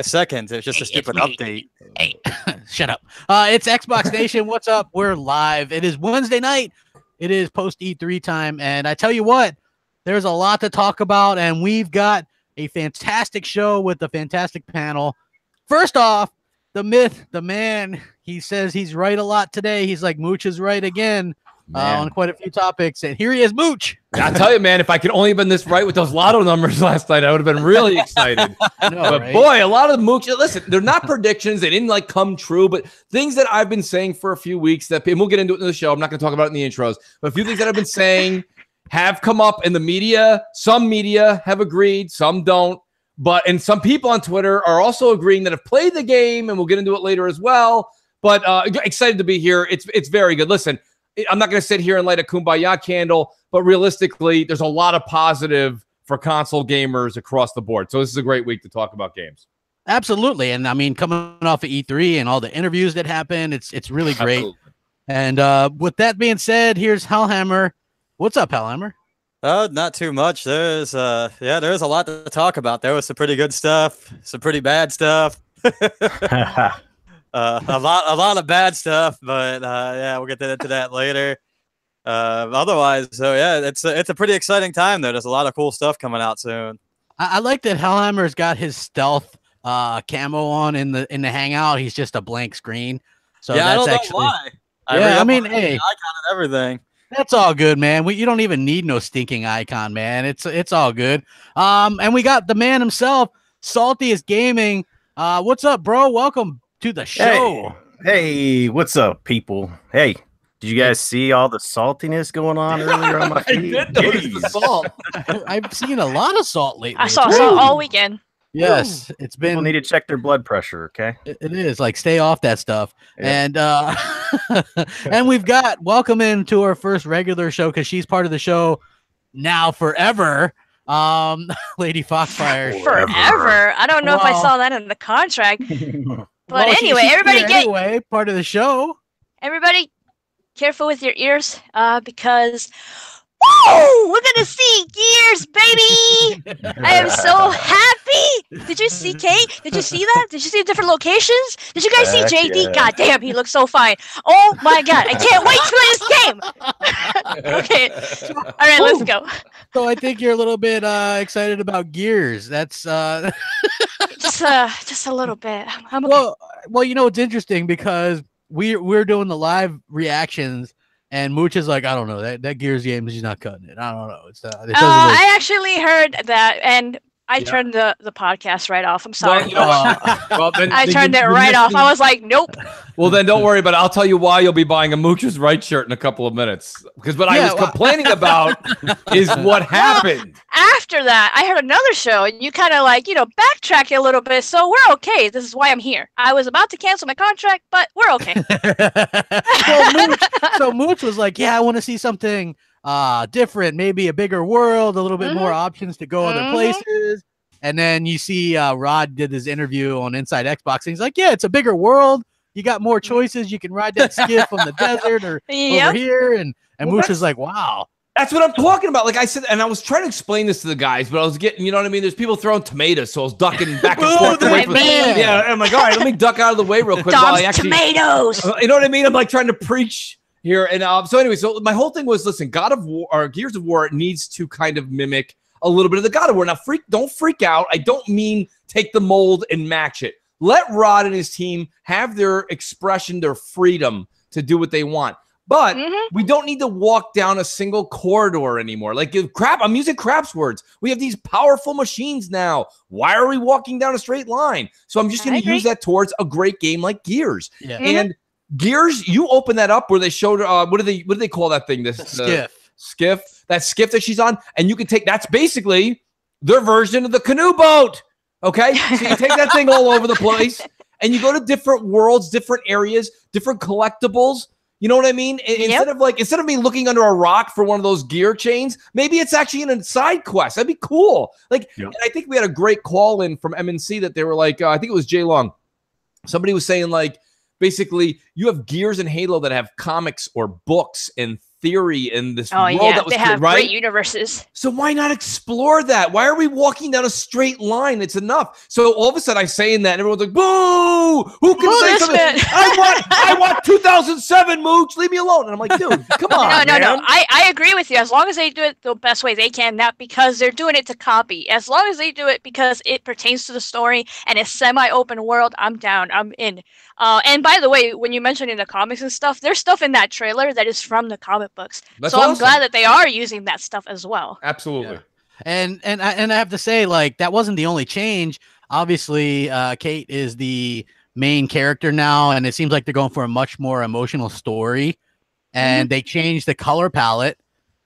seconds. It's just a stupid update. Hey, shut up. It's Xbox Nation. What's up? We're live. It is Wednesday night. It is post E3 time. And I tell you what, there's a lot to talk about. And we've got a fantastic show with a fantastic panel. First off, the myth, the man, he says he's right a lot today. He's like, Mooch is right again. On quite a few topics, and here he is, Mooch. I tell you, man, if I could only have been this right with those lotto numbers last night, I would have been really excited. But right? Boy, a lot of the Mooch, listen, they're not predictions. They didn't like come true, but things that I've been saying for a few weeks that we'll get into it in the show. I'm not going to talk about it in the intros, but a few things that I've been saying have come up in the media. Some media have agreed, some don't. And some people on Twitter are also agreeing that have played the game, and we'll get into it later as well. But excited to be here. It's very good. Listen, I'm not going to sit here and light a kumbaya candle, but realistically, there's a lot of positive for console gamers across the board. So this is a great week to talk about games. Absolutely. And I mean, coming off of E3 and all the interviews that happen, it's really great. Absolutely. And with that being said, here's Hellhammer. What's up, Hellhammer? Not too much. There's a lot to talk about. There was some pretty good stuff, some pretty bad stuff. A lot of bad stuff, but yeah, we'll get into that later. Otherwise, so yeah, it's a pretty exciting time though. There's a lot of cool stuff coming out soon. I like that Hellhammer's got his stealth camo on in the hangout. He's just a blank screen. So yeah, that's I don't actually know why. I mean, hey, icon and everything. That's all good, man. You don't even need no stinking icon, man. It's all good. And we got the man himself, Saltiest Gaming. What's up, bro? Welcome to the show. Hey, what's up, people? Hey, did you guys see all the saltiness going on earlier on my feed? I did notice the salt. I've seen a lot of salt lately. I saw salt all weekend. Yes, it's been. People need to check their blood pressure. Okay, it is like stay off that stuff. Yeah. And and we've got welcome into our first regular show because she's part of the show now forever. Lady Foxfire. Forever. I don't know if I saw that in the contract. But anyway, everybody part of the show. Everybody, careful with your ears, because woo! We're gonna see Gears, baby! I am so happy. Did you see Kate? Did you see that? Did you see the different locations? Did you guys see JD? Yeah. God damn, he looks so fine. Oh my god, I can't wait to play this game. Okay, all right, let's go. So I think you're a little bit excited about Gears. That's just a little bit. I'm okay. Well, you know it's interesting because we're doing the live reactions. And Mooch is like, I don't know, that Gears game, he's not cutting it. I don't know. I actually heard that, and I turned the podcast right off. I'm sorry. I turned it right off. I was like, nope. Well, then don't worry, but I'll tell you why you'll be buying a Mooch's Right shirt in a couple of minutes. Because what I was complaining about is what happened. After that, I heard another show, and you kind of like, backtrack a little bit. So we're okay. This is why I'm here. I was about to cancel my contract, but we're okay. So Mooch was like, yeah, I want to see something different, maybe a bigger world, a little bit more options to go other places. And then you see Rod did his interview on Inside Xbox, and he's like, yeah, it's a bigger world. You got more choices. You can ride that skiff on the desert or over here. And Mooch is like, wow. That's what I'm talking about. Like I said, and I was trying to explain this to the guys, but I was getting, you know what I mean? There's people throwing tomatoes, so I was ducking back and forth away from Yeah, I'm like, all right, let me duck out of the way real quick. While I actually, tomatoes. You know what I mean? I'm like trying to preach here. And so anyway, so my whole thing was, listen, God of War or Gears of War needs to kind of mimic a little bit of the God of War. Now, don't freak out. I don't mean take the mold and match it. Let Rod and his team have their expression, their freedom to do what they want. But we don't need to walk down a single corridor anymore. Like, I'm using Crap's words. We have these powerful machines now. Why are we walking down a straight line? So I'm just going to use that towards a great game like Gears. Yeah. And Gears, you open that up where they showed, what do they call that thing? This skiff. That skiff that she's on. And you can take, that's basically their version of the canoe boat. Okay, so you take that thing all over the place, and you go to different worlds, different areas, different collectibles. You know what I mean? Instead of me looking under a rock for one of those gear chains, maybe it's actually in a side quest. That'd be cool. And I think we had a great call in from MNC that they were like, I think it was Jay Long. Somebody was saying like, basically, you have Gears and Halo that have comics or books and theory in this Oh world yeah, that was they have right. great universes. So why not explore that? Why are we walking down a straight line? It's enough. So all of a sudden I'm saying that and everyone's like, boo! Who can Boo say this something? man. I want 2007, Mooch. Leave me alone. And I'm like, dude, come on, No. man. I agree with you. As long as they do it the best way they can, not because they're doing it to copy. As long as they do it because it pertains to the story and it's semi-open world, I'm down. I'm in. And by the way, when you mentioned in the comics and stuff, there's stuff in that trailer that is from the comic books. That's so I'm awesome. glad that they are using that stuff as well. Absolutely. Yeah. And I have to say, like, that wasn't the only change. Obviously, Kate is the main character now, and it seems like they're going for a much more emotional story. And they changed the color palette.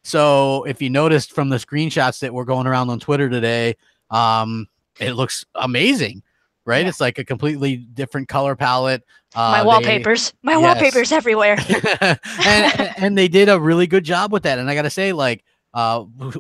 So if you noticed from the screenshots that were going around on Twitter today, it looks amazing, right? Yeah. It's like a completely different color palette. My wallpapers everywhere. and they did a really good job with that. And I got to say, like,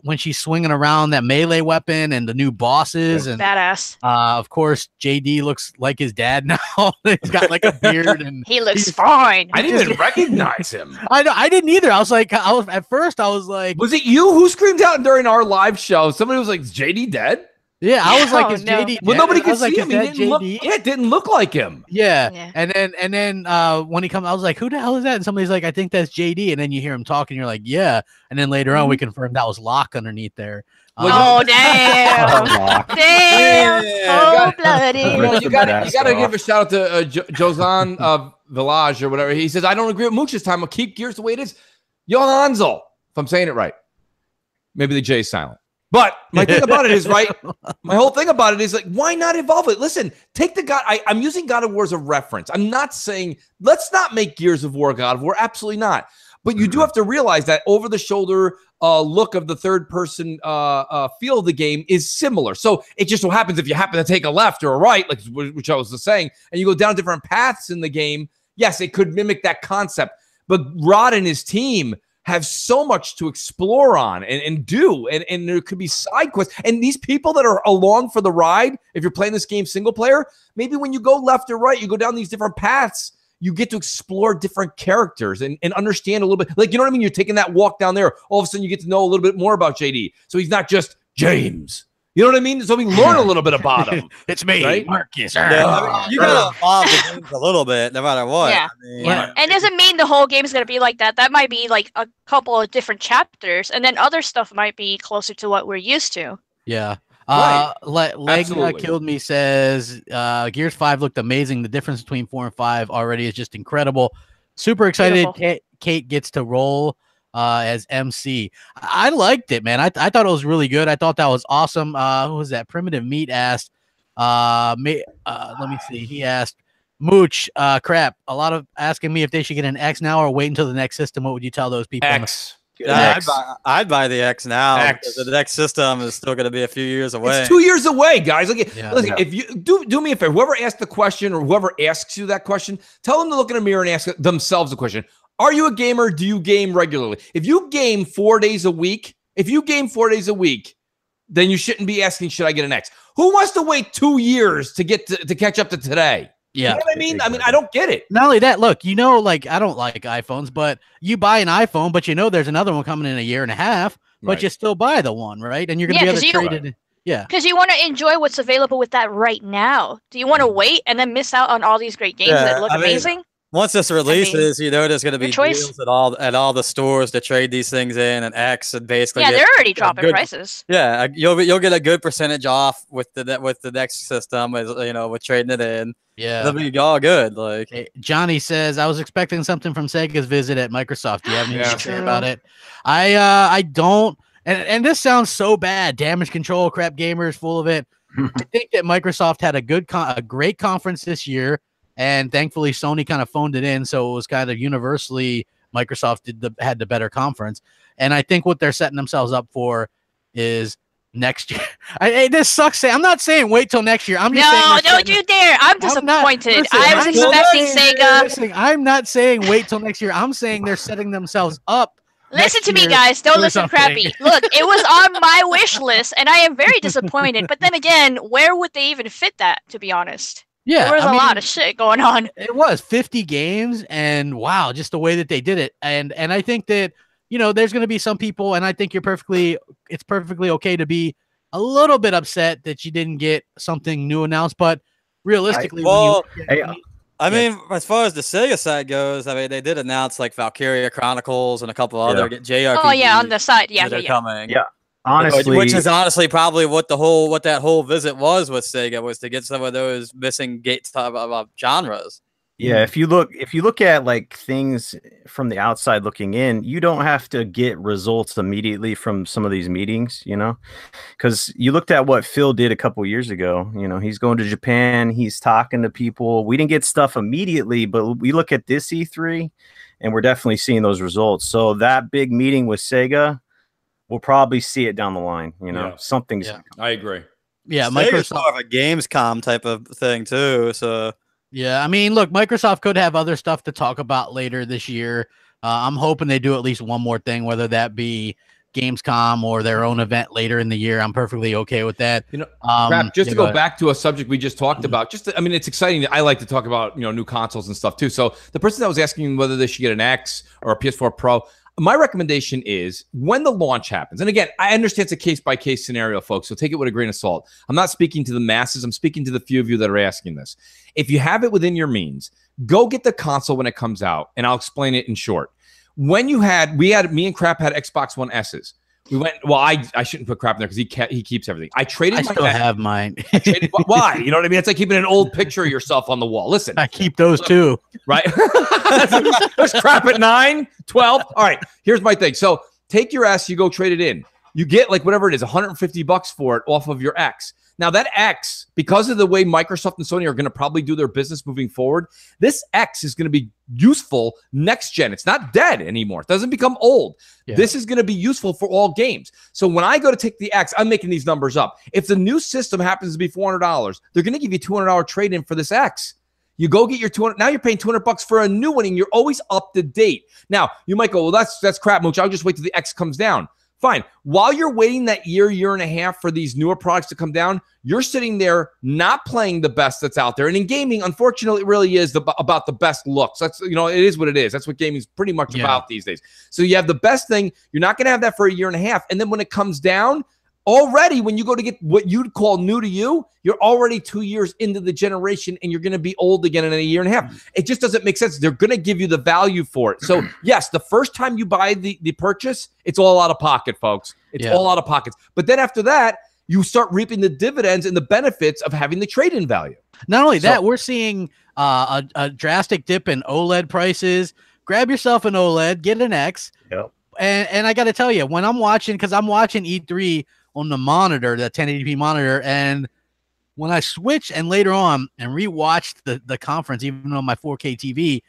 when she's swinging around that melee weapon and the new bosses and badass. Of course, JD looks like his dad now. He's got like a beard and he looks fine. I didn't even recognize him. I didn't either. At first I was like, was it you who screamed out during our live show? Somebody was like, "Is JD dead?" Yeah, I was like, Oh, "Is no. JD?" Well, dead? nobody I could was like, see "Is him. He that didn't look. JD?" Yeah, it didn't look like him. Yeah. Yeah. And then when he comes, I was like, "Who the hell is that?" And somebody's like, "I think that's JD." And then you hear him talking, you're like, "Yeah." And then later on, we confirmed that was Locke underneath there. Oh damn! Damn! Yeah. Blooded. You gotta give a shout out to Josan Village or whatever. He says, "I don't agree with Mooch this time. I'll keep Gears the way it is." Johansel, if I'm saying it right. Maybe the J is silent. But my thing about it is, right, my whole thing about it is, like, why not evolve it? Listen, take the God. I'm using God of War as a reference. I'm not saying, let's not make Gears of War God of War. Absolutely not. But you do have to realize that over-the-shoulder look of the third-person feel of the game is similar. So it just so happens if you happen to take a left or a right, like which I was saying, and you go down different paths in the game, yes, it could mimic that concept. But Rod and his team have so much to explore on and do. And there could be side quests. And these people that are along for the ride, if you're playing this game single player, maybe when you go left or right, you go down these different paths, you get to explore different characters and understand a little bit. Like, you know what I mean? You're taking that walk down there. All of a sudden, you get to know a little bit more about JD. So he's not just James. You know what I mean? So we learn a little bit about him. It's me, Right? Marcus. Yeah, I mean, you gotta evolve the games a little bit, no matter what. Yeah. I mean, Yeah. And doesn't mean the whole game is gonna be like that. That might be like a couple of different chapters, and then other stuff might be closer to what we're used to. Yeah. Right. Legna Absolutely. Killed Me says Gears 5 looked amazing. The difference between 4 and 5 already is just incredible. Super excited Kate gets to roll as MC. I liked it, man. I thought it was really good. I thought that was awesome. Who was that? Primitive Meat asked, let me see. He asked, Mooch, crap. A lot of asking me if they should get an X now or wait until the next system. What would you tell those people? X. Yeah, I'd buy the X now. X. Because the next system is still going to be a few years away. It's 2 years away, guys. Like, Yeah. listen, if you do me a favor, whoever asked the question or whoever asks you that question, tell them to look in a mirror and ask themselves the question. Are you a gamer? Do you game regularly? If you game 4 days a week, then you shouldn't be asking, should I get an X? Who wants to wait 2 years to get to catch up to today? Yeah. You know what I mean? I mean, I don't get it. Not only that, look, you know, like, I don't like iPhones, but you buy an iPhone, but you know there's another one coming in a year and a half, but Right. you still buy the one, right? And you're going to Yeah, be 'cause able to you- trade it. Yeah. Because you want to enjoy what's available with that right now. Do you want to wait and then miss out on all these great games Yeah, that look I mean, amazing? Once this releases, you know there's going to be your choice. deals at all the stores to trade these things in, and X, and basically Yeah, get they're already a dropping good- prices. Yeah, you'll get a good percentage off with the next system, as you know, with trading it in. Yeah. It'll be all good. Like, Okay, Johnny says, I was expecting something from Sega's visit at Microsoft. Do you have anything Yeah. to say about it? I don't. And this sounds so bad. Damage control, crap gamers, full of it. I think that Microsoft had a great conference this year, and thankfully Sony kind of phoned it in, so it was kind of universally Microsoft had the better conference. And I think what they're setting themselves up for is next year. This sucks. I'm not saying wait till next year. I'm just saying No, they're don't setting- you dare! I'm I'm not- disappointed. listen, I was I'm not expecting saying- Sega. Listen, I'm not saying wait till next year. I'm saying they're setting themselves up. Listen next to me, year guys. Don't or listen something. crappy. Look, it was on my wish list, and I am very disappointed. But then again, where would they even fit that, to be honest? Yeah, There was I a mean, lot of shit going on. It was 50 games, and wow, just the way that they did it. And I think that, you know, there's going to be some people, and I think it's perfectly okay to be a little bit upset that you didn't get something new announced, but realistically, I mean, as far as the Sega side goes, I mean, they did announce like Valkyria Chronicles and a couple other JRPGs. Oh yeah, on the side, yeah, that are coming. Yeah, honestly, which is honestly probably what that whole visit was with Sega, was to get some of those missing gates of genres. Yeah, if you look at like things from the outside looking in, you don't have to get results immediately from some of these meetings, you know, because you looked at what Phil did a couple years ago. You know, he's going to Japan, he's talking to people. We didn't get stuff immediately, but we look at this E3 and we're definitely seeing those results. So that big meeting with Sega, we'll probably see it down the line. You know, something's. Yeah, I agree. Yeah, Sega's more of a Gamescom type of thing too. So. Yeah, I mean, look, Microsoft could have other stuff to talk about later this year. I'm hoping they do at least one more thing, whether that be Gamescom or their own event later in the year. I'm perfectly okay with that. You know, Crap, just to go back to a subject we just talked about, I mean, it's exciting. I like to talk about, you know, new consoles and stuff too. So the person that was asking whether they should get an X or a PS4 Pro, my recommendation is when the launch happens, and again, I understand it's a case-by-case scenario, folks, so take it with a grain of salt. I'm not speaking to the masses. I'm speaking to the few of you that are asking this. If you have it within your means, go get the console when it comes out, and I'll explain it in short. When me and Crap had Xbox One S's. We went, well, I shouldn't put Crap in there because he keeps everything. I still have mine. Why? You know what I mean? It's like keeping an old picture of yourself on the wall. Listen. I keep those too. Right? There's Crap at 9, 12. All right, here's my thing. So take your S, you go trade it in. You get like whatever it is, $150 for it off of your X. Now that X, because of the way Microsoft and Sony are going to probably do their business moving forward, this X is going to be useful next gen. It's not dead anymore. It doesn't become old. Yeah. This is going to be useful for all games. So when I go to take the X, I'm making these numbers up. If the new system happens to be $400, they're going to give you $200 trade-in for this X. You go get your 200. Now you're paying $200 for a new one, and you're always up to date. Now you might go, well, that's crap, Mooch. I'll just wait till the X comes down. Fine. While you're waiting that year and a half for these newer products to come down, you're sitting there not playing the best that's out there. And in gaming, unfortunately, it really is about the best looks. That's, you know, it is what it is. That's what gaming is pretty much about these days. So you have the best thing. You're not going to have that for a year and a half. And then when it comes down, already when you go to get what you'd call new to you, you're already 2 years into the generation and you're going to be old again in a year and a half. It just doesn't make sense. They're going to give you the value for it. So yes, the first time you buy the purchase, it's all out of pocket, folks. It's all out of pockets. But then after that, you start reaping the dividends and the benefits of having the trade-in value. Not only that, we're seeing a drastic dip in OLED prices. Grab yourself an OLED, get an X. Yep. And I got to tell you, when I'm watching, because I'm watching E3 on the monitor, the 1080p monitor, and when I switch and later on and rewatched the conference, even on my 4K TV,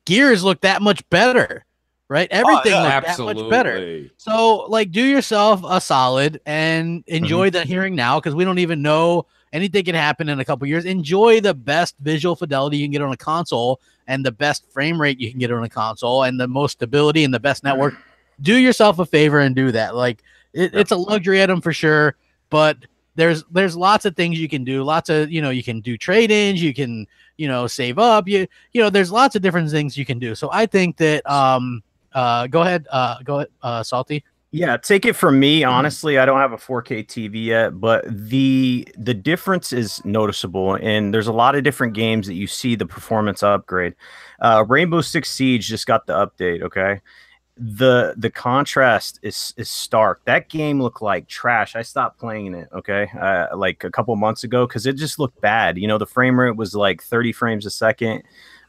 gears look that much better, right? Everything looked that much better. So, like, do yourself a solid and enjoy the hearing now, because we don't even know anything can happen in a couple years. Enjoy the best visual fidelity you can get on a console and the best frame rate you can get on a console and the most stability and the best network. Do yourself a favor and do that. Like, it's a luxury item for sure, but there's lots of things you can do. Lots of, you know, you can do trade-ins, you can, you know, save up, you know, there's lots of different things you can do. So I think that go ahead, Salty. Yeah, take it from me. Honestly, I don't have a 4K TV yet, but the difference is noticeable, and there's a lot of different games that you see the performance upgrade. Rainbow Six Siege just got the update, okay? The contrast is stark. That game looked like trash. I stopped playing it, okay, like a couple months ago, because it just looked bad. You know, the frame rate was like 30 frames a second.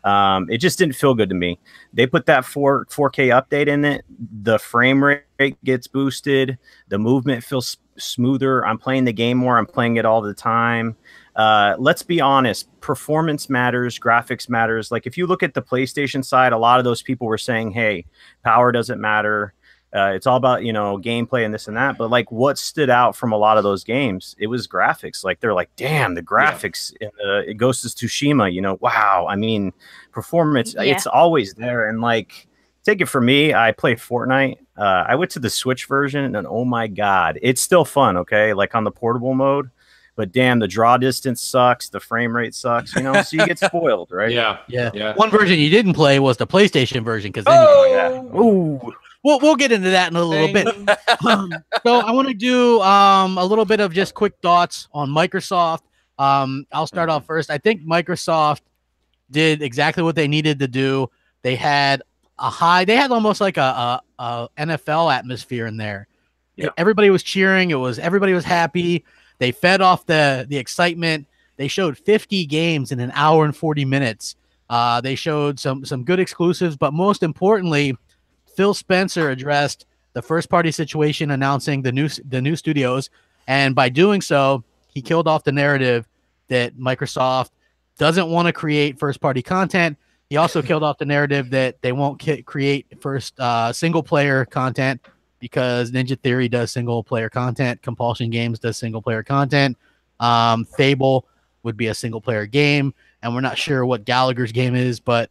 It just didn't feel good to me. They put that 4K update in it. The frame rate gets boosted. The movement feels smoother. I'm playing the game more. I'm playing it all the time. Let's be honest. Performance matters. Graphics matters. Like, if you look at the PlayStation side, a lot of those people were saying, hey, power doesn't matter. It's all about, you know, gameplay and this and that. But like, what stood out from a lot of those games, it was graphics. Like, they're like, damn, the graphics in Ghost of Tsushima, you know, wow. I mean, performance, it's always there. And like, take it from me, I play Fortnite. I went to the Switch version, and oh my God, it's still fun, okay? Like on the portable mode. But damn, the draw distance sucks. The frame rate sucks, you know, so you get spoiled, right? Yeah. One version you didn't play was the PlayStation version, because then ooh. we'll get into that in a little bit. So I want to do a little bit of just quick thoughts on Microsoft. I'll start off first. I think Microsoft did exactly what they needed to do. They had almost like a NFL atmosphere in there. Yeah. Everybody was cheering. Everybody was happy. They fed off the excitement. They showed 50 games in an hour and 40 minutes. They showed some good exclusives, but most importantly, Phil Spencer addressed the first party situation, announcing the new studios, and by doing so, he killed off the narrative that Microsoft doesn't want to create first party content. He also killed off the narrative that they won't create single player content, because Ninja Theory does single player content, Compulsion Games does single player content, Fable would be a single player game, and we're not sure what Gallagher's game is, but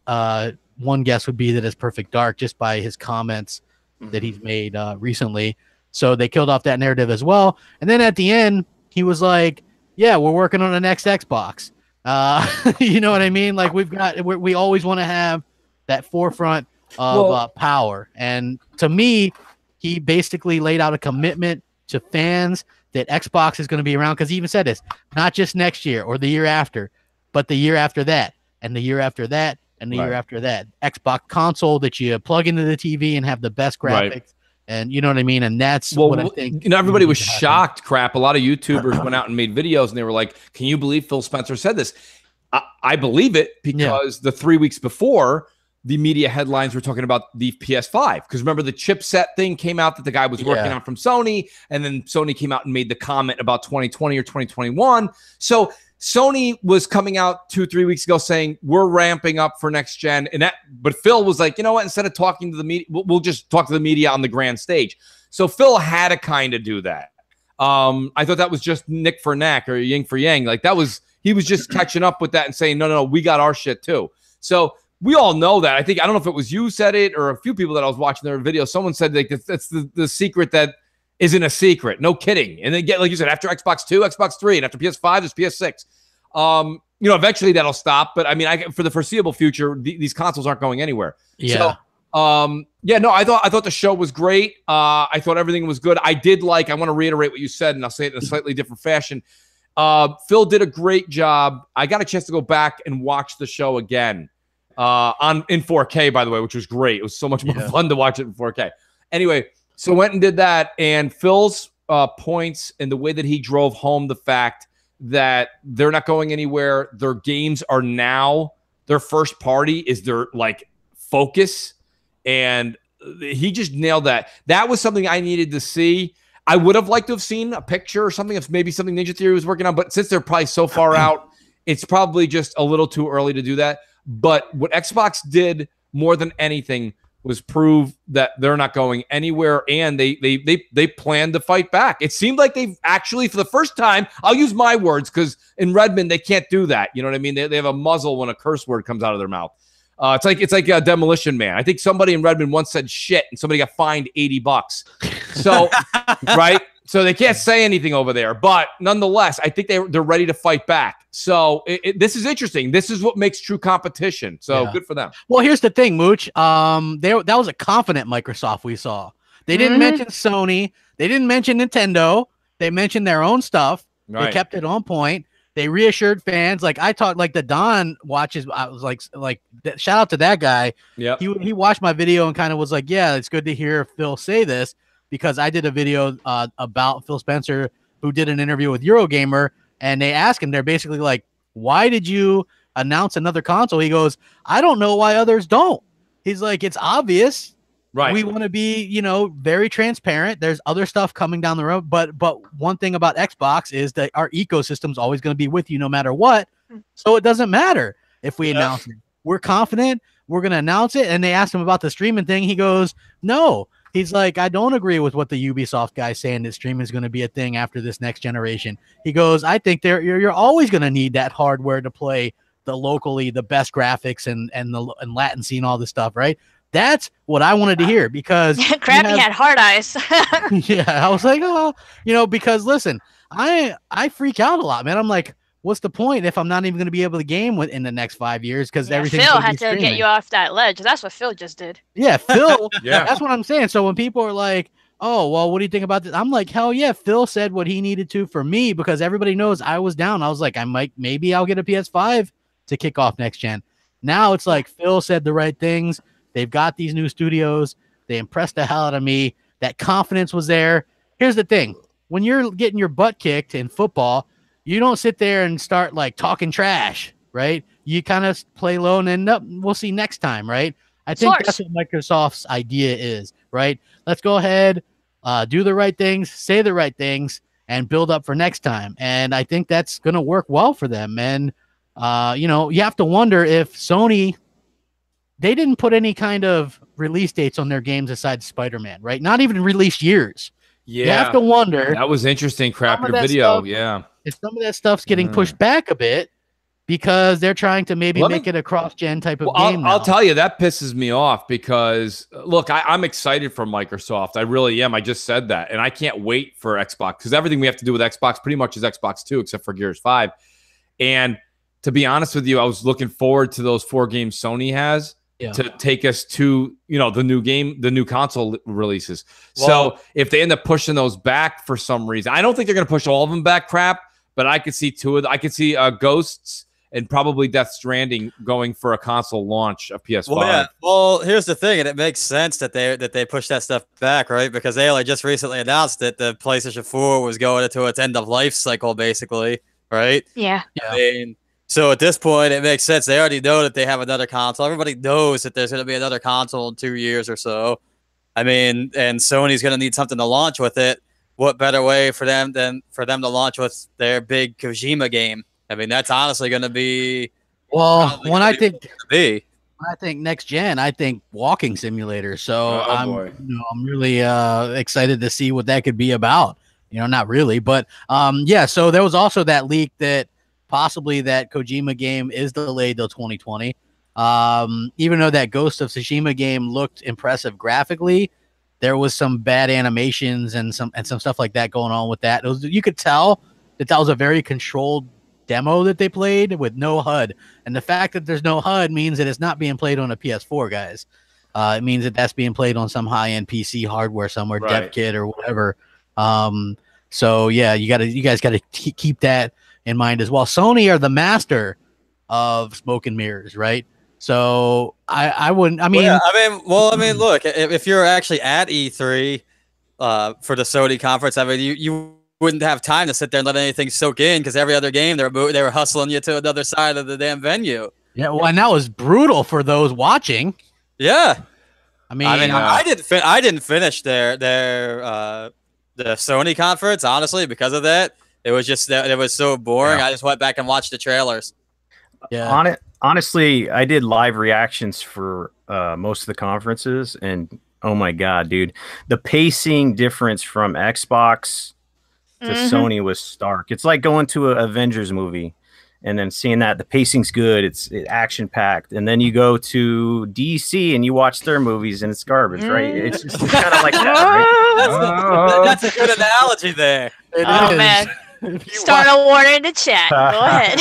one guess would be that it's Perfect Dark, just by his comments that he's made recently. So they killed off that narrative as well. And then at the end, he was like, yeah, we're working on the next Xbox. You know what I mean? Like, we always want to have that forefront of power. And to me, he basically laid out a commitment to fans that Xbox is going to be around, because he even said this, not just next year or the year after, but the year after that, and the year after that, and the year after that. Xbox console that you plug into the TV and have the best graphics. And you know what I mean? And that's what I think. Everybody was shocked, Crap. A lot of YouTubers went out and made videos, and they were like, can you believe Phil Spencer said this? I believe it, because the 3 weeks before, the media headlines were talking about the PS5. Because remember, the chipset thing came out that the guy was working on from Sony, and then Sony came out and made the comment about 2020 or 2021. So Sony was coming out 2-3 weeks ago saying, we're ramping up for next gen. But Phil was like, you know what, instead of talking to the media, we'll just talk to the media on the grand stage. So Phil had to kind of do that. I thought that was just Nick for Knack or Yin for Yang. Like, he was just catching up with that and saying, no, we got our shit too. So we all know that. I don't know if it was you said it or a few people that I was watching their video. Someone said, like, that's the secret that isn't a secret. No kidding. And then like you said, after Xbox 2, Xbox 3, and after PS5, there's PS6. Eventually that'll stop. But I mean, for the foreseeable future, these consoles aren't going anywhere. Yeah. So, I thought the show was great. I thought everything was good. I want to reiterate what you said, and I'll say it in a slightly different fashion. Phil did a great job. I got a chance to go back and watch the show again in 4K, by the way, which was great. It was so much more fun to watch it in 4K. Anyway, so went and did that, and Phil's points and the way that he drove home the fact that they're not going anywhere. Their games are now their first party is their focus, and he just nailed that. That was something I needed to see. I would have liked to have seen a picture or something of maybe something Ninja Theory was working on, but since they're probably so far out, it's probably just a little too early to do that. But what Xbox did more than anything was prove that they're not going anywhere, and they plan to fight back. It seemed like they've actually, for the first time, I'll use my words, because in Redmond they can't do that. You know what I mean? They have a muzzle when a curse word comes out of their mouth. It's like a Demolition Man. I think somebody in Redmond once said shit, and somebody got fined $80. So right. So they can't say anything over there, but nonetheless, I think they're ready to fight back. So this is interesting. This is what makes true competition. So good for them. Well, here's the thing, Mooch. That was a confident Microsoft we saw. They didn't mention Sony. They didn't mention Nintendo. They mentioned their own stuff. Right. They kept it on point. They reassured fans. Like I talked, like the Don watches. I was like, shout out to that guy. Yeah. He watched my video and kind of was like, yeah, it's good to hear Phil say this, because I did a video about Phil Spencer, who did an interview with Eurogamer, and they asked him, they're basically like, why did you announce another console? He goes, I don't know why others don't. He's like, it's obvious. Right. We want to be, very transparent. There's other stuff coming down the road. But one thing about Xbox is that our ecosystem's always going to be with you no matter what. So it doesn't matter if we announce it. We're confident. We're going to announce it. And they asked him about the streaming thing. He goes, no. He's like, I don't agree with what the Ubisoft guy's saying that streaming is going to be a thing after this next generation. He goes, I think you're always going to need that hardware to play the best graphics and latency and all this stuff, right? That's what I wanted to hear, because Krabby had hard eyes. Yeah, I was like, because listen, I freak out a lot, man. I'm like, what's the point if I'm not even going to be able to game in the next 5 years because Yeah, everything's Phil gonna be had to get streaming? you off that ledge. That's what Phil just did. Yeah, Phil. Yeah. That's what I'm saying. So when people are like, "Oh, well, what do you think about this?" I'm like, "Hell yeah!" Phil said what he needed to for me because everybody knows I was down. I was like, maybe I'll get a PS5 to kick off next gen. Now it's like Phil said the right things. They've got these new studios. They impressed the hell out of me. That confidence was there. Here's the thing: when you're getting your butt kicked in football, you don't sit there and start like talking trash, right? You kind of play low and end up. We'll see next time, right? I think that's what Microsoft's idea is, right? Let's go ahead, do the right things, say the right things, and build up for next time. And I think that's going to work well for them. And, you know, you have to wonder if Sony, they didn't put any kind of release dates on their games aside Spider-Man, right? Not even release years. Yeah. You have to wonder. That was interesting. Crap, some of your that video. stuff- Yeah. If some of that stuff's getting pushed back a bit because they're trying to maybe make it a cross-gen type of game. I'll tell you, that pisses me off because, look, I'm excited for Microsoft. I really am. I just said that. And I can't wait for Xbox because everything we have to do with Xbox pretty much is Xbox 2 except for Gears 5. And to be honest with you, I was looking forward to those 4 games Sony has to take us to, you know, the new console releases. Well, so if they end up pushing those back for some reason, I don't think they're going to push all of them back, but I could see 2 of them. I could see Ghosts and probably Death Stranding going for a console launch of PS5. Well, yeah. Well, here's the thing, and it makes sense that they push that stuff back, right? Because they only just recently announced that the PlayStation 4 was going into its end of life cycle, basically, right? Yeah. I mean, so at this point, it makes sense. They already know that they have another console. Everybody knows that there's going to be another console in 2 years or so. I mean, and Sony's going to need something to launch with it. What better way for them than for them to launch with their big Kojima game? I mean, that's honestly going to be. Well, when I think be. I think next gen, I think walking simulator. So boy. I'm really excited to see what that could be about. You know, not really, but yeah. So there was also that leak that possibly that Kojima game is delayed till 2020. Even though that Ghost of Tsushima game looked impressive graphically, there was some bad animations and some stuff like that going on with that. You could tell that was a very controlled demo that they played with no HUD, and the fact that there's no HUD means that it's not being played on a PS4, guys. It means that that's being played on some high-end PC hardware somewhere, Right. dev kit or whatever. So yeah, you guys got to keep that in mind as well. Sony are the master of smoke and mirrors, right? So I wouldn't. I mean, I mean, look, if you're actually at E3 for the Sony conference, I mean, you wouldn't have time to sit there and let anything soak in because every other game they were hustling you to another side of the damn venue. yeah, well, and that was brutal for those watching. Yeah, I mean, I didn't finish the Sony conference honestly because of that. It was just that it was so boring. Yeah. I just went back and watched the trailers. yeah. Honestly, I did live reactions for most of the conferences, and oh my god, dude, the pacing difference from Xbox to Sony was stark. It's like going to an Avengers movie and then seeing that the pacing's good, it's action packed, and then you go to DC and you watch their movies and it's garbage, right? It's just kind of like that, right? That's a good analogy there. Oh man. Start a war in the chat. Go ahead.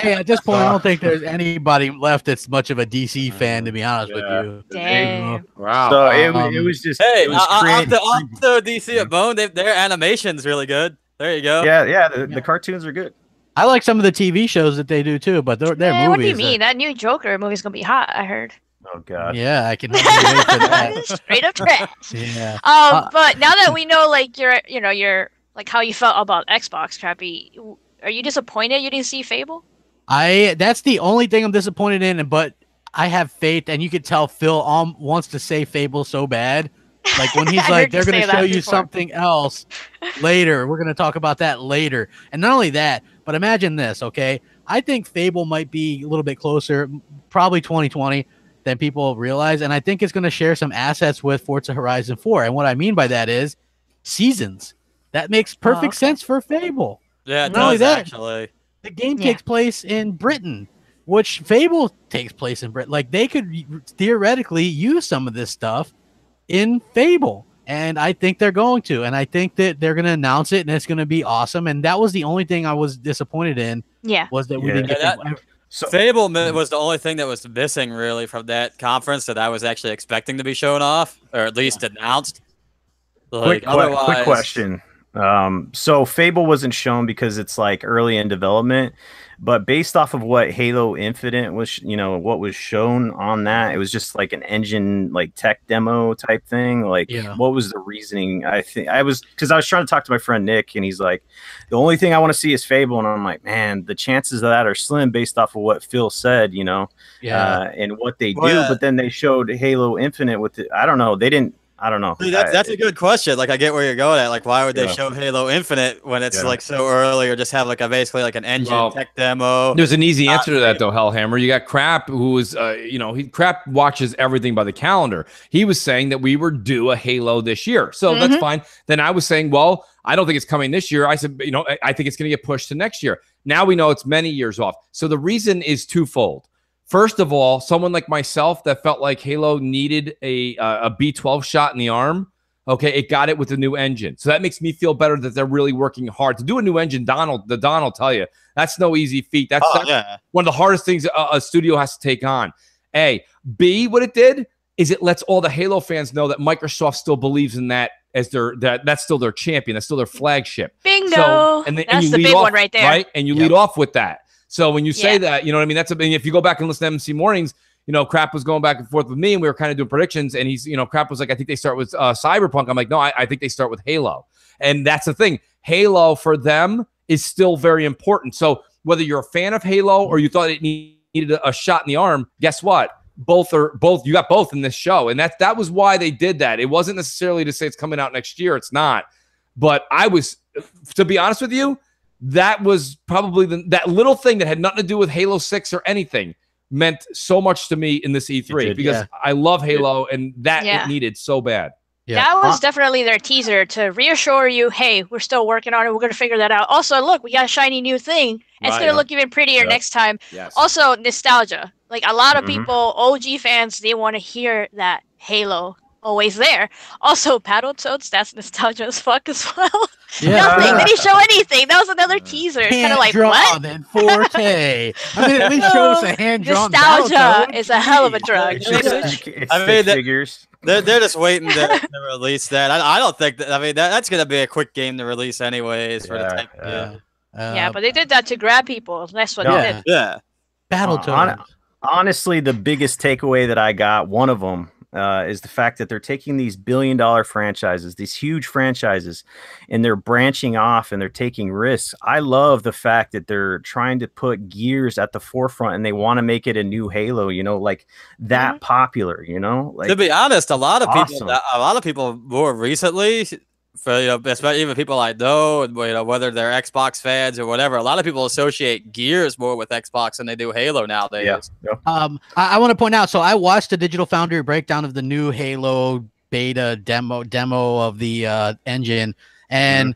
Hey, at this point, I don't think there's anybody left that's much of a DC fan, to be honest with you. Damn. Wow. So it was just Hey, it was off the DC at Bone, their animation's really good. There you go. yeah, the cartoons are good. I like some of the TV shows that they do too, but their movies. What do you mean? That new Joker movie's gonna be hot. I heard. Oh god. Yeah, I can wait for that. Straight up trash. Yeah. But now that we know, like you're like how you felt about Xbox, Crappy, are you disappointed you didn't see Fable? That's the only thing I'm disappointed in, but I have faith, and you could tell Phil wants to say Fable so bad. Like when he's I like, heard you they're going to say show that you before. something else later. We're going to talk about that later. And not only that, but imagine this, okay? I think Fable might be a little bit closer, probably 2020, than people realize. And I think it's going to share some assets with Forza Horizon 4. And what I mean by that is seasons. That makes perfect sense for Fable. Yeah, it Not only does that, actually. The game takes place in Britain, which Fable takes place in Britain. Like they could theoretically use some of this stuff in Fable. And I think they're going to, and I think that they're going to announce it, and it's going to be awesome. And that was the only thing I was disappointed in. Yeah. Was that we didn't get the So Fable was the only thing that was missing really from that conference that I was actually expecting to be shown off, or at least announced. Like, quick question. So Fable wasn't shown because it's like early in development, but based off of what Halo Infinite was, what was shown on that, it was just like an engine, like tech demo type thing. Like, what was the reasoning? Because I was trying to talk to my friend Nick, and he's like, the only thing I want to see is Fable, and I'm like, man, the chances of that are slim based off of what Phil said, and what they do. But then they showed Halo Infinite with it. I don't know. They didn't. I don't know. That's a good question. Like, I get where you're going at. Like, why would they show Halo Infinite when it's like so early, or just have like basically like an engine tech demo? There's an easy answer to that though, Hellhammer. You got Crap, who is, Crap watches everything by the calendar. He was saying that we were due a Halo this year, so that's fine. Then I was saying, well, I don't think it's coming this year. I said, I think it's going to get pushed to next year. Now we know it's many years off. So the reason is twofold. First of all, someone like myself that felt like Halo needed a B12 shot in the arm, okay, it got it with the new engine. So that makes me feel better that they're really working hard. To do a new engine, Don will tell you, that's no easy feat. That's one of the hardest things a studio has to take on. A. B, what it did is it lets all the Halo fans know that Microsoft still believes in that as that's still their champion. That's still their flagship. Bingo. So, that's the big one right there. Right? And you lead off with that. So when you say that, you know what I mean? If you go back and listen to MC Mornings, Crap was going back and forth with me, and we were kind of doing predictions, and he's, Crap was like, I think they start with Cyberpunk. I'm like, no, I think they start with Halo. And that's the thing. Halo for them is still very important. So whether you're a fan of Halo or you thought it needed a shot in the arm, guess what? You got both in this show. And that was why they did that. It wasn't necessarily to say it's coming out next year. It's not. But to be honest with you, that was probably that little thing that had nothing to do with Halo 6 or anything meant so much to me in this E3 because I love Halo and that it needed so bad. Yeah. That was definitely their teaser to reassure you, hey, we're still working on it. We're going to figure that out. Also, look, we got a shiny new thing. And it's going to look even prettier next time. Yes. Also, nostalgia. Like a lot of people, OG fans, they want to hear that Halo always there. Also, Battletoads, that's nostalgia as fuck as well. Nothing. They didn't show anything. That was another teaser. It's kind of like, what? In 4K. I mean, at least show us a hand-drawn nostalgia is a hell of a drug. It's figures. They're just waiting to release that. I don't think that. I mean, that's going to be a quick game to release anyways. For the tech. But they did that to grab people. That's what they did. Yeah. Battletoads. Honestly, the biggest takeaway that I got, one of them, is the fact that they're taking these billion-dollar franchises, these huge franchises, and they're branching off and they're taking risks. I love the fact that they're trying to put Gears at the forefront and they want to make it a new Halo, like that popular, like, to be honest, a lot of people more recently, for especially even people I know, and whether they're Xbox fans or whatever, a lot of people associate Gears more with Xbox than they do Halo nowadays. I want to point out, so I watched the Digital Foundry breakdown of the new Halo beta demo of the engine, and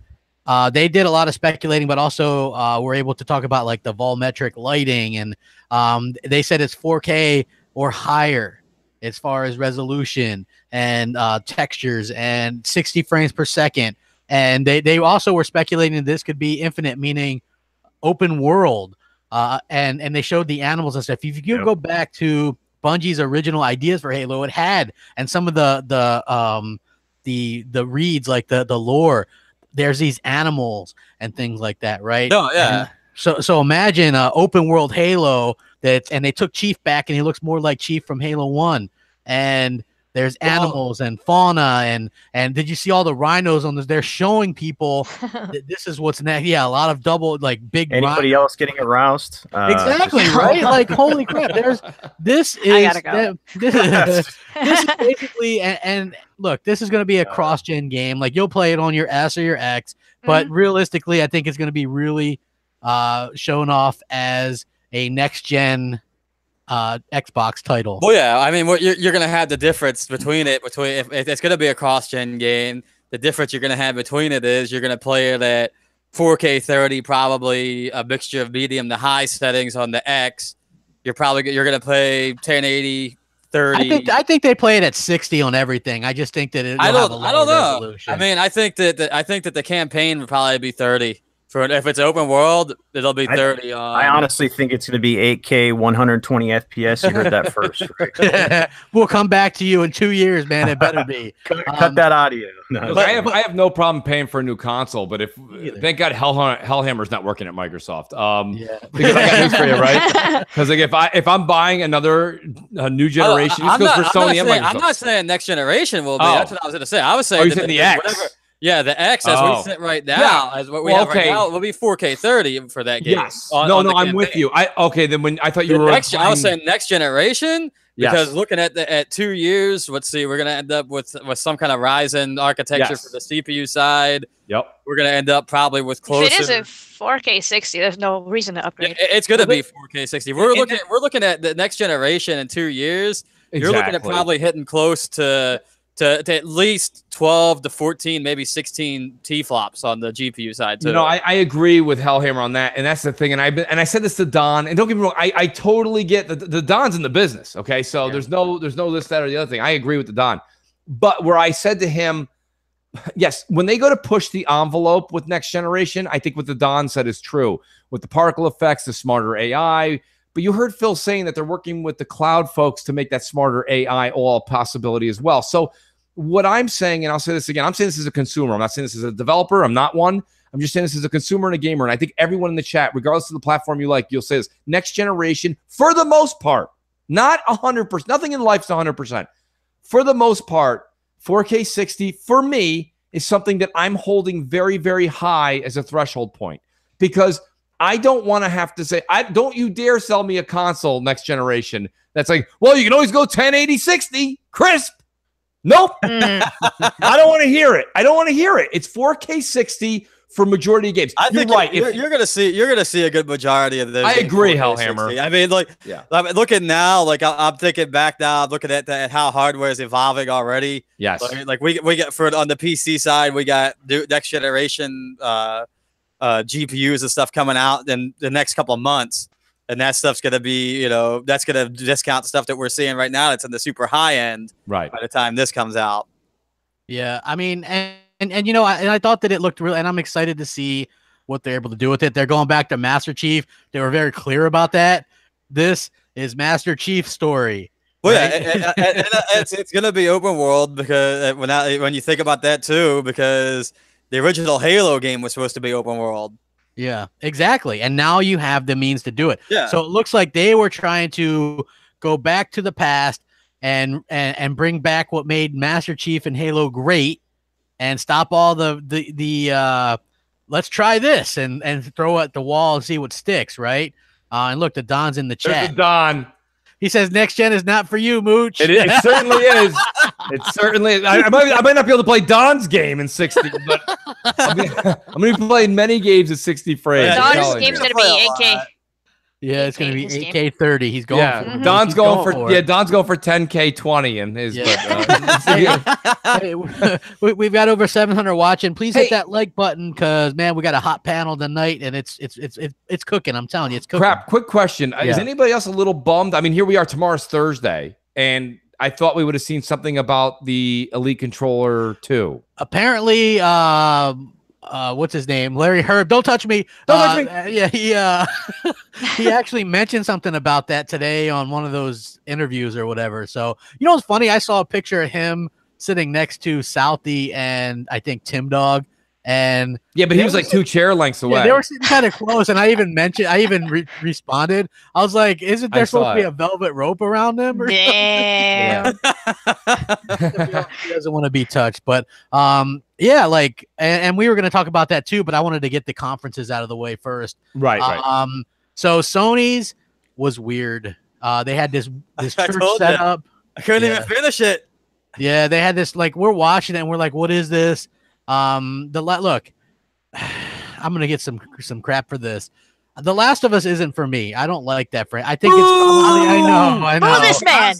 they did a lot of speculating, but also were able to talk about like the volumetric lighting, and they said it's 4K or higher as far as resolution and textures and 60 frames per second. And they also were speculating this could be infinite, meaning open world. And they showed the animals and stuff. If you go back to Bungie's original ideas for Halo, it had, and some of the reads, like the lore, there's these animals and things like that, right? Oh, yeah. And so imagine open world Halo and they took Chief back and he looks more like Chief from Halo 1. And there's animals and fauna and did you see all the rhinos on this? They're showing people that this is what's next. Yeah, a lot of double, like big. Anybody else getting aroused? Exactly, right? Like, holy crap! This is basically and look, this is going to be a cross-gen game. Like, you'll play it on your S or your X, but realistically, I think it's going to be really shown off as a next-gen Xbox title. Well, yeah, I mean, you're going to have the difference between if it's going to be a cross-gen game. The difference you're going to have between it is you're going to play it at 4K 30, probably a mixture of medium to high settings on the X. You're going to play 1080 30. I think they play it at 60 on everything. I just think that I don't know. resolution. I mean, I think that the campaign would probably be 30. For if it's open world, it'll be 30. I honestly think it's going to be 8K, 120 FPS. You heard that first. Right? We'll come back to you in 2 years, man. It better be. Cut that audio. No. Look, I have no problem paying for a new console, but thank God Hellhammer's not working at Microsoft. Because I got news for you, right? Because like if I'm buying another new generation, this goes for Sony and Microsoft. I'm not saying next generation will be. That's what I was going to say. I was saying you said the X. Whatever. Yeah, the X as we sit right now, as what we have right now, will be 4K 30 for that game. Yes. I'm with you. Then when I thought you were I was saying next generation because looking at 2 years, let's see, we're gonna end up with some kind of Ryzen architecture for the CPU side. Yep. We're gonna end up probably with closer. If it is a 4K 60, there's no reason to upgrade. It's gonna be 4K 60. We're looking at the next generation in 2 years. Exactly. You're looking at probably hitting close to at least 12 to 14, maybe 16 T-flops on the GPU side too. I agree with Hellhammer on that, and that's the thing. And I said this to Don, and don't get me wrong, I totally get the Don's in the business. Okay, so there's no this, that, or the other thing. I agree with the Don, but where I said to him, yes, when they go to push the envelope with next generation, I think what the Don said is true with the particle effects, the smarter AI. But you heard Phil saying that they're working with the cloud folks to make that smarter AI all a possibility as well. So what I'm saying, and I'll say this again, I'm saying this as a consumer. I'm not saying this as a developer. I'm not one. I'm just saying this as a consumer and a gamer. And I think everyone in the chat, regardless of the platform you like, you'll say this. Next generation, for the most part, not 100%. Nothing in life's 100%. For the most part, 4K 60, for me, is something that I'm holding very, very high as a threshold point. Because I don't want to have to say, don't you dare sell me a console next generation that's like, well, you can always go 1080 60 crisp. Nope. I don't want to hear it. It's 4K 60 for majority of games. I think you're right. You're gonna see a good majority of those. I agree, Hellhammer. I mean, looking now, I'm thinking back now, looking at how hardware is evolving already. Yes. Like we get on the PC side, we got next generation GPUs and stuff coming out in the next couple of months. And that stuff's going to be, that's going to discount the stuff that we're seeing right now. That's in the super high end by the time this comes out. Yeah. I mean, and I thought that it looked real, and I'm excited to see what they're able to do with it. They're going back to Master Chief. They were very clear about that. This is Master Chief's story. Well, yeah, and it's going to be open world because when you think about that too, because the original Halo game was supposed to be open world. Yeah, exactly. And now you have the means to do it. Yeah. So it looks like they were trying to go back to the past and bring back what made Master Chief and Halo great and stop all the let's try this and throw at the wall and see what sticks, right? And look, the Don's in the chat. There's the Don. He says next gen is not for you, Mooch. It certainly is. It certainly is. I might not be able to play Don's game in 60, but I'm going to be playing many games at 60 frames. Don's game's going to be 8K. Yeah, it's going to be 8K 30. He's going for it. Don's going for 10K 20 in his. Hey, we've got over 700 watching. Please hit that like button because man, we got a hot panel tonight and it's cooking. I'm telling you, it's cooking. Crap. Quick question: is anybody else a little bummed? I mean, here we are. Tomorrow's Thursday, and I thought we would have seen something about the Elite Controller 2. Apparently, what's his name? Larry Herb. Don't touch me. Don't touch me. Yeah, he actually mentioned something about that today on one of those interviews or whatever. So, what's funny? I saw a picture of him sitting next to Southie and I think Tim Dog. And yeah, but he was like 2 chair lengths away. Yeah, they were sitting kind of close, and I even responded. I was like, "Isn't there supposed to be a velvet rope around them?" Or Damn. He doesn't want to be touched, but yeah, like, and we were going to talk about that too, but I wanted to get the conferences out of the way first. Right. So Sony's was weird. They had this church set up. I couldn't even finish it. Yeah, they had this, like, we're watching it and we're like, what is this? Look, I'm gonna get some crap for this. The Last of Us isn't for me. I don't like that. I think it's probably. I know. Boo this man.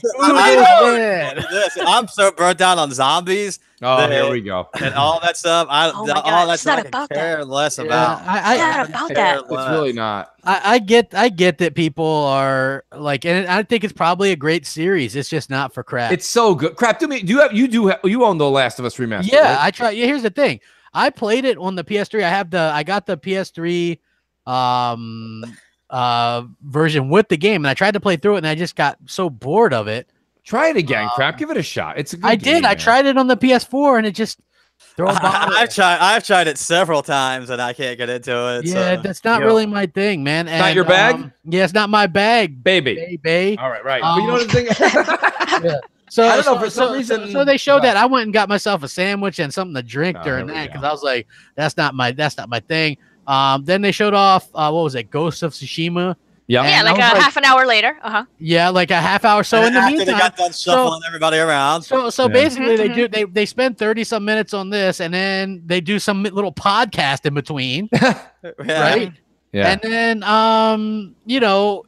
I'm so burnt out on zombies. Oh, here we go. And all that stuff. Oh my God, all that it's stuff not I about care that. less about. I Not about that. It's really not. I get that people are like, and I think it's probably a great series. It's just not for Crap. It's so good. Crap, you own the Last of Us remaster? Yeah, right? I try. Yeah, here's the thing. I played it on the PS3. I got the PS3 version with the game, and I tried to play through it, and I just got so bored of it. Try it again, Crap. Give it a shot. It's a good I game, did. I man. tried it on the PS4, and it just I've tried it several times, and I can't get into it. Yeah, so. that's not really my thing, man. Not your bag? Yeah, it's not my bag, baby. baby. All right. But you know the thing. Yeah. So I don't know, for some reason- So they showed that. I went and got myself a sandwich and something to drink during here we that because go. I was like, that's not my thing. Then they showed off what was it, Ghost of Tsushima. Yeah. Yeah, And I like was a half an hour later. Yeah, like a half hour. So in the After they meantime, got done shuffling everybody around. so basically they spend 30-some minutes on this, and then they do some little podcast in between, right? Yeah. And then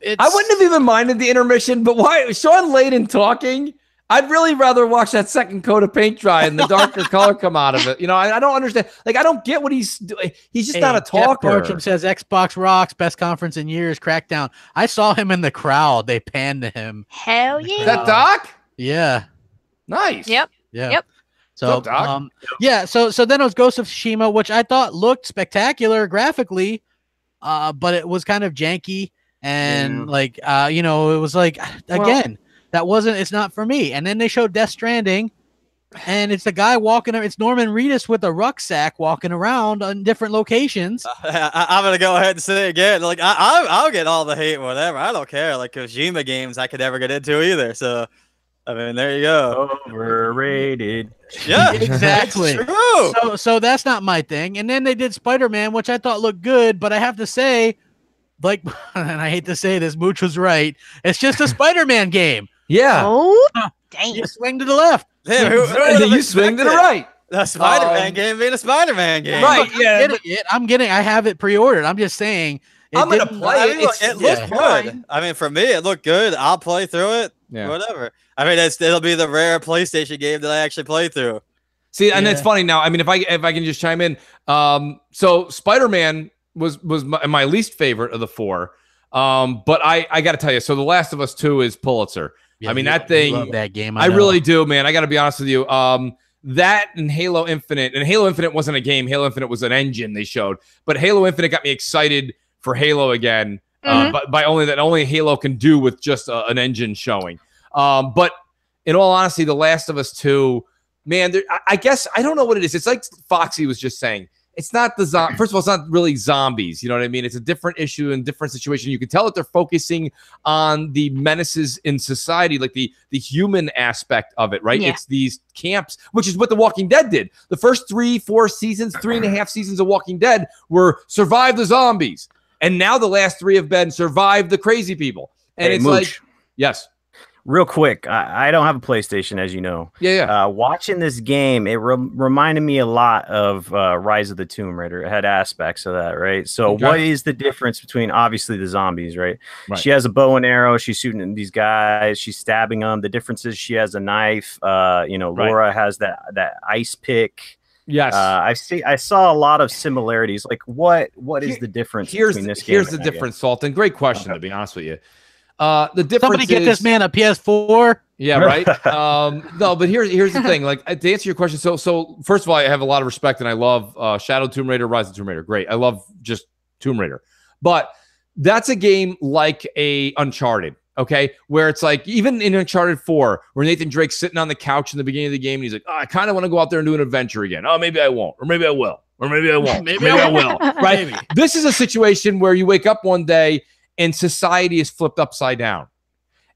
it's I wouldn't have even minded the intermission, but why Sean Layden talking? I'd really rather watch that second coat of paint dry and the darker color come out of it. I don't understand. Like, I don't get what he's doing. He's just not a Jeff talker. Bartram says Xbox rocks, best conference in years, Crackdown. I saw him in the crowd. They panned to him. Hell Is yeah. that Doc? Yeah. Nice. Yep. Yeah. Yep. So, What's up, Doc? yeah. So then it was Ghost of Tsushima, which I thought looked spectacular graphically, but it was kind of janky and it was like again. It's not for me. And then they showed Death Stranding, and it's the guy walking. It's Norman Reedus with a rucksack walking around on different locations. I'm gonna go ahead and say it again. Like I'll get all the hate, whatever. I don't care. Like Kojima games, I could never get into either. So, I mean, there you go. Overrated. Yeah, Exactly. it's true. So that's not my thing. And then they did Spider-Man, which I thought looked good, but I have to say, like, and I hate to say this, Mooch was right. It's just a Spider-Man game. Yeah. Oh, dang. You swing to the left. Damn, And then you swing to the right. The Spider-Man game being a Spider-Man game. Right. Look, I'm getting it. I have it pre-ordered. I'm just saying. I'm gonna didn't- play I mean, look, It's- it looked yeah. good. Fine. I mean, for me, it looked good. I'll play through it. Yeah. Whatever. I mean, it'll be the rare PlayStation game that I actually play through. See, and it's funny now. I mean, if I can just chime in. So Spider-Man was my least favorite of the four. But I got to tell you, so The Last of Us 2 is Pulitzer. Yeah, I mean, you that thing. love that game. I know. really do, man. I got to be honest with you. That and Halo Infinite, and Halo Infinite wasn't a game. Halo Infinite was an engine they showed. But Halo Infinite got me excited for Halo again. But by only Halo can do with just an engine showing. But in all honesty, The Last of Us 2, man, I guess I don't know what it is. It's like Foxy was just saying. It's not the first of all, it's not really zombies. You know what I mean? It's a different issue and different situation. You can tell that they're focusing on the menaces in society, like the human aspect of it, right? Yeah. It's these camps, which is what The Walking Dead did. The first 3-4 seasons, 3.5 seasons of Walking Dead were survive the zombies. And now the last 3 have been survive the crazy people. And Hey, it's Mooch. like, yes. Real quick, I don't have a PlayStation, as you know. Yeah. Watching this game, it reminded me a lot of Rise of the Tomb Raider. It had aspects of that, right? So Okay. what is the difference between, obviously, the zombies, right? Right. She has a bow and arrow. She's shooting at these guys. She's stabbing them. The difference is she has a knife. Laura has that ice pick. Yes. I saw a lot of similarities. Like, what is the difference between this game? Here's the difference, Salton. Great question, to be honest with you. The difference Somebody get is, this man a PS4. Yeah, right. No, but here's the thing. Like, to answer your question, so first of all, I have a lot of respect and I love Shadow Tomb Raider, Rise of Tomb Raider. Great. I love just Tomb Raider. But that's a game like a Uncharted, okay? Where it's like, even in Uncharted 4, where Nathan Drake's sitting on the couch in the beginning of the game and he's like, I kind of want to go out there and do an adventure again. Oh, maybe I won't, or maybe I will, or maybe I won't, maybe I will. Right? Maybe. This is a situation where you wake up one day and society is flipped upside down.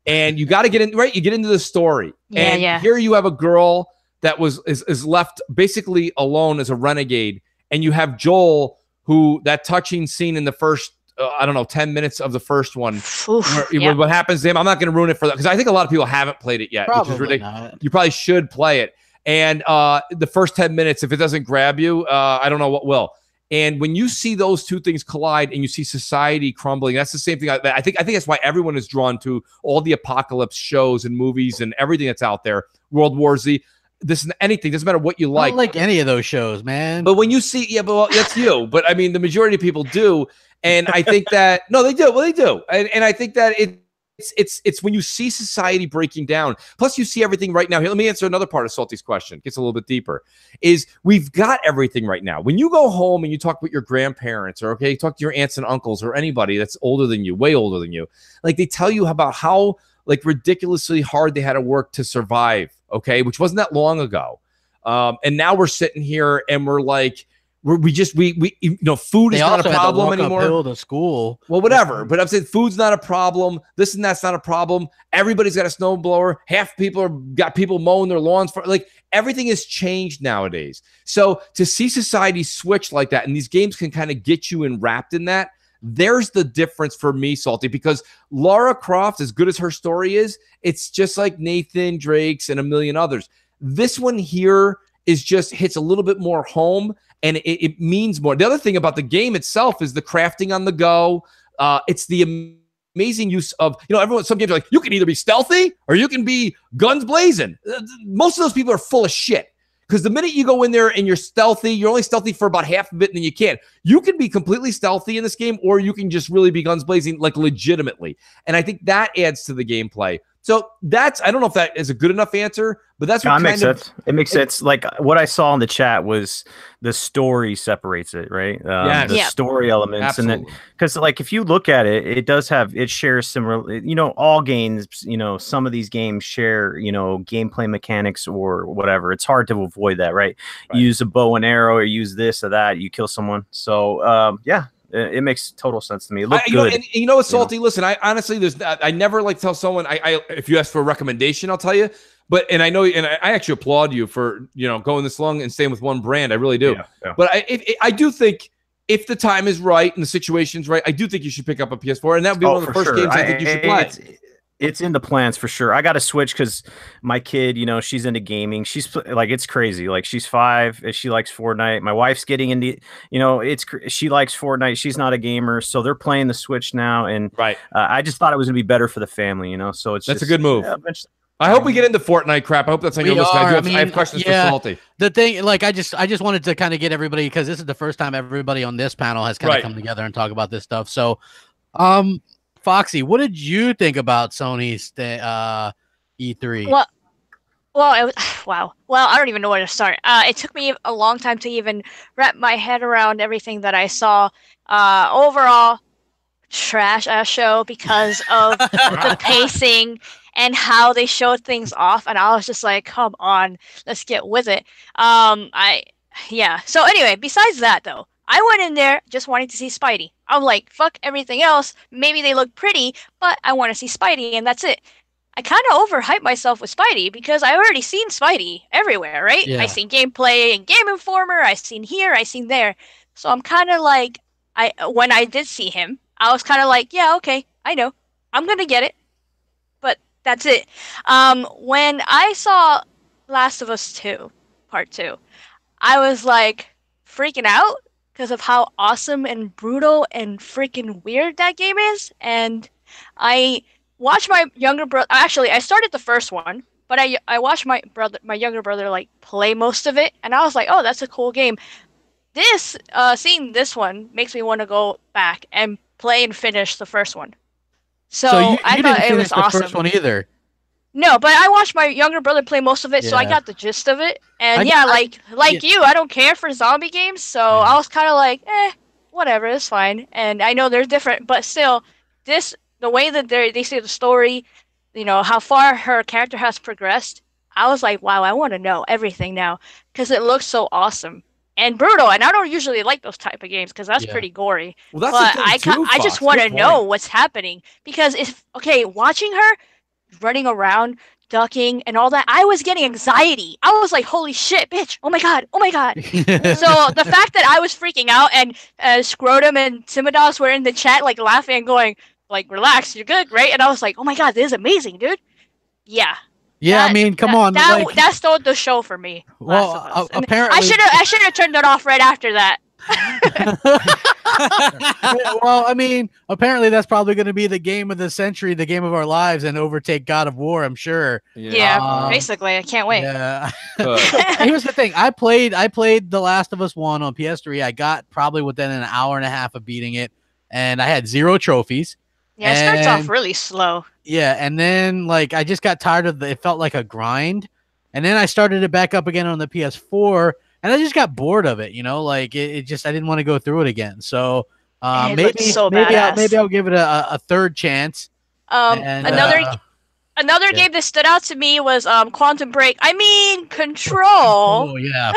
And you got to get in, right? You get into the story. And here you have a girl that is left basically alone as a renegade. And you have Joel, who that touching scene in the first, 10 minutes of the first one. Where what happens to him, I'm not going to ruin it for that because I think a lot of people haven't played it yet, which is ridiculous. Not. You probably should play it. And the first 10 minutes, if it doesn't grab you, I don't know what will. And when you see those two things collide and you see society crumbling, that's the same thing. I think that's why everyone is drawn to all the apocalypse shows and movies and everything that's out there. World War Z, this and anything, doesn't matter what you like. I don't like any of those shows, man. But when you see, yeah, but well, that's you. But I mean, the majority of people do. And I think that, no, they do. Well, they do. And I think that it's when you see society breaking down. Plus, you see everything right now. Here, let me answer another part of Salty's question. Gets a little bit deeper. Is we've got everything right now. When you go home and you talk with your grandparents, or talk to your aunts and uncles, or anybody that's older than you, way older than you, like they tell you about how like ridiculously hard they had to work to survive. Okay, which wasn't that long ago. And now we're sitting here and we're like, we food is not a problem anymore. To school. Well, whatever. But I'm saying food's not a problem. This and that's not a problem. Everybody's got a snowblower. Half people got people mowing their lawns for like everything has changed nowadays. So to see society switch like that, and these games can kind of get you enwrapped in that. There's the difference for me, Salty, because Lara Croft, as good as her story is, it's just like Nathan Drake's and a million others. This one here is just hits a little bit more home, and it means more. The other thing about the game itself is the crafting on the go. It's the amazing use of, some games are like, you can either be stealthy or you can be guns blazing. Most of those people are full of shit. Because the minute you go in there and you're stealthy, you're only stealthy for about half of it, and then you can't. You can be completely stealthy in this game, or you can just really be guns blazing, like legitimately. And I think that adds to the gameplay. So I don't know if that is a good enough answer, but that's what makes sense. It makes sense. Like what I saw in the chat was the story separates it, right? The story elements. Absolutely. And then, because like if you look at it, it shares similar, all games, some of these games share, gameplay mechanics or whatever. It's hard to avoid that, right? You use a bow and arrow or use this or that, you kill someone. So it makes total sense to me. It looked good. And you know what, Salty? Listen, I honestly, I never like tell someone. If you ask for a recommendation, I'll tell you. But I know, and I actually applaud you for going this long and staying with one brand. I really do. Yeah. But I do think if the time is right and the situation's right, I do think you should pick up a PS4, and that would be one of the first games I think you should play. It's in the plans for sure. I got to switch because my kid, she's into gaming. She's like, it's crazy. Like she's 5. She likes Fortnite. My wife's getting into, she likes Fortnite. She's not a gamer. So they're playing the Switch now. And I just thought it was going to be better for the family, So that's a good move. Yeah, I hope we get into Fortnite crap. I hope that's on your list. I have questions for Salty. The thing, like, I just wanted to kind of get everybody, because this is the first time everybody on this panel has kind of come together and talk about this stuff. So, Foxy, what did you think about Sony's E3? Well, wow. Well, I don't even know where to start. It took me a long time to even wrap my head around everything that I saw. Overall, trash show because of the pacing and how they showed things off, and I was just like, "Come on, let's get with it." So anyway, besides that though, I went in there just wanting to see Spidey. I'm like, fuck everything else. Maybe they look pretty, but I want to see Spidey, and that's it. I kind of overhyped myself with Spidey because I already seen Spidey everywhere, right? Yeah. I seen gameplay and Game Informer. I seen here. I seen there. So I'm kind of like, when I did see him, I was kind of like, yeah, okay, I know, I'm gonna get it, but that's it. When I saw Last of Us 2, Part 2, I was like freaking out because of how awesome and brutal and freaking weird that game is. And I watched my younger brother. Actually, I started the first one, but I watched my younger brother like play most of it, and I was like, oh, that's a cool game. This seeing this one makes me want to go back and play and finish the first one. So I thought it was awesome. First one either. No, but I watched my younger brother play most of it, so I got the gist of it. And like you, I don't care for zombie games, so I was kind of like, whatever, it's fine. And I know they're different, but still, the way that they say the story, how far her character has progressed, I was like, wow, I want to know everything now because it looks so awesung and brutal. And I don't usually like those type of games because that's pretty gory. Well, that's the thing too, I just want to know what's happening because watching her running around, ducking, and all that, I was getting anxiety. I was like, holy shit, bitch. Oh my god. So the fact that I was freaking out and Scrotum and Timidos were in the chat like laughing and going, like, relax, you're good, right? And I was like, oh my god, this is amazing, dude. Yeah. Yeah, I mean, come on. That stole the show for me. Well, apparently... I should have turned it off right after that. Well, I mean, apparently that's probably going to be the game of the century, the game of our lives, and overtake God of War, I'm sure. Yeah, basically. I can't wait. Yeah. Here's the thing. I played The Last of Us 1 on PS3. I got probably within an hour and a half of beating it, and I had 0 trophies. Yeah, it starts off really slow. Yeah, and then like I just got tired of it felt like a grind. And then I started it back up again on the PS4, and I just got bored of it, you know, like it just, I didn't want to go through it again. So maybe I'll give it a third chance. Another game that stood out to me was Quantum Break. I mean, Control. Oh yeah.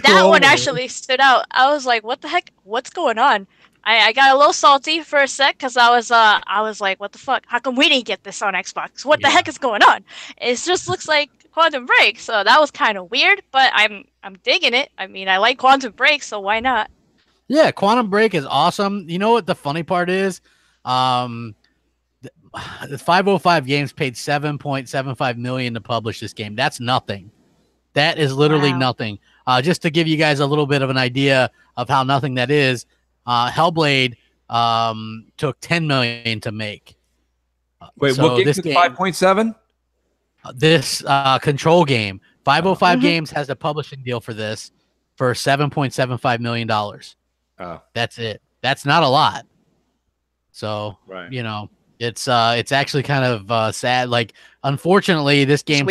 That one actually stood out. I was like, what the heck? What's going on? I got a little salty for a sec because I was like, what the fuck? How come we didn't get this on Xbox? What the heck is going on? It just looks like Quantum Break, so that was kind of weird, but I'm digging it. I mean, I like Quantum Break, so why not? Yeah, Quantum Break is awesome. You know what the funny part is? The 505 Games paid $7.75 million to publish this game. That's nothing. That is literally nothing. Just to give you guys a little bit of an idea of how nothing that is, Hellblade took $10 million to make. Wait, so what game is 5.7? This Control game. 505 Games has a publishing deal for this for $7.75 million. Oh. That's it. That's not a lot. So, you know, it's actually kind of sad. Like, unfortunately, this game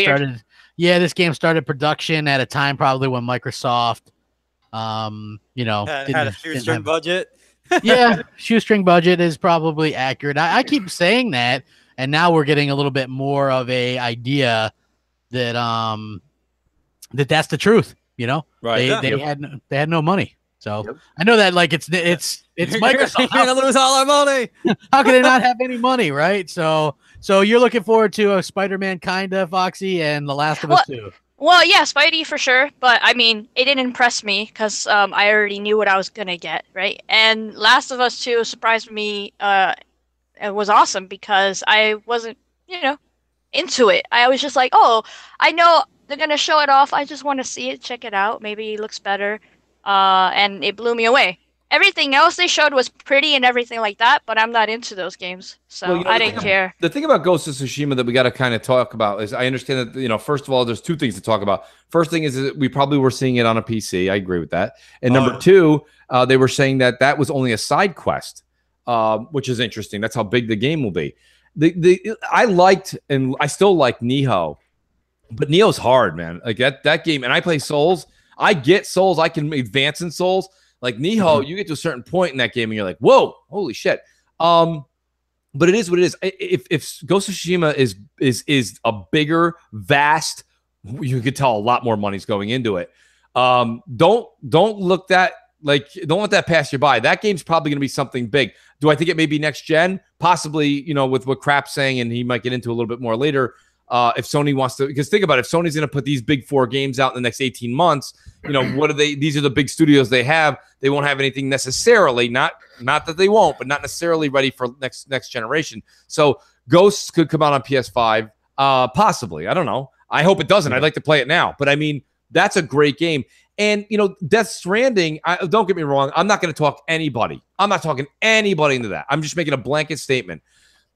started production at a time probably when Microsoft you know, had a shoestring budget. Yeah, shoestring budget is probably accurate. I keep saying that, and now we're getting a little bit more of a idea that that's the truth. You know, right? They had no money, so I know that like it's Microsoft. We're gonna lose all our money. How can they not have any money, right? So you're looking forward to a Spider-Man kinda, Foxy, and The Last of Us 2. Well, yeah, Spidey for sure, but I mean, it didn't impress me because I already knew what I was gonna get, right? And Last of Us 2 surprised me. It was awesome because I wasn't, you know, into it. I was just like, oh, I know they're gonna show it off. I just want to see it, check it out. Maybe it looks better, and it blew me away. Everything else they showed was pretty and everything like that, but I'm not into those games, so I didn't care. The thing about Ghost of Tsushima that we got to kind of talk about is I understand that, you know, first of all, there's two things to talk about. First thing is that we probably were seeing it on a PC. I agree with that. And number two, they were saying that was only a side quest, which is interesting. That's how big the game will be. I liked and I still like Nioh, but Nioh's hard, man. Like that game, and I play Souls. I get Souls. I can advance in Souls. Like Nioh, you get to a certain point in that game, and you're like, "Whoa, holy shit!" But it is what it is. If Ghost of Tsushima is a bigger, vast, you could tell a lot more money's going into it. Don't look that like don't let that pass you by. That game's probably going to be something big. Do I think it may be next gen? Possibly. You know, with what Crap's saying, and he might get into a little bit more later. If Sony wants to, because think about it, if Sony's going to put these big 4 games out in the next 18 months, you know, what are they? These are the big studios they have. They won't have anything necessarily, not that they won't, but not necessarily ready for next generation. So Ghosts could come out on PS5, possibly. I don't know. I hope it doesn't. I'd like to play it now, but I mean, that's a great game. And you know, Death Stranding. Don't get me wrong. I'm not going to talk anybody. I'm not talking anybody into that. I'm just making a blanket statement.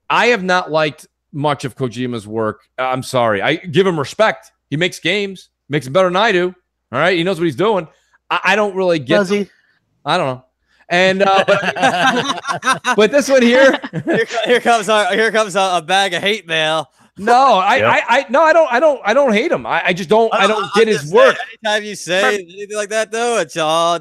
I have not liked much of Kojima's work. I'm sorry. I give him respect. He makes games, makes them better than I do. All right, he knows what he's doing. I don't really get. Does he? I don't know. And but this one here comes a bag of hate mail. No, I don't hate him. I just don't. I don't get his work. Anytime you say anything like that, though, it's all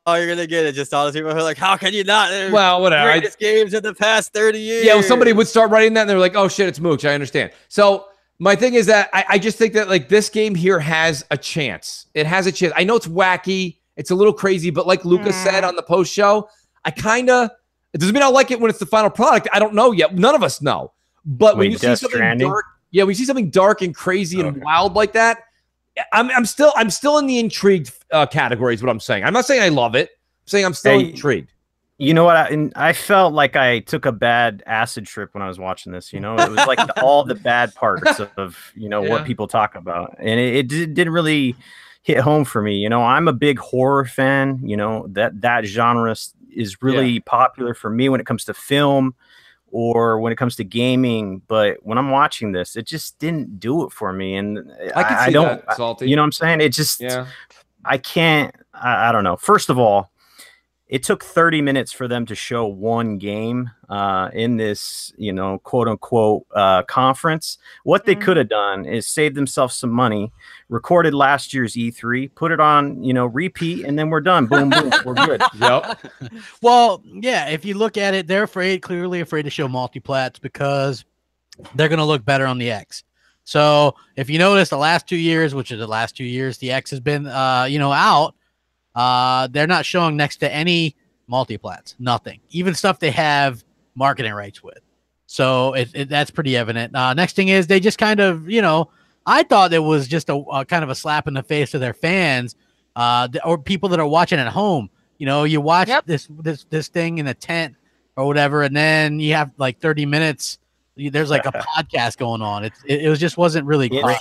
you're gonna get. It's just all the people who are like, how can you not? Well, whatever. Greatest games in the past 30 years. Yeah, well, somebody would start writing that, and they're like, oh shit, it's Mooch. I understand. So my thing is that I just think that like this game here has a chance. It has a chance. I know it's wacky. It's a little crazy, but like Lucas said on the post show, it doesn't mean I like it when it's the final product. I don't know yet. None of us know. But when you see something dark, when you see something dark and crazy and wild like that, I'm still in the intrigued category is what I'm saying. I'm not saying I love it. I'm saying I'm still intrigued. You know what? I felt like I took a bad acid trip when I was watching this. You know, it was like all the bad parts of what people talk about, and it didn't really hit home for me. You know, I'm a big horror fan. You know, that genre is really popular for me when it comes to film or when it comes to gaming. But when I'm watching this, it just didn't do it for me. And I don't, Salty. you know what I'm saying? It just, I can't, I don't know. First of all, it took 30 minutes for them to show one game in this, you know, quote unquote conference. What they could have done is save themselves some money, recorded last year's E3, put it on, you know, repeat, and then we're done. Boom, boom, we're good. Yep. Well, yeah, if you look at it, they're clearly afraid to show multiplats because they're going to look better on the X. So if you notice the last 2 years, which is the last 2 years, the X has been, you know, out. They're not showing next to any multiplats, nothing, even stuff they have marketing rights with. So that's pretty evident. Next thing is they just kind of, you know, I thought it was just a kind of a slap in the face to their fans, or people that are watching at home. You know, you watch this thing in a tent or whatever, and then you have like 30 minutes. There's like a podcast going on. It was just wasn't really great.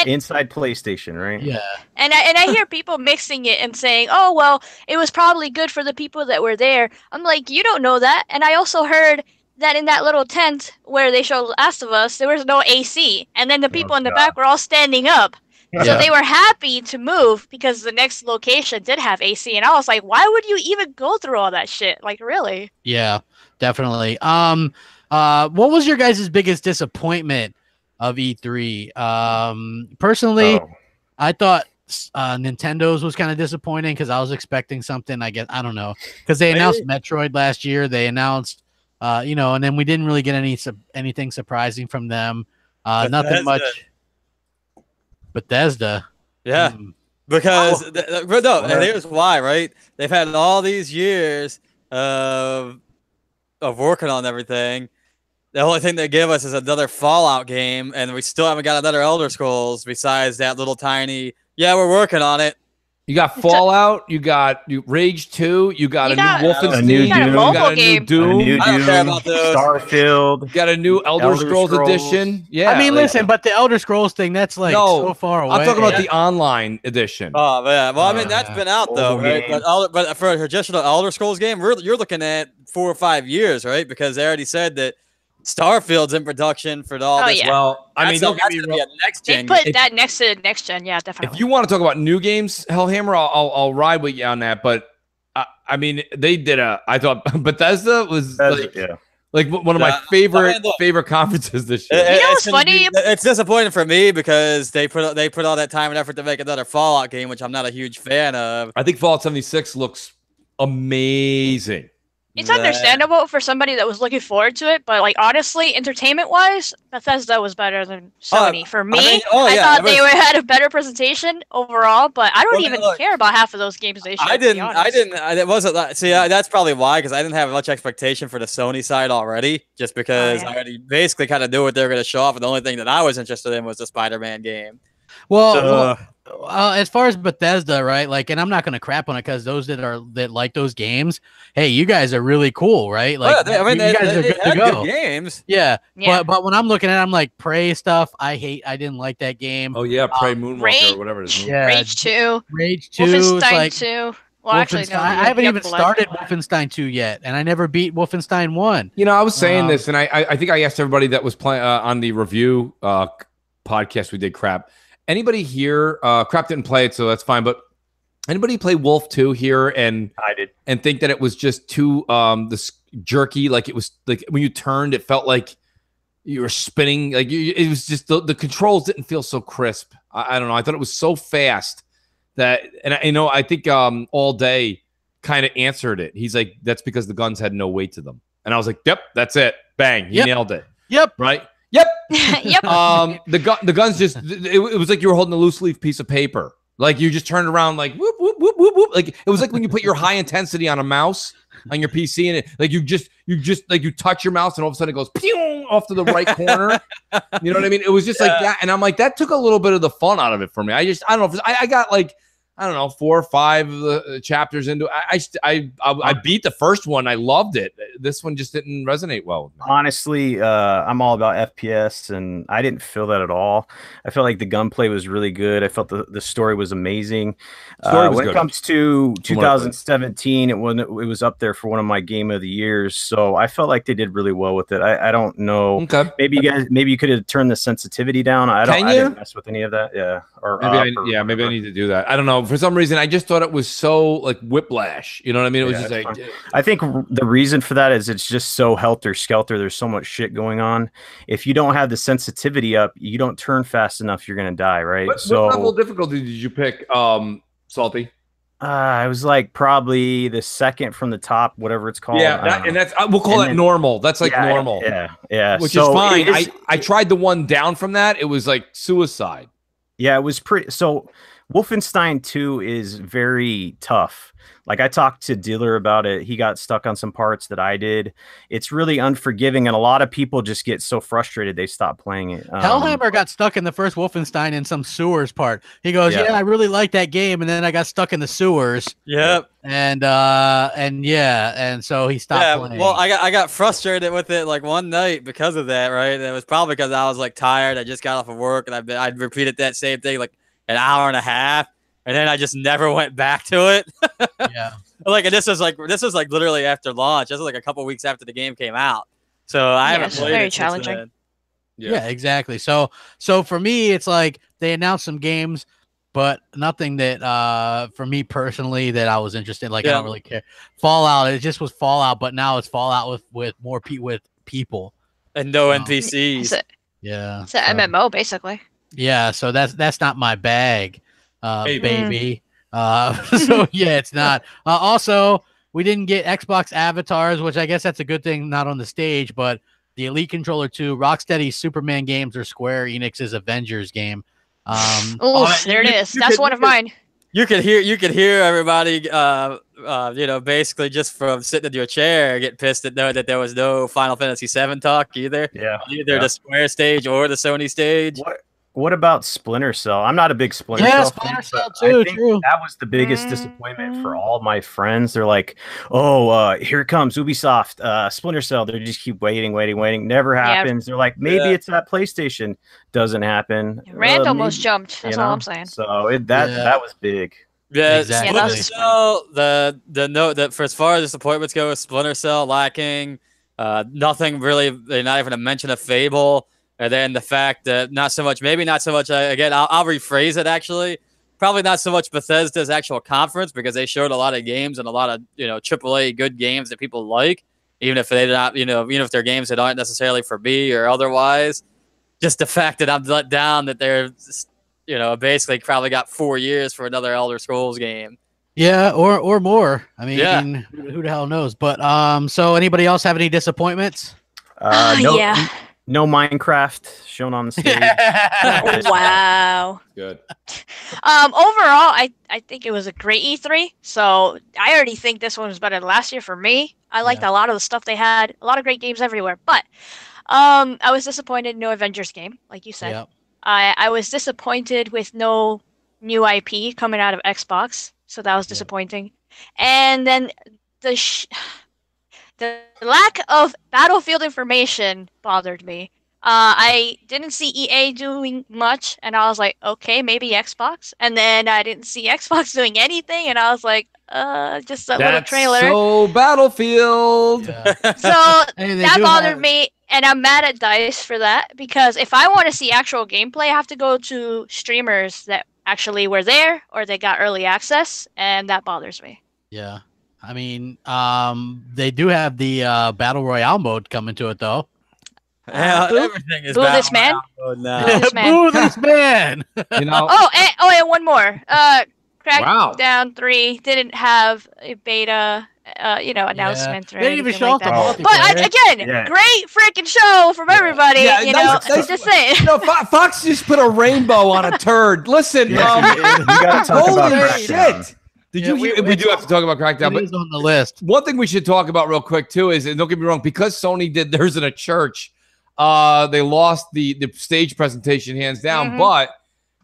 Inside PlayStation, right? Yeah. And I hear people mixing it and saying, "Oh, well, it was probably good for the people that were there." I'm like, you don't know that. And I also heard that in that little tent where they showed Last of Us, there was no AC, and then the people in the back were all standing up. So they were happy to move because the next location did have AC, and I was like, why would you even go through all that shit? Like, really? Yeah, definitely. What was your guys' biggest disappointment of E3? Personally, I thought Nintendo's was kind of disappointing because I was expecting something, I guess, I don't know, because they announced Metroid last year. They announced, you know, and then we didn't really get anything surprising from them. Nothing much. Bethesda. Yeah. Because, and here's why, right? They've had all these years of working on everything. The only thing they give us is another Fallout game, and we still haven't got another Elder Scrolls besides that little tiny, we're working on it. You got Fallout, you got Rage 2, you got a new Wolfenstein, you got a mobile game. I don't care about those. Starfield. You got a new Elder Scrolls edition. Yeah. I mean, listen, but the Elder Scrolls thing, that's like so far away. I'm talking about the online edition. Oh, yeah. Well, I mean, that's been out, though, right? But for a traditional Elder Scrolls game, you're looking at 4 or 5 years, right? Because they already said that Starfield's in production for all this. Yeah. Well, I mean, that's going to be a next gen. They put that next to next gen, yeah, definitely. If you want to talk about new games, Hellhammer, I'll ride with you on that. But I mean, they did I thought Bethesda was like one of my favorite conferences this year. You know what's funny? It's disappointing for me because they put all that time and effort to make another Fallout game, which I'm not a huge fan of. I think Fallout 76 looks amazing. It's understandable for somebody that was looking forward to it, but like honestly, entertainment-wise, Bethesda was better than Sony. For me, I thought they had a better presentation overall, but I don't even care about half of those games they showed. I didn't. It wasn't. See, that's probably why, because I didn't have much expectation for the Sony side already, just because I already basically kind of knew what they were going to show off, and the only thing that I was interested in was the Spider-Man game. Well, as far as Bethesda, right? Like, and I'm not going to crap on it because those that like those games, hey, you guys are really cool, right? Like, I mean, you guys are good to go. Good games. Yeah. But when I'm looking at it, I'm like, Prey stuff, I didn't like that game. Oh yeah, Prey Moonwalker or whatever it is. Yeah. Rage 2. Wolfenstein like, 2. Well, actually, no, I haven't even started Wolfenstein 2 yet, and I never beat Wolfenstein 1. You know, I was saying this, and I think I asked everybody that was playing on the review podcast we did, Crap. Anybody here? Crap didn't play it, so that's fine. But anybody play Wolf 2 here? And I did, and think that it was just too this jerky. Like it was like when you turned, it felt like you were spinning. Like it was just the controls didn't feel so crisp. I don't know. I thought it was so fast that, and I think All Day kind of answered it. He's like, that's because the guns had no weight to them. And I was like, yep, that's it. Bang, he nailed it. Yep, right. Yep. Yep. The guns just it was like you were holding a loose leaf piece of paper. Like you just turned around like whoop whoop whoop whoop whoop. Like it was like when you put your high intensity on a mouse on your PC and it like you just like you touch your mouse and all of a sudden it goes pew off to the right corner. You know what I mean? It was just like that, and I'm like that took a little bit of the fun out of it for me. I don't know if I got like I don't know, 4 or 5 of the chapters into it. I beat the first one. I loved it. This one just didn't resonate well with me. Honestly, I'm all about FPS, and I didn't feel that at all. I felt like the gunplay was really good. I felt the story was amazing. When it comes to 2017, it was up there for one of my game of the years. So I felt like they did really well with it. I don't know. Okay. Maybe you could have turned the sensitivity down. I didn't mess with any of that. Yeah. Or maybe I need to do that. I don't know. For some reason, I just thought it was so like whiplash. You know what I mean? It was just like. I think the reason for that is it's just so helter skelter. There's so much shit going on. If you don't have the sensitivity up, you don't turn fast enough, you're gonna die, right? What level of difficulty did you pick, Salty? It was like probably the second from the top, whatever it's called. Yeah, we'll call that normal. That's like normal. Yeah. Which is fine. I tried the one down from that. It was like suicide. Yeah, it was pretty. So Wolfenstein 2 is very tough. Like I talked to Dealer about it. He got stuck on some parts that I did. It's really unforgiving, and a lot of people just get so frustrated they stop playing it. Hellhammer got stuck in the first Wolfenstein in some sewers part. He goes, "Yeah, I really like that game," and then I got stuck in the sewers. Yep. And so he stopped playing. Well, I got frustrated with it like one night because of that. Right, and it was probably because I was like tired. I just got off of work, and I'd repeated that same thing like an hour and a half. And then I just never went back to it. Yeah. Like, and this was like literally after launch. This was like a couple weeks after the game came out. So I haven't played very it challenging. since then. Yeah, exactly. So for me, it's like they announced some games, but nothing that for me personally that I was interested in. Like I don't really care. Fallout, it just was Fallout, but now it's Fallout with more people and no NPCs. It's an MMO basically. Yeah, so that's not my bag. Baby. So yeah, it's not. Also, we didn't get Xbox avatars, which I guess that's a good thing, not on the stage, but the Elite Controller 2, Rocksteady's Superman games, or Square Enix's Avengers game. There it is. That's one of mine. You could hear everybody, basically just from sitting in your chair, get pissed at know that there was no Final Fantasy VII talk either. Yeah. Either the Square stage or the Sony stage. What about Splinter Cell? I'm not a big Splinter Cell Splinter fan, Cell too. I think that was the biggest disappointment for all my friends. They're like, "Oh, here it comes, Ubisoft, Splinter Cell." They just keep waiting. Never happens. They're like, maybe it's that PlayStation. Doesn't happen. Rand almost jumped. That's all I'm saying. So that was big. Yeah, exactly. Splinter Cell. The note that for as far as disappointments go, Splinter Cell lacking. Nothing really. They're not even a mention of Fable. And then the fact that maybe not so much, again, I'll rephrase it actually. Probably not so much Bethesda's actual conference because they showed a lot of games and a lot of, AAA good games that people like, even if they're not, even if they're games that aren't necessarily for me or otherwise. Just the fact that I'm let down that they're, basically probably got 4 years for another Elder Scrolls game. Yeah, or more. I mean, who the hell knows? But so anybody else have any disappointments? No Minecraft shown on the stage. Wow. Good. Overall, I think it was a great E3. So I already think this one was better than last year for me. I liked a lot of the stuff they had. A lot of great games everywhere. But I was disappointed in no Avengers game, like you said. Yep. I was disappointed with no new IP coming out of Xbox. So that was disappointing. And then the lack of Battlefield information bothered me. I didn't see EA doing much, and I was like, okay, maybe Xbox. And then I didn't see Xbox doing anything, and I was like, just a little trailer. So Battlefield. Yeah. So that bothered me, and I'm mad at DICE for that, because if I want to see actual gameplay, I have to go to streamers that actually were there, or they got early access, and that bothers me. Yeah. I mean, they do have the Battle Royale mode coming to it, though. Everything is Boo this man. Boo this man. And one more. Crackdown 3 didn't have a beta, announcement or anything like that. But great freaking show from everybody. Just saying. Fox just put a rainbow on a turd. Listen, we gotta talk about Crackdown. Shit. We do have to talk about Crackdown, but it's on the list. One thing we should talk about real quick too is, and don't get me wrong, because Sony did theirs in a church, they lost the stage presentation hands down. But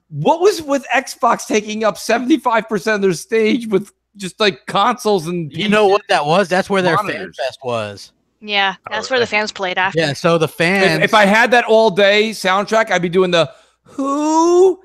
what was with Xbox taking up 75% of their stage with just like consoles and You know what that was? That's where their fan monitors. fest was. Yeah, that's where the fans played after. Yeah, so the fans. If I had that all day soundtrack, I'd be doing the who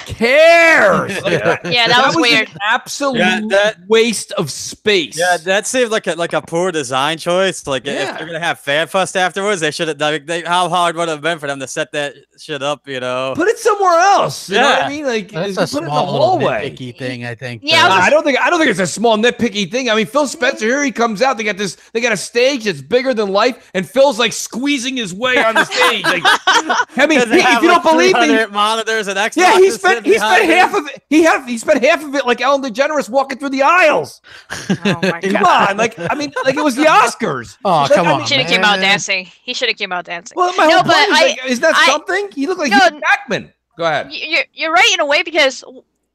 cares? Yeah, that was weird. An absolute waste of space. Yeah, that seemed like a poor design choice. Like if Yeah. they're gonna have fan fest afterwards, they should have done. How hard would it have been for them to set that shit up? You know, Put it somewhere else. You know what Yeah. I mean? Like That's put a it in the small little hallway. nitpicky thing, I think. Yeah, I don't think it's a small nitpicky thing. I mean, Phil Spencer here, he comes out. They got a stage that's bigger than life, and Phil's like squeezing his way on the stage. Like, I mean, They if have, you don't like, believe me, 300 monitors and Xbox. yeah, he spent half of it. He spent half of it like Ellen DeGeneres walking through the aisles. Oh my Come god. on, like it was the Oscars. Oh, Like, come I on. mean, Should have came out man. dancing. He should have came out dancing. Well, my No, whole but point is, like, isn't that something? He looked like No. Hugh Jackman. Go ahead. You're right in a way, because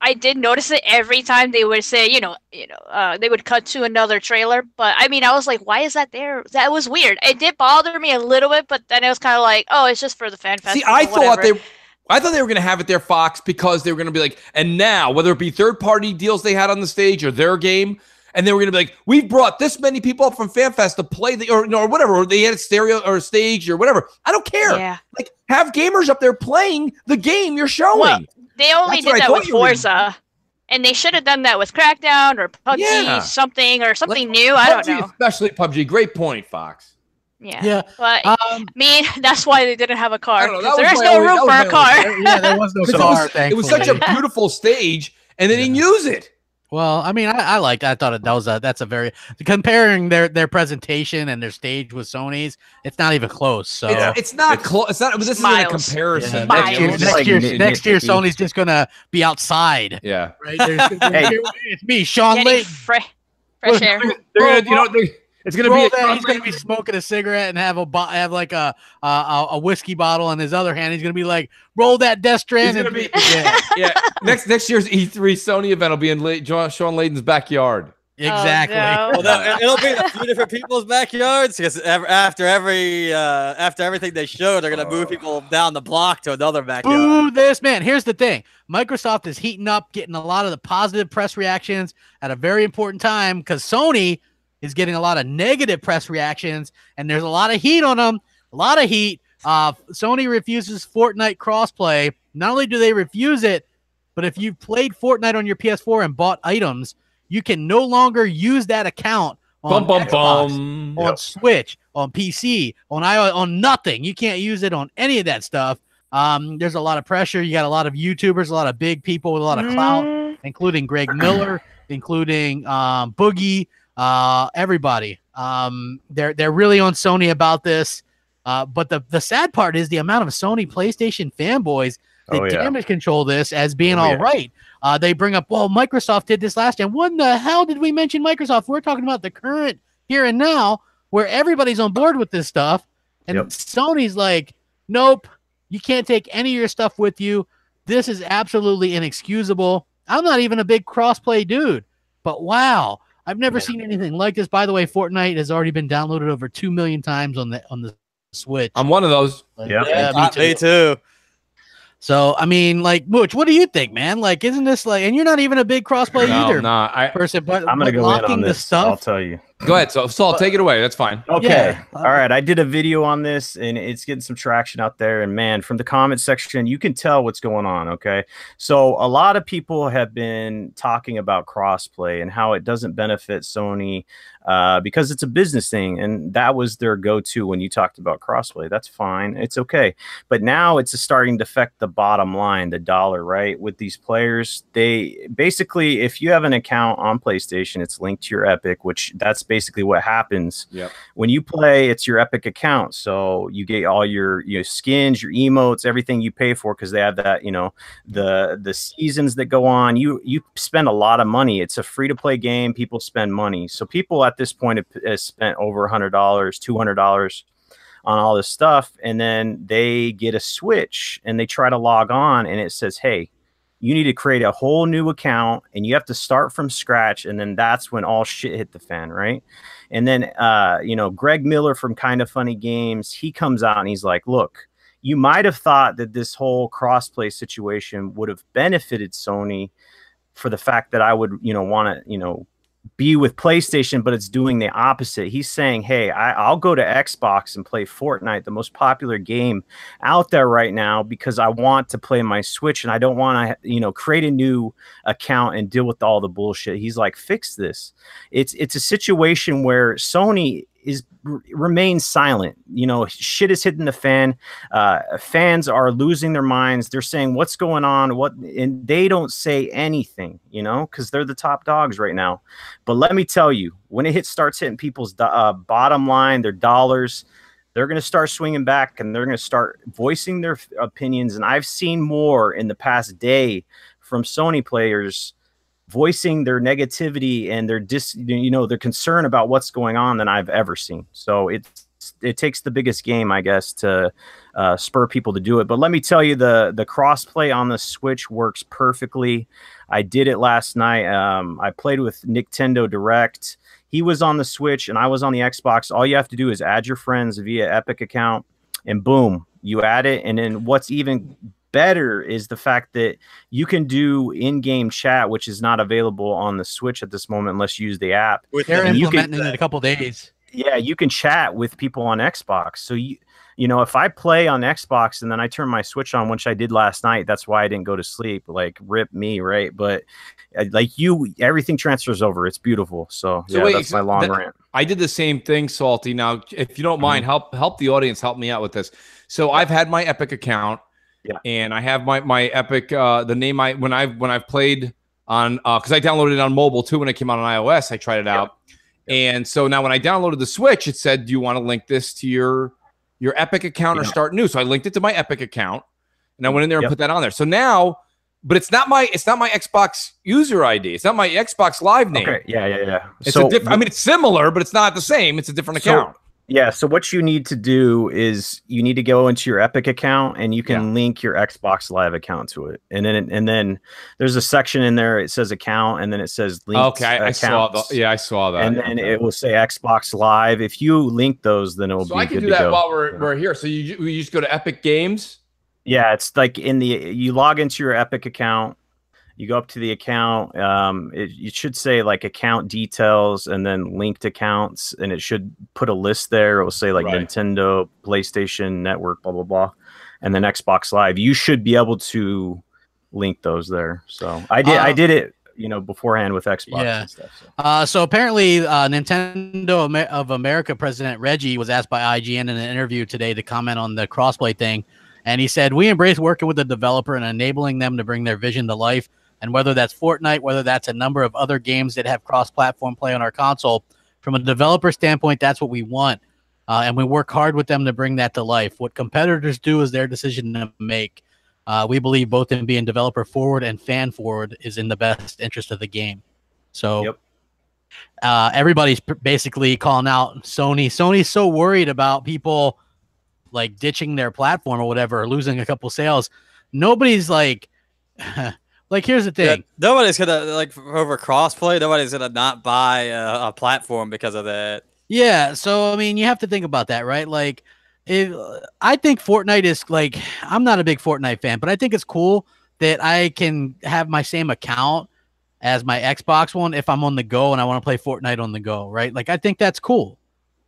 I did notice it every time they would say, they would cut to another trailer. But I mean, I was like, why is that there? That was weird. It did bother me a little bit, but then it was kind of like, oh, it's just for the fan fest. See, I thought they were going to have it there, Fox, because they were going to be like, and now, whether it be third-party deals they had on the stage or their game, and they were going to be like, we've brought this many people up from FanFest to play or whatever, or they had a stereo or a stage or whatever. I don't care. Yeah. Like, have gamers up there playing the game you're showing. Well, they only That's what did I that with thought you were- Forza, and they should have done that with Crackdown or PUBG, Yeah. something Like, new. I don't PUBG, know. especially PUBG. Great point, Fox. Yeah. Yeah. But I mean, that's why they didn't have a I car. don't know, 'Cause that there was is my no only- room that for was a my car. Yeah, there was no Because car, it was such a thankfully. beautiful stage, and they didn't use it. Well, I mean, I thought that's a very comparing their presentation and their stage with Sony's. It's not even close. So It's not close. It's not. This isn't a Miles. comparison. Miles. It was just like next year, nitpicky. Sony's just gonna be outside. yeah. Right? It's me, Sean Getting Layton. fresh air. They're gonna, it's gonna Roll be. that, he's gonna be smoking a cigarette and have have like a whiskey bottle in his other hand. He's gonna be like, roll that Death Stranding. He's gonna be- Yeah, Yeah. Next year's E3 Sony event will be in Sean Layton's backyard. exactly. Oh, no. Well, it'll be in a few different people's backyards because after everything they show, they're gonna move people down the block to another backyard. Boo this man. Here's the thing. Microsoft is heating up, getting a lot of the positive press reactions at a very important time because Sony is getting a lot of negative press reactions, and there's a lot of heat on them. A lot of heat. Sony refuses Fortnite crossplay. Not only do they refuse it, but if you've played Fortnite on your PS4 and bought items, you can no longer use that account on Xbox, on Switch, on PC, on iOS, on nothing. You can't use it on any of that stuff. There's a lot of pressure. You got a lot of YouTubers, a lot of big people with a lot of clout, including Greg Miller, including Boogie, everybody. They're really on Sony about this. But the sad part is the amount of Sony PlayStation fanboys that damage control this as being all right. They bring up, well, Microsoft did this last year. What in the hell did we mention Microsoft? We're talking about the current here and now where everybody's on board with this stuff. And Sony's like, nope, you can't take any of your stuff with you. This is absolutely inexcusable. I'm not even a big crossplay dude, but wow, I've never seen anything like this. By the way, Fortnite has already been downloaded over 2 million times on the Switch. I'm one of those. Me too. So, I mean, like, Mooch, what do you think, man? Like, isn't this like, and you're not even a big crossplay either person, but I'm going to go in on this. Stuff. I'll tell you. Go ahead, Saul, take it away. That's fine. Okay. Yeah. All right. I did a video on this and it's getting some traction out there. And man, from the comment section, you can tell what's going on. Okay. So a lot of people have been talking about crossplay and how it doesn't benefit Sony because it's a business thing. And that was their go-to when you talked about crossplay. That's fine. It's okay. But now it's starting to affect the bottom line, the dollar, right? With these players, they basically, if you have an account on PlayStation, it's linked to your Epic, which that's basically what happens. When you play, it's your Epic account, so you get all your skins, your emotes, everything you pay for because they have that, the seasons that go on. You spend a lot of money. It's a free-to-play game. People spend money, so people at this point have spent over $100, $200 on all this stuff, and then they get a Switch and they try to log on and it says, hey, you need to create a whole new account and you have to start from scratch. And then that's when all shit hit the fan, right? And then, Greg Miller from Kind of Funny Games, he comes out and he's like, look, you might have thought that this whole crossplay situation would have benefited Sony for the fact that I would, want to, be with PlayStation, but it's doing the opposite. He's saying, hey, I'll go to Xbox and play Fortnite, the most popular game out there right now, because I want to play my Switch and I don't want to, create a new account and deal with all the bullshit. He's like, fix this. It's a situation where Sony remains silent. Shit is hitting the fan. Fans are losing their minds. They're saying, what's going on? And they don't say anything, because they're the top dogs right now. But let me tell you, when it starts hitting people's bottom line, their dollars, they're going to start swinging back and they're going to start voicing their opinions. And I've seen more in the past day from Sony players voicing their negativity and their their concern about what's going on than I've ever seen. So it takes the biggest game, I guess, to spur people to do it. But let me tell you, the crossplay on the Switch works perfectly. I did it last night. I played with Nintendo Direct. He was on the Switch and I was on the Xbox. All you have to do is add your friends via Epic account, and boom, you add it. And then what's even better is the fact that you can do in-game chat, which is not available on the Switch at this moment unless you use the app. They're implementing it in a couple days. Yeah, you can chat with people on Xbox. So if I play on Xbox and then I turn my Switch on, which I did last night, that's why I didn't go to sleep. Like, rip me, right? But everything transfers over. It's beautiful. So yeah, wait, that's my long rant. I did the same thing, Salty. Now, if you don't mind, help the audience, help me out with this. So I've had my Epic account. Yeah. And I have my Epic, the name when I've played on, because I downloaded it on mobile too when it came out on iOS. I tried it out. And so now when I downloaded the Switch, it said, do you want to link this to your Epic account or start new? So I linked it to my Epic account and I went in there and put that on there. So now, but it's not my Xbox user ID. It's not my Xbox Live name. Okay. Yeah. It's a different, I mean, it's similar, but it's not the same. It's a different account. Yeah, so what you need to do is you need to go into your Epic account and you can link your Xbox Live account to it. And then there's a section in there, it says account, and then it says link. Okay, I saw that. And then it will say Xbox Live. If you link those, then it will be good to go. So I can do that while we're here. So you just go to Epic Games? Yeah, it's like you log into your Epic account. You go up to the account. It should say like account details and then linked accounts, and it should put a list there. It will say like Nintendo, PlayStation Network, blah blah blah, and then Xbox Live. You should be able to link those there. So I did it, beforehand with Xbox and stuff. So apparently, Nintendo of America president Reggie was asked by IGN in an interview today to comment on the crossplay thing, and he said, "We embrace working with the developer and enabling them to bring their vision to life." And whether that's Fortnite, whether that's a number of other games that have cross-platform play on our console, from a developer standpoint, that's what we want. And we work hard with them to bring that to life. What competitors do is their decision to make. We believe both in being developer forward and fan forward is in the best interest of the game. So everybody's basically calling out Sony. Sony's so worried about people like ditching their platform or whatever, or losing a couple sales. Nobody's like... Like, here's the thing. Yeah, nobody's going to, over crossplay, nobody's going to not buy a platform because of that. Yeah, so, I mean, you have to think about that, right? Like, I think Fortnite is, I'm not a big Fortnite fan, but I think it's cool that I can have my same account as my Xbox one if I'm on the go and I want to play Fortnite on the go, right? Like, I think that's cool.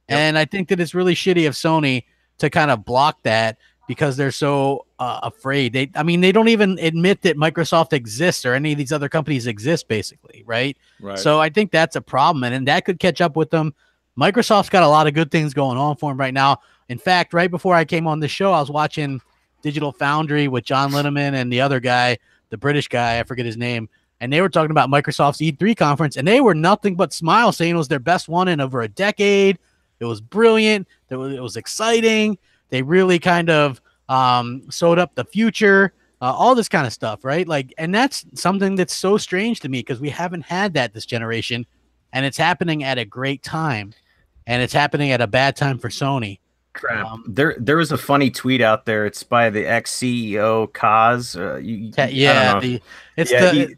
Yep. And I think that it's really shitty of Sony to kind of block that because they're so afraid. They don't even admit that Microsoft exists or any of these other companies exist, basically, right? So I think that's a problem, and that could catch up with them. Microsoft's got a lot of good things going on for them right now. In fact, right before I came on the show, I was watching Digital Foundry with John Linneman and the other guy, the British guy, I forget his name, and they were talking about Microsoft's E3 conference, and they were nothing but smile, saying it was their best one in over a decade. It was brilliant. It was exciting. They really kind of sewed up the future, all this kind of stuff, right? And that's something that's so strange to me because we haven't had that this generation, and it's happening at a great time, and it's happening at a bad time for Sony. Crap. There was a funny tweet out there. It's by the ex-CEO Kaz.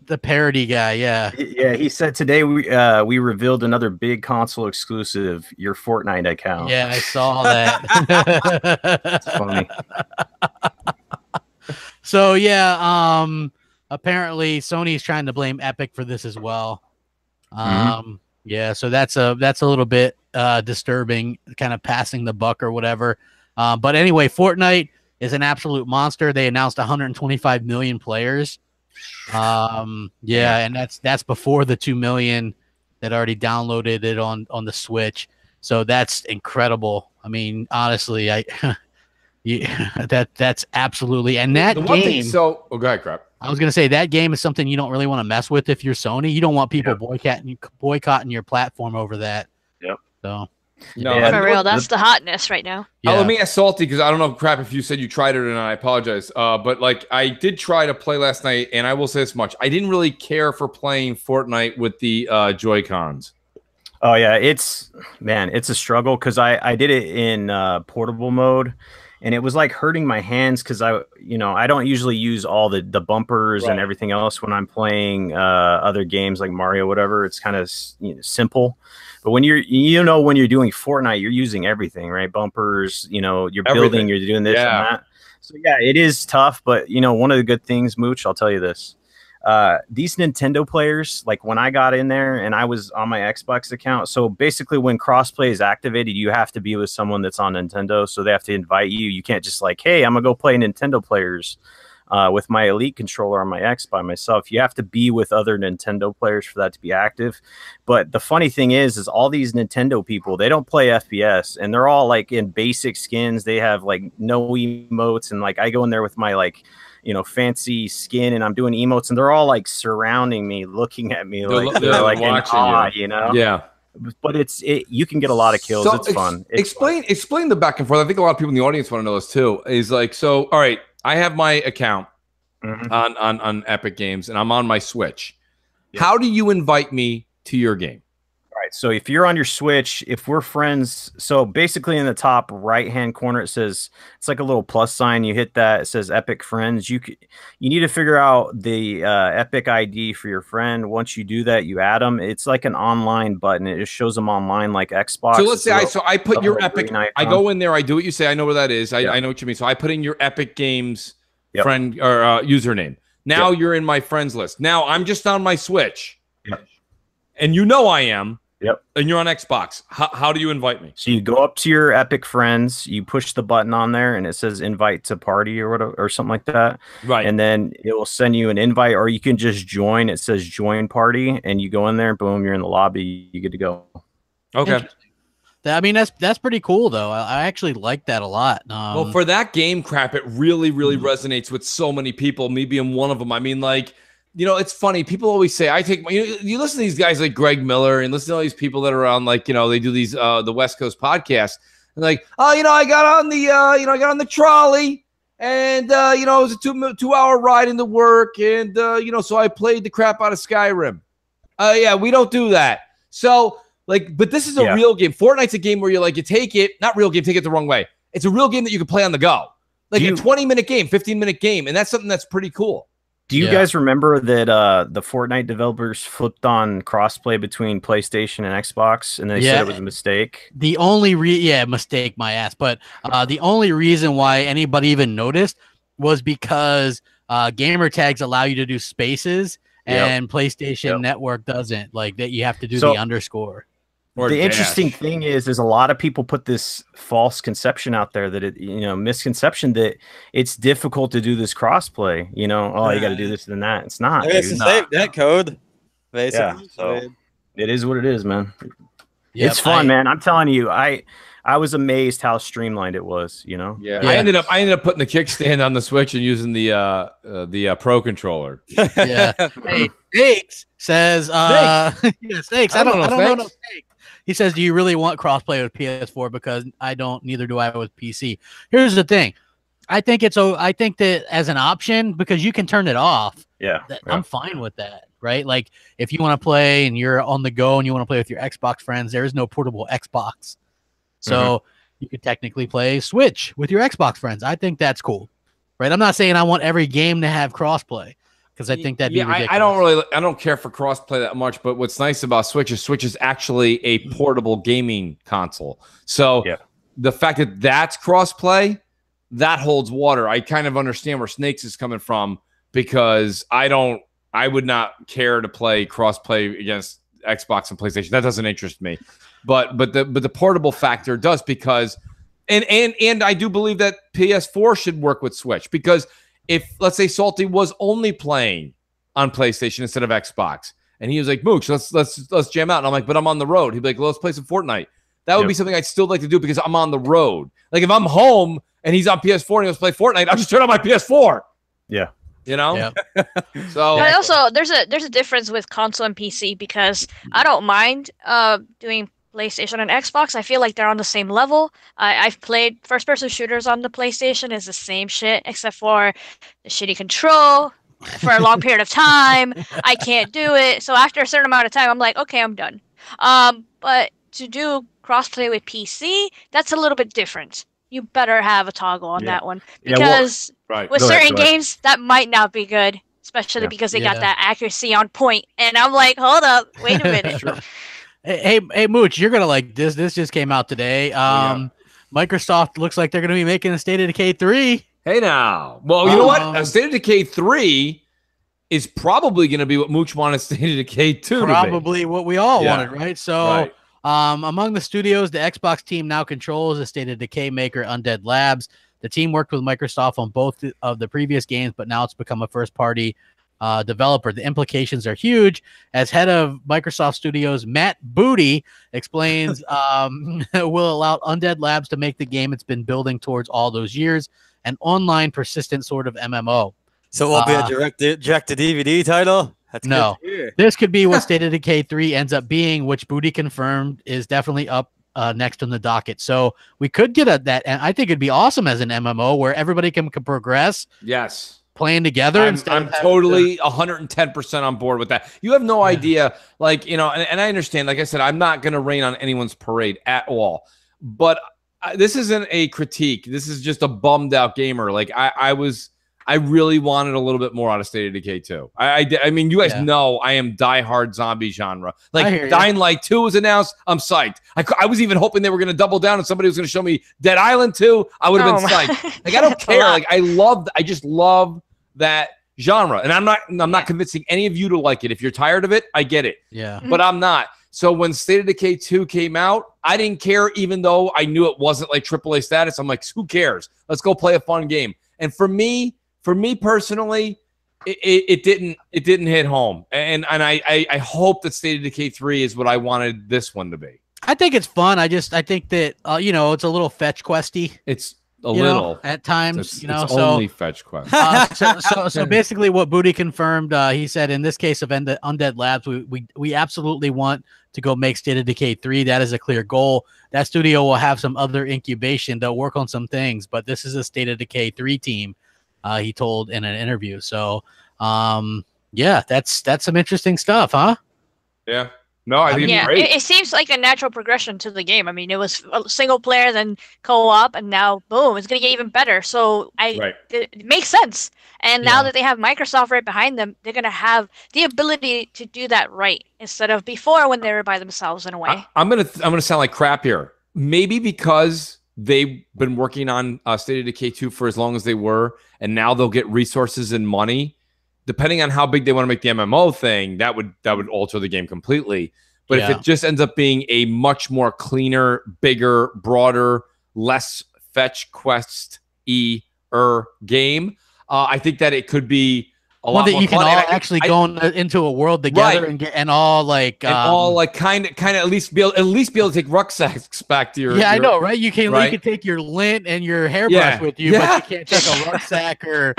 The parody guy. Yeah. Yeah, he said today we revealed another big console exclusive, your Fortnite account. Yeah, I saw that. It's funny. So yeah, apparently Sony's trying to blame Epic for this as well. Yeah, so that's a little bit disturbing, kind of passing the buck or whatever. But anyway, Fortnite is an absolute monster. They announced 125 million players. Yeah, and that's before the 2 million that already downloaded it on the Switch. So that's incredible. I mean, honestly, that's absolutely, and that game. Go ahead, Crap. I was gonna say that game is something you don't really want to mess with if you're Sony. You don't want people boycotting your platform over that. Yep. So no, for real, that's the hotness right now. Yeah. Let me ask Salty, because I don't know, Crap, if you said you tried it or not. I apologize. But like, I did try to play last night, and I will say this much: I didn't really care for playing Fortnite with the Joy-Cons. Oh yeah, it's a struggle because I did it in portable mode. And it was like hurting my hands because I don't usually use all the bumpers and everything else when I'm playing other games like Mario, whatever. It's kind of simple. But when you're doing Fortnite, you're using everything, right? Bumpers, you're building, you're doing this and that. So yeah, it is tough. But one of the good things, Mooch, I'll tell you this. These Nintendo players, like when I got in there and I was on my Xbox account, so basically when crossplay is activated, you have to be with someone that's on Nintendo, so they have to invite you. You can't just like, hey, I'm gonna go play Nintendo players with my Elite controller on my X by myself. You have to be with other Nintendo players for that to be active. But the funny thing is all these Nintendo people, they don't play FPS, and they're all like in basic skins. They have like no emotes, and like I go in there with my like fancy skin, and I'm doing emotes, and they're all like surrounding me, looking at me like they're like watching in awe, Yeah. But you can get a lot of kills. So it's fun. Explain the back and forth. I think a lot of people in the audience want to know this too. Is like, so all right, I have my account on Epic Games, and I'm on my Switch. Yeah. How do you invite me to your game? Right. So if you're on your Switch, if we're friends, so basically in the top right-hand corner, it says, it's like a little plus sign. You hit that, it says Epic Friends. You need to figure out the Epic ID for your friend. Once you do that, you add them. It's like an online button. It just shows them online like Xbox. So let's say I put your Epic, I go in there, I do what you say. I know where that is. I know what you mean. So I put in your Epic Games friend or username. Now you're in my friends list. Now I'm just on my Switch. Yep. And I am. Yep. And you're on Xbox. How do you invite me? So you go up to your Epic Friends, you push the button on there, and it says invite to party or whatever, or something like that. Right. And then it will send you an invite, or you can just join. It says join party, and you go in there, boom, you're in the lobby. You get to go. Okay. I mean, that's pretty cool, though. I actually like that a lot. Well, for that game, Crap, it really, really resonates with so many people, me being one of them. I mean, like, it's funny. People always say, I take my, you listen to these guys like Greg Miller and listen to all these people that are on, like, they do these, the West Coast podcasts. And like, oh, I got on the, I got on the trolley and, it was a 2-hour ride into work. And, so I played the crap out of Skyrim. Yeah, we don't do that. So like, but this is a real game. Fortnite's a game where you're like, you take it, not real game, take it the wrong way. It's a real game that you can play on the go. Like a 20-minute game, 15-minute game. And that's something that's pretty cool. Do you guys remember that the Fortnite developers flipped on crossplay between PlayStation and Xbox, and they said it was a mistake? The only mistake my ass. But the only reason why anybody even noticed was because gamer tags allow you to do spaces, and PlayStation Network doesn't. Like that, you have to do the underscore. The interesting thing is a lot of people put this false conception out there that misconception that it's difficult to do this crossplay. You got to do this and that. It's not. It's the same net code, basically. Yeah, so it is what it is, man. Yep, it's fun, man. I'm telling you, I was amazed how streamlined it was. Yeah. I ended up putting the kickstand on the Switch and using the Pro controller. Yeah. Hey, Snakes says, Snakes. I don't know. Snakes. He says, do you really want crossplay with PS4? Because I don't, neither do I with PC. Here's the thing. I think that as an option, because you can turn it off. Yeah. I'm fine with that. Right. Like if you want to play and you're on the go and you want to play with your Xbox friends, there is no portable Xbox. So you could technically play Switch with your Xbox friends. I think that's cool, right? I'm not saying I want every game to have crossplay because I think that'd be ridiculous. I don't care for crossplay that much. But what's nice about Switch is actually a portable gaming console. So the fact that that's crossplay, that holds water. I kind of understand where Snakes is coming from because I would not care to play crossplay against Xbox and PlayStation. That doesn't interest me. But the portable factor does because and I do believe that PS4 should work with Switch because if let's say Salty was only playing on PlayStation instead of Xbox and he was like, Mooch, let's jam out. And I'm like, but I'm on the road. He'd be like, well, let's play some Fortnite. That would be something I'd still like to do because I'm on the road. Like if I'm home and he's on PS4 and he wants to play Fortnite, I'll just turn on my PS4. Yeah. You know? Yeah. So but also there's a difference with console and PC because I don't mind doing PlayStation and Xbox. I feel like they're on the same level. I've played first-person shooters on the PlayStation. It's the same shit except for the shitty control for a long period of time. I can't do it. So after a certain amount of time, I'm like, okay, I'm done. But to do crossplay with PC, that's a little bit different. You better have a toggle on that one because with certain games that might not be good, especially because they got that accuracy on point. And I'm like, hold up, wait a minute. Hey, Mooch, you're gonna like this. This just came out today. Microsoft looks like they're gonna be making a State of Decay 3. Hey now, well, you know what? A State of Decay 3 is probably gonna be what Mooch wanted State of Decay 2 probably what we all wanted, right? So. Among the studios, the Xbox team now controls the State of Decay maker Undead Labs. The team worked with Microsoft on both of the previous games, but now it's become a first-party developer. The implications are huge. As head of Microsoft Studios, Matt Booty explains, will allow Undead Labs to make the game it's been building towards all those years, an online, persistent sort of MMO. So it won't be a direct-to-DVD title? That's no. This could be what State of Decay 3 ends up being, which Booty confirmed is definitely up next on the docket. So we could get that, and I think it'd be awesome as an MMO where everybody can progress. Yes. Playing together. I'm totally 110% on board with that. You have no idea, like, you know, and I understand, like I said, I'm not going to rain on anyone's parade at all. But this isn't a critique. This is just a bummed out gamer. Like I really wanted a little bit more out of State of Decay 2. I mean, you guys know I am diehard zombie genre. Like Dying Light 2 was announced. I'm psyched. I was even hoping they were going to double down and somebody was going to show me Dead Island 2. I would have been psyched. Like I don't care. Like I just love that genre. And I'm not convincing any of you to like it. If you're tired of it, I get it. Yeah. But I'm not. So when State of Decay 2 came out, I didn't care even though I knew it wasn't like AAA status. I'm like, who cares? Let's go play a fun game. And for me personally, it didn't hit home, and I hope that State of Decay 3 is what I wanted this one to be. I think it's fun. I think that you know, it's a little fetch questy. It's a little at times. It's only fetch quest. So basically, what Booty confirmed, he said in this case of Undead Labs, we absolutely want to go make State of Decay 3. That is a clear goal. That studio will have some other incubation. They'll work on some things, but this is a State of Decay 3 team. He told in an interview. So, yeah, that's some interesting stuff, huh? Yeah. No, I think it's great. It seems like a natural progression to the game. I mean, it was a single player, then co-op, and now, boom, it's going to get even better. So it makes sense. And now that they have Microsoft right behind them, they're going to have the ability to do that right instead of before when they were by themselves in a way. I'm gonna sound like crap here. Maybe because they've been working on State of Decay 2 for as long as they were, and now they'll get resources and money. Depending on how big they want to make the MMO thing, that would alter the game completely. But if it just ends up being a much more cleaner, bigger, broader, less fetch quest-y game, I think that it could be a lot more that you fun. can all actually go into a world together and get kind of at least be able to take rucksacks back to your. I know, right? You can take your lint and your hairbrush with you, but you can't take a rucksack or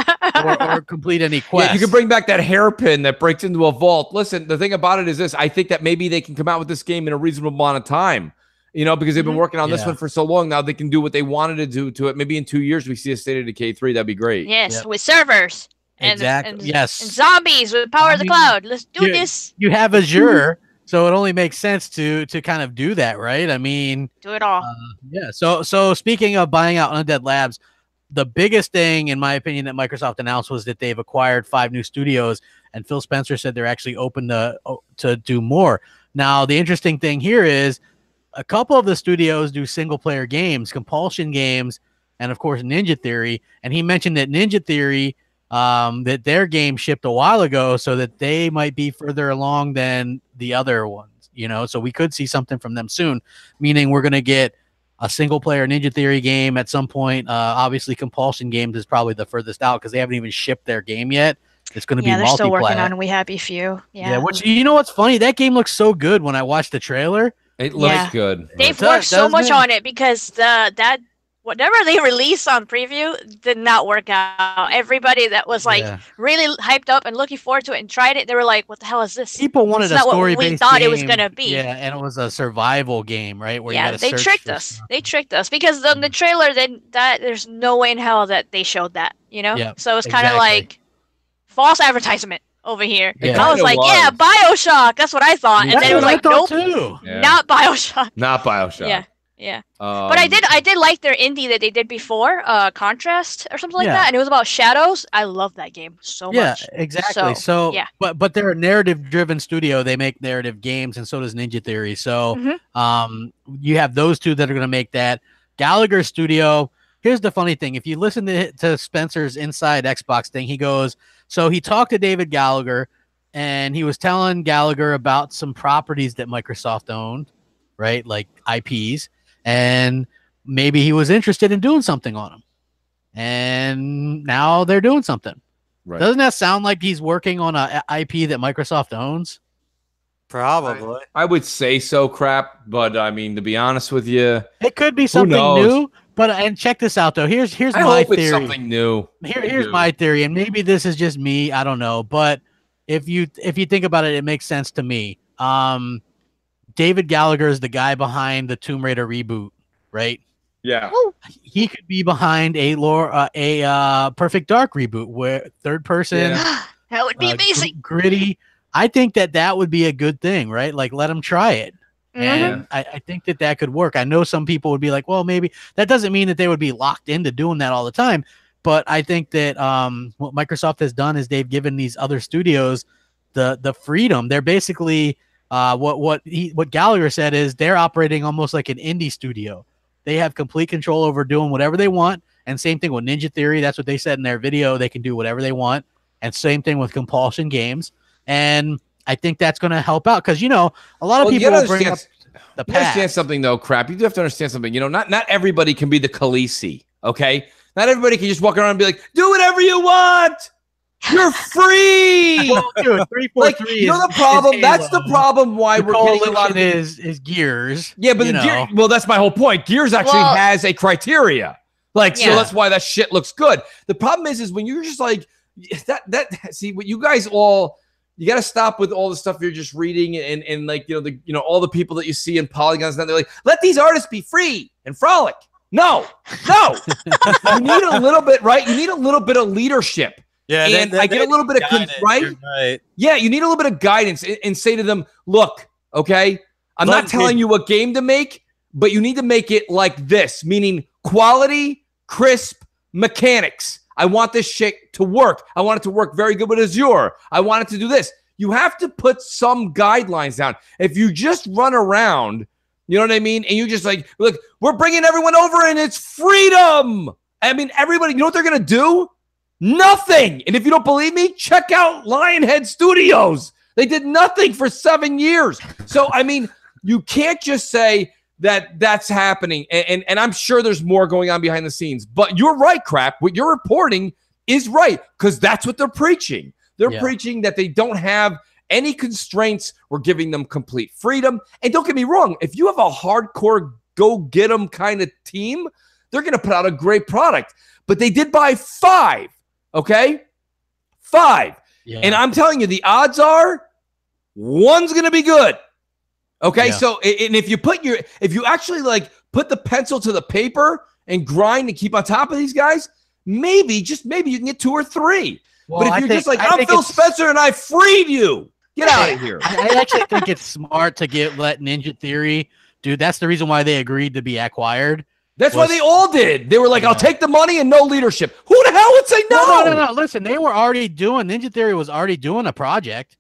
complete any quest. Yeah, you can bring back that hairpin that breaks into a vault. Listen, the thing about it is this: I think that maybe they can come out with this game in a reasonable amount of time. You know, because they've been working on this one for so long now, they can do what they wanted to do to it. Maybe in 2 years we see a State of Decay 3. That'd be great. Yes, with servers. And yes. And zombies with power of the cloud. Let's do this. You have Azure, So it only makes sense to kind of do that, right? I mean, Do it all. yeah. So speaking of buying out Undead Labs, the biggest thing, in my opinion, that Microsoft announced was that they've acquired 5 new studios, and Phil Spencer said they're actually open to do more. Now, the interesting thing here is a couple of the studios do single-player games, Compulsion Games, and of course Ninja Theory. And he mentioned that Ninja Theory, that their game shipped a while ago, so that they might be further along than the other ones. You know, so we could see something from them soon, meaning we're going to get a single-player Ninja Theory game at some point. Obviously, Compulsion Games is probably the furthest out because they haven't even shipped their game yet. It's going to be they're still working multiplayer. on We Happy Few. Yeah, which, you know what's funny? That game looks so good when I watched the trailer. It looks good. They've worked so much on it because whatever they released on preview did not work out. Everybody that was like really hyped up and looking forward to it and tried it, they were like, "What the hell is this?" People wanted a story-based game. We thought it was gonna be. Yeah, and it was a survival game, right? Where they tricked us. They tricked us because on the trailer, there's no way in hell that they showed that. You know, so it's kind of like false advertisement over here. Yeah. I was like, "Yeah, BioShock." That's what I thought, and then it was like, "Nope, not BioShock." Not BioShock. Yeah. Yeah, but I did like their indie that they did before, Contrast or something like that, and it was about shadows. I love that game so much. Yeah, exactly. So but they're a narrative-driven studio. They make narrative games, and so does Ninja Theory. So you have those two that are going to make that. Gallagher Studio. Here's the funny thing: if you listen to Spencer's Inside Xbox thing, he goes, so he talked to David Gallagher, and he was telling Gallagher about some properties that Microsoft owned, right, like IPs. And maybe he was interested in doing something on them. And now they're doing something. Right. Doesn't that sound like he's working on an IP that Microsoft owns? Probably. I would say so, Crap. But, I mean, to be honest with you, it could be something new. But and check this out, though. Here's my theory. It's something new. Here's my theory. And maybe this is just me. I don't know. But if you think about it, it makes sense to me. David Gallagher is the guy behind the Tomb Raider reboot, right? Yeah. He could be behind a Perfect Dark reboot where third person. Yeah. That would be amazing. Gritty. I think that would be a good thing, right? Like, let them try it. And I think that could work. I know some people would be like, well, maybe that doesn't mean that they would be locked into doing that all the time. But I think that what Microsoft has done is they've given these other studios the freedom. They're basically what Gallagher said is they're operating almost like an indie studio. They have complete control over doing whatever they want. And same thing with Ninja Theory. That's what they said in their video. They can do whatever they want. And same thing with Compulsion Games. And I think that's going to help out because, you know, a lot of people will bring up the past. You understand something, though, Crap. You do have to understand something. You know, not everybody can be the Khaleesi, okay? Not everybody can just walk around and be like, do whatever you want. You're free. Well, dude, 343 you know the problem. That's the problem. Why we're getting a lot of is Gears. Yeah, but well, that's my whole point. Gears actually has a criteria. Like, so that's why that shit looks good. The problem is when you're just like that. See, what you guys all. You got to stop with all the stuff you're just reading and like all the people that you see in polygons. And they're like, let these artists be free and frolic. No. You need a little bit, right? You need a little bit of leadership. Yeah, and I get a little bit of right. Yeah, you need a little bit of guidance and say to them, look, okay, I'm not telling you what game to make, but you need to make it like this, meaning quality, crisp mechanics. I want this shit to work. I want it to work very good with Azure. I want it to do this. You have to put some guidelines down. If you just run around, you know what I mean? And you just like, look, we're bringing everyone over and it's freedom. I mean, everybody, you know what they're going to do? Nothing. And if you don't believe me, check out Lionhead Studios. They did nothing for 7 years. So, I mean, you can't just say that's happening. And I'm sure there's more going on behind the scenes. But you're right, Crap. What you're reporting is right because that's what they're preaching. They're preaching that they don't have any constraints. We're giving them complete freedom. And don't get me wrong. If you have a hardcore go-get-them kind of team, they're going to put out a great product. But they did buy 5. Okay? 5. Yeah. And I'm telling you, the odds are one's going to be good. Okay? Yeah. So, and if you actually like put the pencil to the paper and grind and keep on top of these guys, maybe, just maybe you can get 2 or 3. Well, but if you're just like, I'm Phil Spencer and I freed you. Get out of here. I actually think it's smart to let Ninja Theory, dude. That's the reason why they agreed to be acquired. That's why they all did. They were like, I'll take the money and no leadership. Who the hell would say no? No. Listen, they were already doing, Ninja Theory was already doing a project.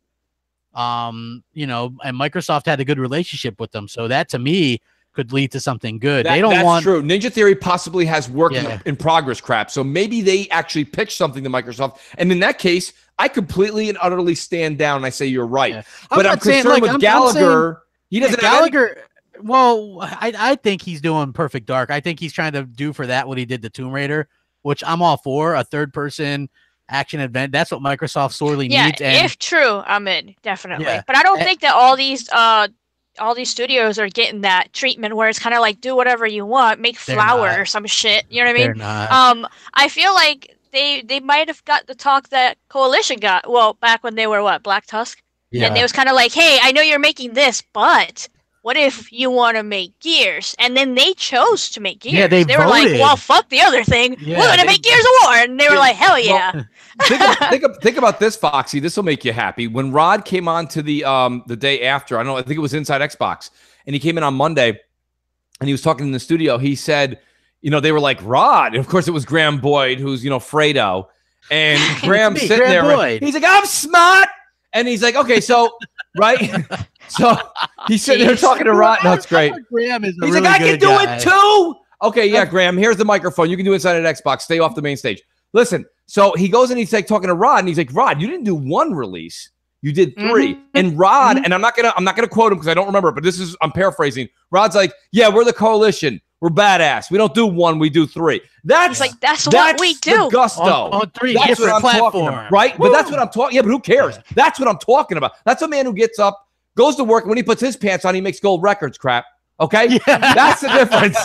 You know, and Microsoft had a good relationship with them. So that to me could lead to something good. That's true. Ninja Theory possibly has work in progress crap. So maybe they actually pitched something to Microsoft. And in that case, I completely and utterly stand down and I say you're right. Yeah. But I'm concerned with Gallagher. He doesn't have Gallagher. Well, I think he's doing Perfect Dark. I think he's trying to do for that what he did to Tomb Raider, which I'm all for. A third-person action event. That's what Microsoft sorely needs. And if true, I'm in, definitely. Yeah. But I don't think that all these studios are getting that treatment where it's kind of like do whatever you want, make flour or some shit. You know what I mean? They're not. I feel like they might have got the talk that Coalition got. Well, back when they were Black Tusk, and they was kind of like, hey, I know you're making this, but what if you want to make Gears? And then they chose to make Gears. Yeah, they were like, voted. well, fuck the other thing. Yeah, we're gonna make Gears of War, and they were like, hell yeah. Think about this, Foxy. This will make you happy. When Rod came on to the day after, I think it was Inside Xbox, and he came in on Monday, and he was talking in the studio. He said, they were like, Rod, and of course it was Graham Boyd, who's Fredo, and Graham's sitting there. Boyd. He's like, I'm smart, and he's like, okay, so right. So he's sitting there talking to Rod. No, it's great. Graham is he's like, I can do it too. Okay, yeah, Graham, here's the microphone. You can do Inside at Xbox. Stay off the main stage. Listen, so he goes and he's like talking to Rod, and he's like, Rod, you didn't do one release. You did 3. And Rod, and I'm not gonna quote him because I don't remember, but I'm paraphrasing. Rod's like, yeah, we're the Coalition. We're badass. We don't do 1, we do 3. That's what we do. The gusto. On 3 that's different what I'm platforms. talking about, right? Woo. But that's what I'm talking. Yeah, but who cares? Yeah. That's what I'm talking about. That's a man who gets up, goes to work, and when he puts his pants on, he makes gold records. Crap. Okay, that's the difference.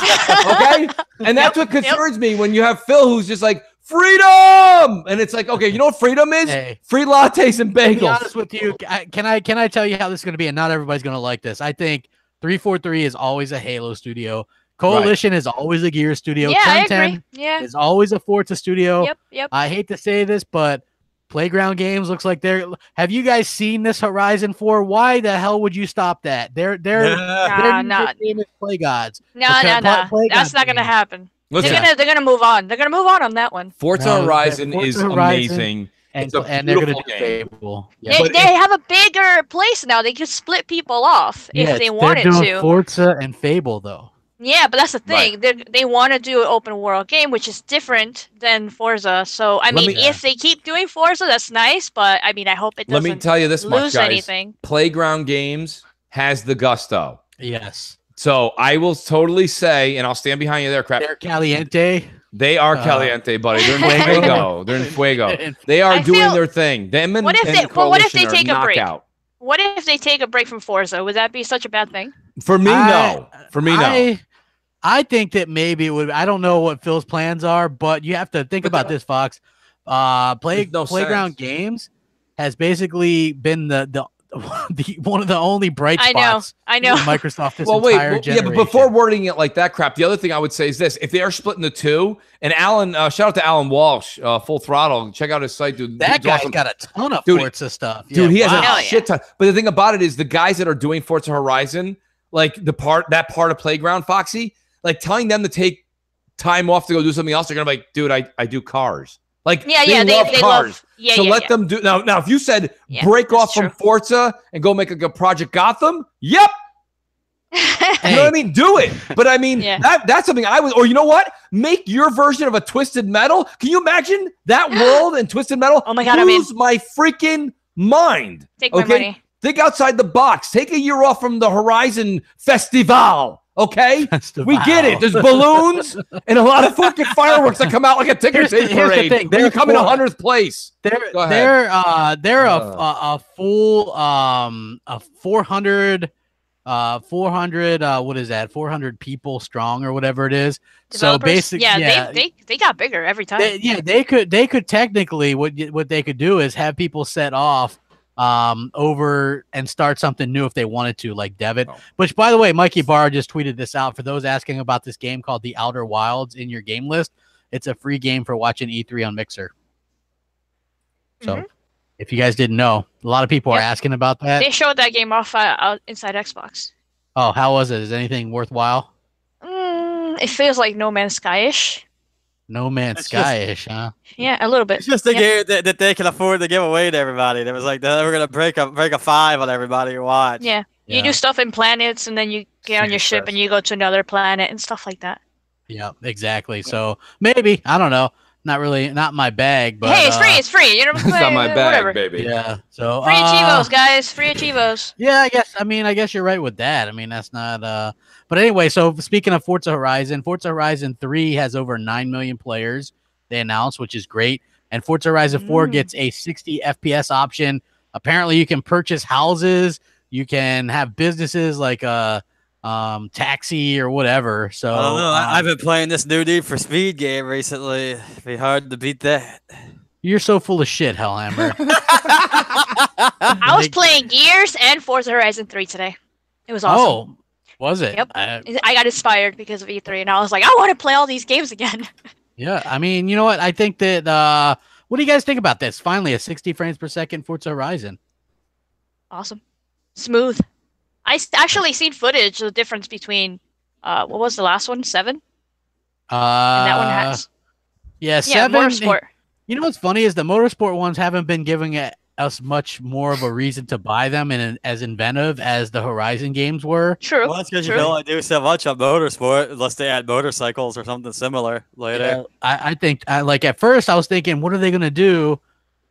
Okay, and that's what concerns me when you have Phil, who's just like freedom, and it's like, okay, you know what freedom is? Hey, free lattes and bagels. To be honest with you, can I tell you how this is going to be? And not everybody's going to like this. I think 343 is always a Halo studio. Coalition is always a Gear studio. Yeah, 1010 I agree. Yeah, is always a Forza studio. Yep. I hate to say this, but Playground Games looks like they're. Have you guys seen this Horizon 4? Why the hell would you stop that? They're not famous Play Gods. No. That's not gonna happen. Listen, they're gonna move on. They're gonna move on that one. Forza Horizon is amazing. And they're gonna do Fable. Yeah. They have a bigger place now. They can split people off if they wanted to. Forza and Fable though. Yeah, but that's the thing. Right. They want to do an open world game, which is different than Forza. So, I mean, if they keep doing Forza, that's nice. But, I mean, I hope it doesn't Let me tell you this much, guys. Anything. Playground Games has the gusto. Yes. So, I will totally say, and I'll stand behind you there, Crap. They're caliente. They are caliente, buddy. They're in fuego. They're in fuego. They are doing their thing. Them and what if they take a break? Knockout. What if they take a break from Forza? Would that be such a bad thing? For me, no. For me, no. I think that maybe it would. I don't know what Phil's plans are, but you have to think about this, Fox. Playground Games has basically been the one of the only bright spots. I know. Microsoft this entire generation. Yeah, but before wording it like that, Crap. The other thing I would say is this: if they are splitting the two, and Alan, shout out to Alan Walsh, Full Throttle. Check out his site, dude. That guy's awesome. Got a ton of Forza stuff. Dude, he has a shit ton. But the thing about it is, the guys that are doing Forza Horizon, like that part of Playground, Foxy. Like telling them to take time off to go do something else, they're gonna be like, dude, I do cars. Like they love cars. So let them do now. If you said break off from Forza and go make a Project Gotham, yep. You know what I mean? Do it. But I mean that's something I would, or you know what? Make your version of a Twisted Metal. Can you imagine that world and Twisted Metal? Oh my god, lose my freaking mind. Take my money. Think outside the box. Take a year off from the Horizon Festival. Okay, we get it. There's balloons and a lot of fucking fireworks that come out like a ticker tape parade. They're coming to 100th place. They're a full 400 what is that? 400 people strong or whatever it is. Developers? So basically, they got bigger every time. They could technically what they could do is have people set off over and start something new if they wanted to, like Devitt. Which, by the way, Mikey Barr just tweeted this out for those asking about this game called The Outer Wilds in your game list. It's a free game for watching E3 on Mixer. So If you guys didn't know, a lot of people are Yep. asking about that. They showed that game off out inside Xbox. Oh, how was it? Is anything worthwhile? It feels like No Man's Sky-ish. No Man's It's just- Sky-ish, huh? Yeah, a little bit. It's just a Yeah. game that they can afford to give away to everybody. It was like they were gonna break a 5 on everybody who watch. Yeah. You Yeah. do stuff in planets, and then you get on your ship Success. and you go to another planet and stuff like that. Yeah, exactly. So maybe, I don't know. Not my bag, but Hey, it's free. It's free. You know what I'm It's saying? not my bag, Whatever. baby. Yeah. So Free Achievos, guys. Free Achievos. Yeah, I guess you're right with that. I mean, that's not but anyway, so speaking of Forza Horizon 3 has over 9 million players they announced, which is great. And Forza Horizon 4 gets a 60 FPS option. Apparently you can purchase houses, you can have businesses like taxi or whatever. So I don't know. I've been playing this new Need for Speed game recently. It'd be hard to beat that. you're so full of shit, Hellhammer. I was playing Gears and Forza Horizon 3 today. It was awesome. Oh, was it? Yep. I got inspired because of E3, and I was like, I want to play all these games again. Yeah, I mean, you know what? I think that what do you guys think about this? Finally, a 60 frames per second Forza Horizon. Awesome. Smooth. Actually seen footage of the difference between what was the last one? 7? And that one has Yeah, yeah, 7. Motorsport. You know what's funny is the motorsport ones haven't been giving us much more of a reason to buy them and as inventive as the Horizon games were. True. Well, that's because you true. can only do so much on motorsport unless they add motorcycles or something similar later. Yeah, I think like at first I was thinking, what are they gonna do?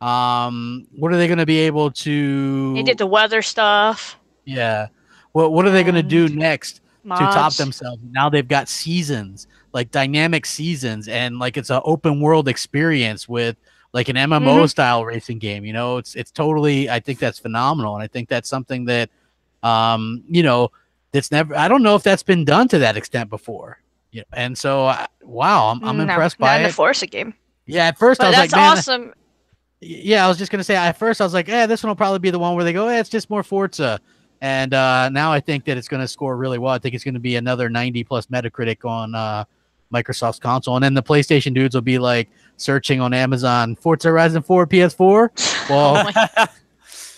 What are they gonna be able to? They did the weather stuff. Yeah. What are they gonna do next to top Mods. themselves? Now they've got seasons, like dynamic seasons, and like it's an open world experience with like an MMO style racing game. You know, it's totally. I think that's phenomenal, and I think that's something that, you know, that's never. I don't know if that's been done to that extent before. Yeah, and so wow, I'm No, impressed not by in the it. Forza game. Yeah, at first I But was that's like, man, awesome. yeah, I was just gonna say at first I was like, this one will probably be the one where they go, it's just more Forza. And now I think that it's going to score really well. I think it's going to be another 90 plus Metacritic on Microsoft's console, and then the PlayStation dudes will be like searching on Amazon Forza Horizon 4 PS4. Well,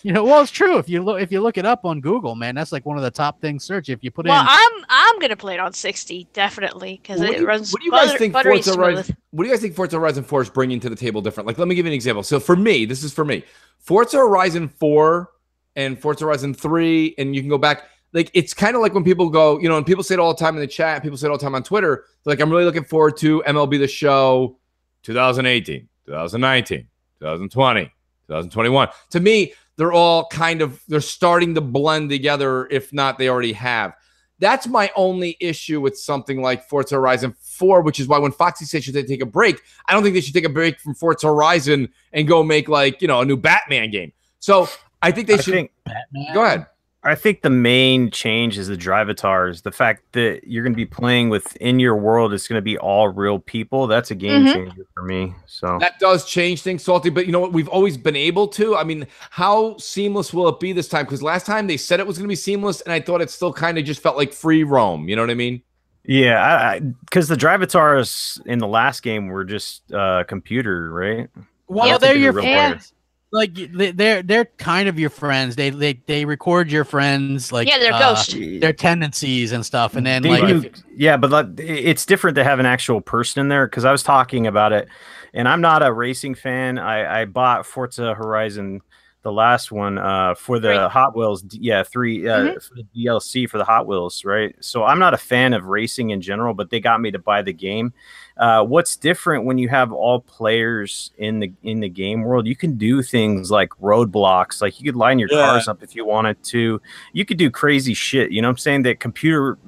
you know, well, it's true. If you look it up on Google, man, that's like one of the top things search. If you put Well, in, I'm gonna play it on 60 definitely because it runs. What do you guys butter- think buttery Forza smooth. Horizon? What do you guys think Forza Horizon 4 is bringing to the table different? Like, let me give you an example. So for me, this is for me. Forza Horizon 4 and Forza Horizon 3, and you can go back. Like, it's kind of like when people go, you know, and people say it all the time in the chat, people say it all the time on Twitter. Like, I'm really looking forward to MLB The Show 2018, 2019, 2020, 2021. To me, they're all kind of, they're starting to blend together. If not, they already have. That's my only issue with something like Forza Horizon 4, which is why when Foxy said should they take a break, I don't think they should take a break from Forza Horizon and go make, like, you know, a new Batman game. So I think they should. Batman. Go ahead. I think the main change is the drivatars. The fact that you're going to be playing within your world is going to be all real people. That's a game changer for me. So That does change things, Salty. But you know what? We've always been able to. I mean, how seamless will it be this time? Because last time they said it was going to be seamless, and I thought it still kind of just felt like free roam. You know what I mean? yeah, because the drivatars in the last game were just computer, right? Well, Yep. they're your real friends. Like they're kind of your friends. They record your friends, like Yeah, they're ghosts. their tendencies and stuff, and then Do like you- yeah, but like, it's different to have an actual person in there because I was talking about it, and I'm not a racing fan. I bought Forza Horizon, the last one, for the 3. Hot Wheels. Yeah, 3 for the DLC for the Hot Wheels, right? So I'm not a fan of racing in general, but they got me to buy the game. What's different when you have all players in the game world? You can do things like roadblocks, like you could line your cars up if you wanted to. You could do crazy shit. You know what I'm saying? That computer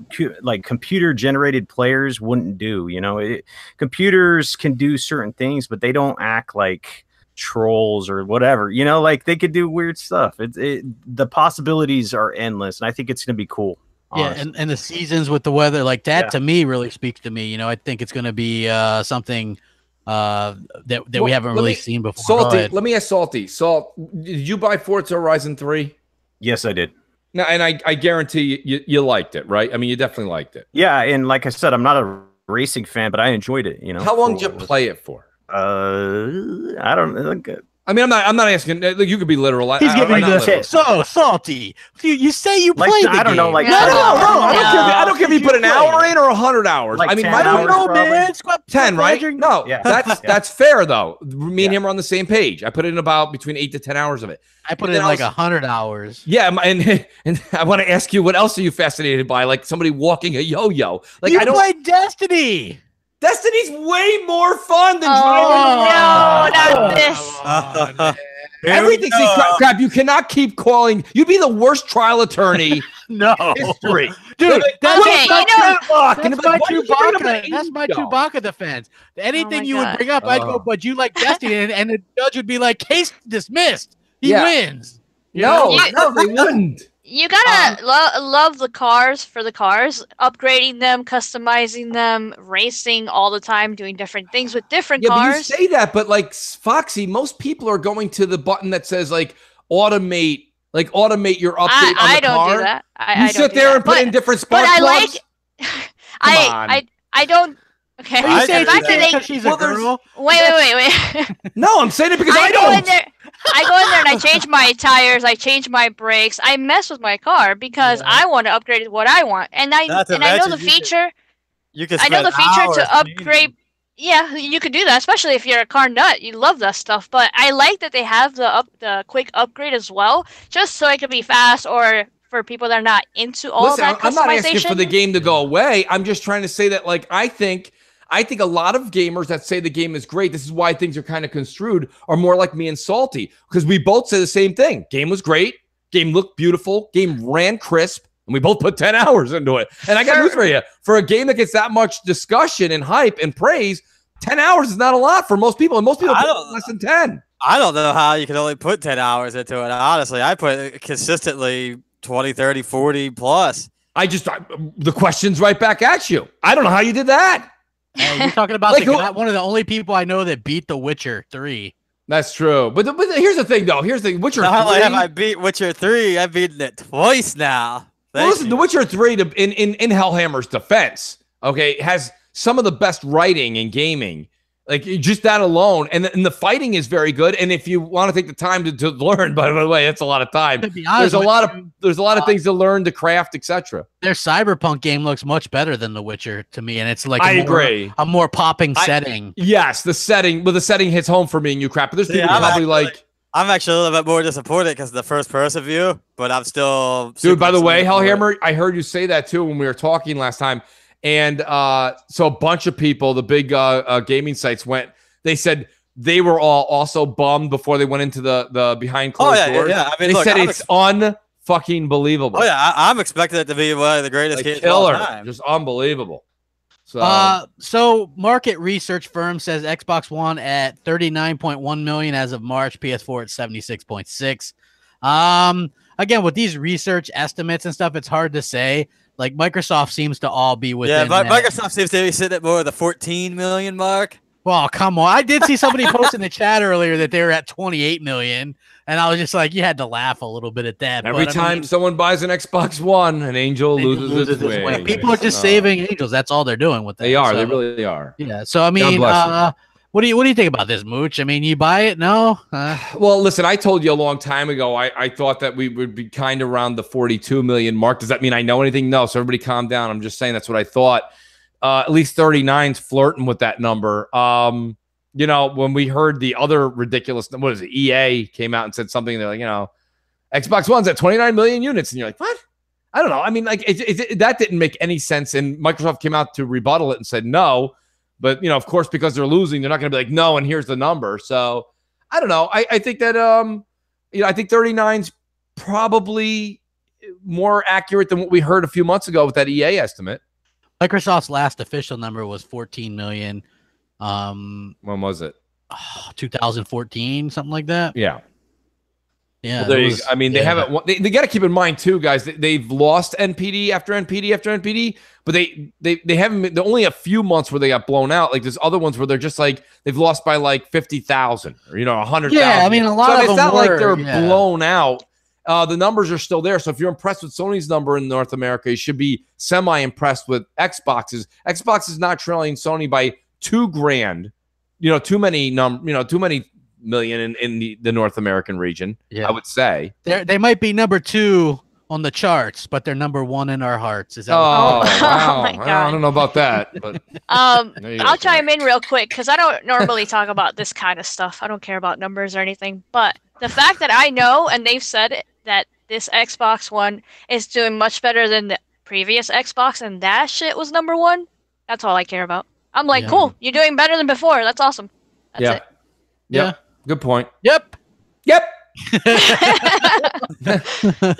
generated players wouldn't do. You know, computers can do certain things, but they don't act like trolls or whatever. You know, like they could do weird stuff. The possibilities are endless, and I think it's gonna be cool. yeah, and the seasons with the weather like that to me really speaks to me. You know, I think it's going to be something that we haven't really seen before. Go Salty, ahead. let me ask Salty. Salt, did you buy Forza Horizon 3? Yes, I did. No, and I guarantee you liked it, right? I mean, you definitely liked it. Yeah, and like I said, I'm not a racing fan, but I enjoyed it. You know, How long did you play it for? I don't know, like I mean, I'm not asking. You could be literal. He's giving I'm you not the literal. so salty. You say you Like, played the I don't know, game. like- No. I don't care if you put an play? hour in or 100 hours. Like I mean, 10 my I don't hours, know, probably. man. Squad 10, right? Badger- No, Yeah. that's fair though. Me and him are on the same page. I put in about between 8 to 10 hours of it. I put And in then like I was- 100 hours. Yeah, and I want to ask you, what else are you fascinated by? Like somebody walking a yo-yo. Like You I don't. played Destiny. Destiny's way more fun than Oh, driving around. no, not this. Everything's in crap. You cannot keep calling. You'd be the worst trial attorney No, in history. dude. That's Okay, my, you know- that's my Chewbacca. Chewbacca. That's my Chewbacca defense. Anything my you would God. bring up, I'd go, but you like Destiny, and the judge would be like, case dismissed. He Yeah. wins. You No, know? no, they wouldn't. You gotta love the cars for the cars, upgrading them, customizing them, racing all the time, doing different things with different Yeah, but you cars. say that, but like Foxy, most people are going to the button that says like automate your update on the I don't car. do that. You I don't sit do there that. and put in different spark but I plugs. like. on. I don't. Okay. Are you saying the fact that because she's a Well, there's- girl? wait. No, I'm saying it because I I go in don't. there. I go in there and I change my tires. I change my brakes. I mess with my car because I want to upgrade what I want, and I Not to know the mention you feature. You can I know the spend feature hours to upgrade. Yeah, you could do that, especially if you're a car nut. You love that stuff. But I like that they have the quick upgrade as well, just so it can be fast, or for people that are not into all Listen, that customization. I'm not asking for the game to go away. I'm just trying to say that, like, I think a lot of gamers that say the game is great, this is why things are kind of construed, are more like me and Salty, because we both say the same thing. Game was great. Game looked beautiful. Game ran crisp. And we both put 10 hours into it. And I got news for you. For a game that gets that much discussion and hype and praise, 10 hours is not a lot for most people. And most people put less than 10. I don't know how you can only put 10 hours into it. Honestly, I put consistently 20, 30, 40 plus. The question's right back at you. I don't know how you did that. Hey, you're talking about Like the who- guy, one of the only people I know that beat The Witcher 3. That's true. But here's the thing, though. Here's the Witcher 3. Not only have I beat Witcher 3, I've beaten it twice now. Well, listen, The Witcher 3, in Hellhammer's defense, okay, has some of the best writing in gaming. Like, just that alone. And the fighting is very good. And if you want to take the time to learn, by the way, that's a lot of time. To be honest, There's a lot of things to learn, to craft, etc. their Cyberpunk game looks much better than The Witcher to me, and it's like agree. a more popping setting. Yes, the setting hits home for me and you crap. But there's people I'm probably actually- like, I'm actually a little bit more disappointed because of the first person view, but I'm still. dude, by the way, super excited for Hellhammer, I heard you say that too when we were talking last time. And so a bunch of people, the big gaming sites they said they were all also bummed before they went into the behind closed doors. Yeah. I mean, They look, said I'm it's unfucking believable. Oh yeah, I'm expecting it to be one of the greatest Like, games of all killer, time. just unbelievable. So So market research firm says Xbox One at 39.1 million as of March, PS4 at 76.6. Again, with these research estimates and stuff, it's hard to say. Like Microsoft seems to all be within. Yeah, but that. Microsoft seems to be sitting at more of the 14 million mark. Well, come on. I did see somebody post in the chat earlier that they were at 28 million. And I was just like, you had to laugh a little bit at that. every but, I time mean, someone buys an Xbox One, an angel loses its wings. people are just saving angels. That's all they're doing with that. They are. So, They really are. yeah. So I mean, bless what do you think about this, Mooch? I mean, you buy it? No. Well, listen, I told you a long time ago, I thought that we would be kind of around the 42 million mark. Does that mean I know anything? No. So everybody calm down. I'm just saying that's what I thought. At least 39's flirting with that number. You know, when we heard the other ridiculous, what is it? EA came out and said something. They're like, you know, Xbox One's at 29 million units. And you're like, what? I don't know. I mean, like, that didn't make any sense. And Microsoft came out to rebuttal it and said no. But, you know, of course, because they're losing, they're not going to be like, no, and here's the number. So I don't know. I think that, you know, I think 39's probably more accurate than what we heard a few months ago with that EA estimate. Microsoft's last official number was 14 million. When was it? 2014, something like that. Yeah. Yeah. Well, I mean, they haven't. They got to keep in mind too, guys. They've lost NPD after NPD after NPD, but they haven't. There only a few months where they got blown out. Like there's other ones where they're just like they've lost by like 50,000 or 100,000. Yeah, I mean a lot of it's them not were, like they're yeah. blown out. The numbers are still there. So if you're impressed with Sony's number in North America, you should be semi-impressed with Xbox's. Xbox is not trailing Sony by $2,000. Too many million in the North American region. Yeah. I would say They might be number 2 on the charts, but they're number 1 in our hearts. Is that wow. Oh my I God. don't know about that, but there you go, I'll Sarah. chime in real quick because I don't normally talk about this kind of stuff. I don't care about numbers or anything. But the fact that I know, and they've said it, that this Xbox One is doing much better than the previous Xbox, and that shit was number 1. That's all I care about. I'm like, cool, you're doing better than before. That's awesome. That's it. Yeah. Good point. Yep. Yep. Get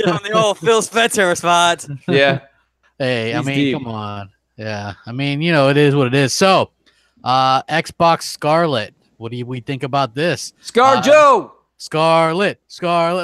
on the old Phil Spencer response. Yeah. Hey, I He's mean, deep. come on. Yeah. I mean, it is what it is. So, Xbox Scarlet. What do we think about this? ScarJo. Scarlet.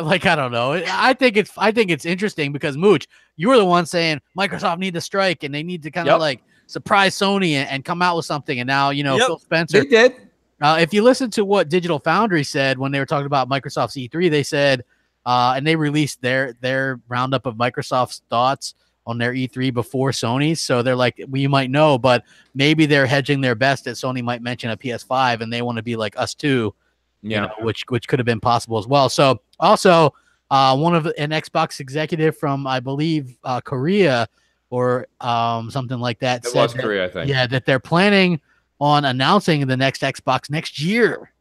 Like, I don't know. I think it's interesting because Mooch, you were the one saying Microsoft need to strike and they need to kind of like surprise Sony and come out with something. And now, Phil Spencer. They did. If you listen to what Digital Foundry said when they were talking about Microsoft's E3, they said, and they released their roundup of Microsoft's thoughts on their E3 before Sony's. So they're like, well, you might know, but maybe they're hedging their best that Sony might mention a PS5 and they want to be like us too. Yeah. Which could have been possible as well. So also an Xbox executive from, I believe, Korea or something like that. It was Korea, I think. Yeah, that they're planning on announcing the next Xbox next year.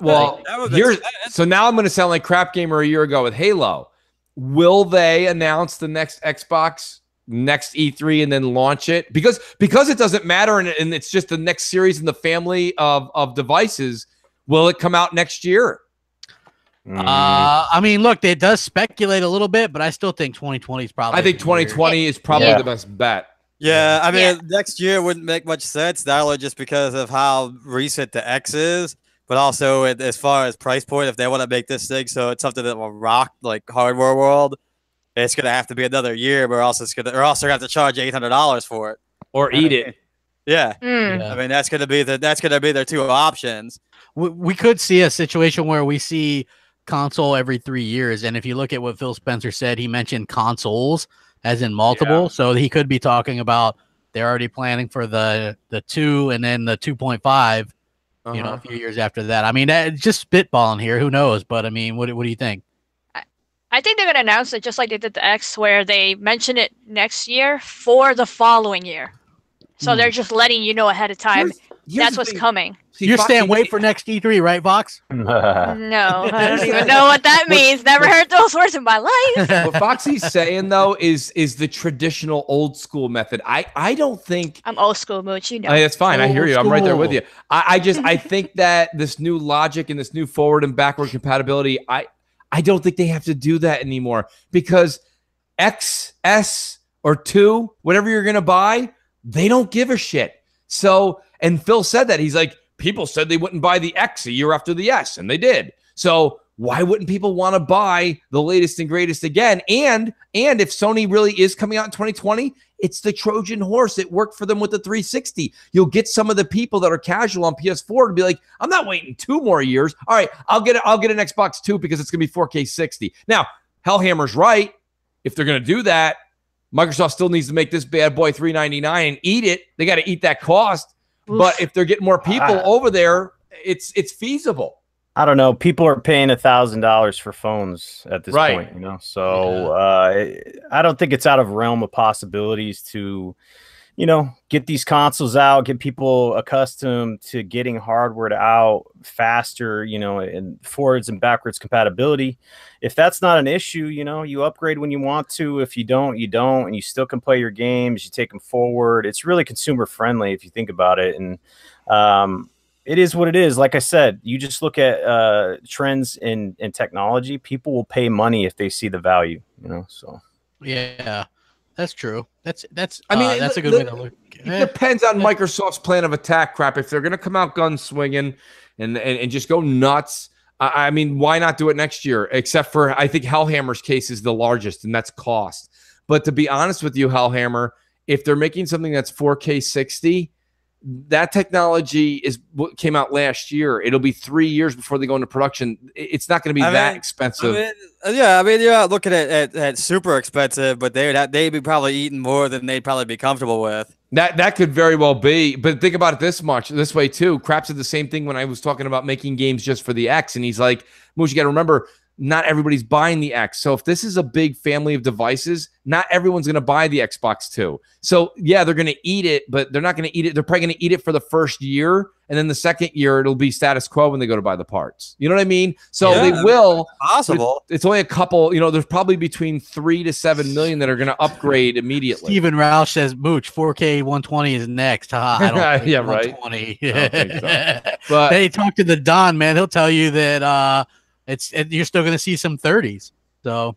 So now I'm going to sound like Crapgamer a year ago with Halo. Will they announce the next Xbox next E3 and then launch it? Because it doesn't matter and it's just the next series in the family of devices. Will it come out next year? I mean, look, it does speculate a little bit, but I still think 2020 is probably. I think 2020 is probably the best bet. Yeah, I mean, next year wouldn't make much sense, not only just because of how recent the X is, but also as far as price point, if they want to make this thing so it's something that will rock like hardware world, it's gonna have to be another year. But also gonna have to charge $800 for it or eat it. Yeah. I mean that's gonna be their 2 options. We could see a situation where we see console every 3 years, and if you look at what Phil Spencer said, he mentioned consoles as in multiple, so he could be talking about they're already planning for the 2 and then the 2.5. A few years after that. I mean, just spitballing here. Who knows? But I mean, what do you think? I think they're going to announce it just like they did the X, where they mention it next year for the following year. So they're just letting you know ahead of time. That's what's coming. You're staying wait for next E3, right, Vox? No, I don't even know what that means. Never heard those words in my life. What Foxy's saying though is the traditional old school method. I don't think I'm old school, Mooch. You know. That's fine. I hear you. I'm right there with you. I think that this new logic and this new forward and backward compatibility, I don't think they have to do that anymore because X, S, or 2, whatever you're gonna buy, they don't give a shit. So, and Phil said that he's like, people said they wouldn't buy the X a year after the S, and they did. So why wouldn't people want to buy the latest and greatest again? And if Sony really is coming out in 2020, it's the Trojan horse. It worked for them with the 360. You'll get some of the people that are casual on PS4 to be like, I'm not waiting 2 more years. All right, I'll get an Xbox 2 because it's going to be 4K 60. Now, Hellhammer's right. If they're going to do that, Microsoft still needs to make this bad boy $399 and eat it. They got to eat that cost. Oof. But if they're getting more people over there, it's feasible. I don't know. People are paying $1,000 for phones at this point, So I don't think it's out of realm of possibilities to, get these consoles out, get people accustomed to getting hardware out faster, and forwards and backwards compatibility. If that's not an issue, you upgrade when you want to. If you don't, you don't, and you still can play your games. You take them forward. It's really consumer friendly if you think about it, and it is what it is. Like I said, you just look at trends in technology. People will pay money if they see the value, So yeah, that's true. That's I mean, that's a good way to look. It depends on Microsoft's plan of attack. Crap, if they're going to come out gun swinging and just go nuts. I mean, why not do it next year? Except for I think Hellhammer's case is the largest, and that's cost. But to be honest with you, Hellhammer, if they're making something that's 4K 60. That technology is what came out last year. It'll be 3 years before they go into production. It's not going to be that expensive. I mean, you're not looking at super expensive, but they'd be probably eating more than they'd probably be comfortable with. That could very well be, but think about it this way too. Crap said the same thing when I was talking about making games just for the X, and he's like, "Mooch, you got to remember, not everybody's buying the X. So if this is a big family of devices, not everyone's going to buy the Xbox 2. So yeah, they're going to eat it, but they're not going to eat it. They're probably going to eat it for the first year, and then the second year it'll be status quo when they go to buy the parts. You know what I mean? So they will. Possible. It's only a couple. You know, there's probably between 3 to 7 million that are going to upgrade immediately. Steven Roush says, "Mooch, 4K 120 is next." I don't think yeah, right. 120. I don't think so. But hey, talk to the Don, man. He'll tell you that you're still going to see some 30s. So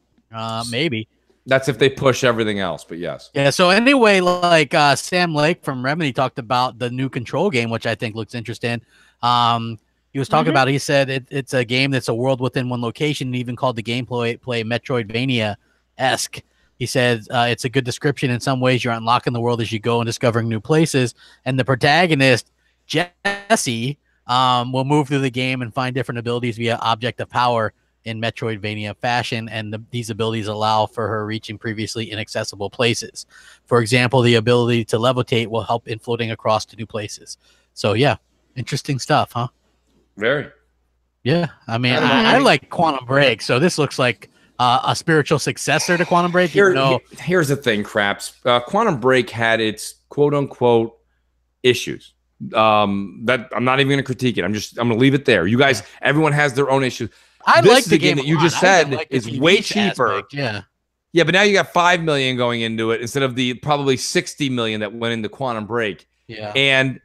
maybe. That's if they push everything else, but yes. Yeah, so anyway, like Sam Lake from Remedy talked about the new Control game, which I think looks interesting. He was talking about it. He said it's a game that's a world within one location, and even called the gameplay Metroidvania-esque. He said it's a good description. In some ways, you're unlocking the world as you go and discovering new places. And the protagonist, Jesse, will move through the game and find different abilities via object of power in Metroidvania fashion, and these abilities allow for her reaching previously inaccessible places. For example, the ability to levitate will help in floating across to new places. So yeah, interesting stuff, huh? Very. Yeah, I mean, I like Quantum Break, so this looks like a spiritual successor to Quantum Break. Here's the thing, Craps. Quantum Break had its quote-unquote issues. That I'm not even going to critique it. I'm going to leave it there. You guys, everyone has their own issues. I like the game that you just said like is way cheaper. Aspect, yeah. Yeah, but now you got 5 million going into it instead of the probably 60 million that went into Quantum Break. Yeah. And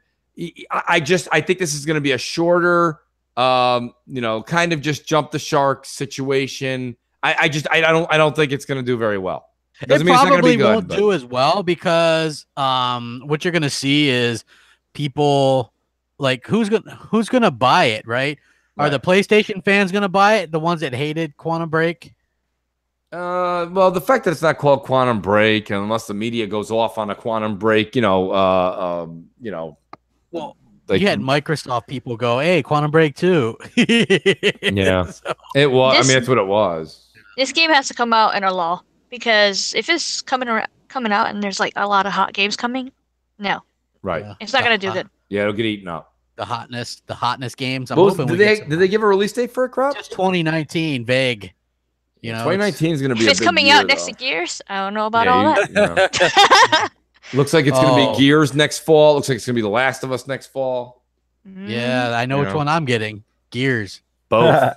I think this is going to be a shorter, kind of just jump the shark situation. I don't think it's going to do very well. Doesn't mean it's not going to be good, won't do as well because what you're going to see is people like who's going to buy it, right? Are the PlayStation fans going to buy it? The ones that hated Quantum Break? Well, the fact that it's not called Quantum Break, unless the media goes off on a Quantum Break, well, like, you had Microsoft people go, "Hey, Quantum Break 2." Yeah, so, it was. I mean, that's what it was. This game has to come out in a lull because if it's coming out and there's like a lot of hot games coming, no, right, it's not going to do good. Yeah, it'll get eaten up. The hotness games. Did they give a release date for it, Crop? Just 2019, vague. 2019 is going to be. If it's coming out next to Gears, I don't know about all that. Looks like it's going to be Gears next fall. Looks like it's going to be The Last of Us next fall. Yeah, I know which one I'm getting. Gears. Both.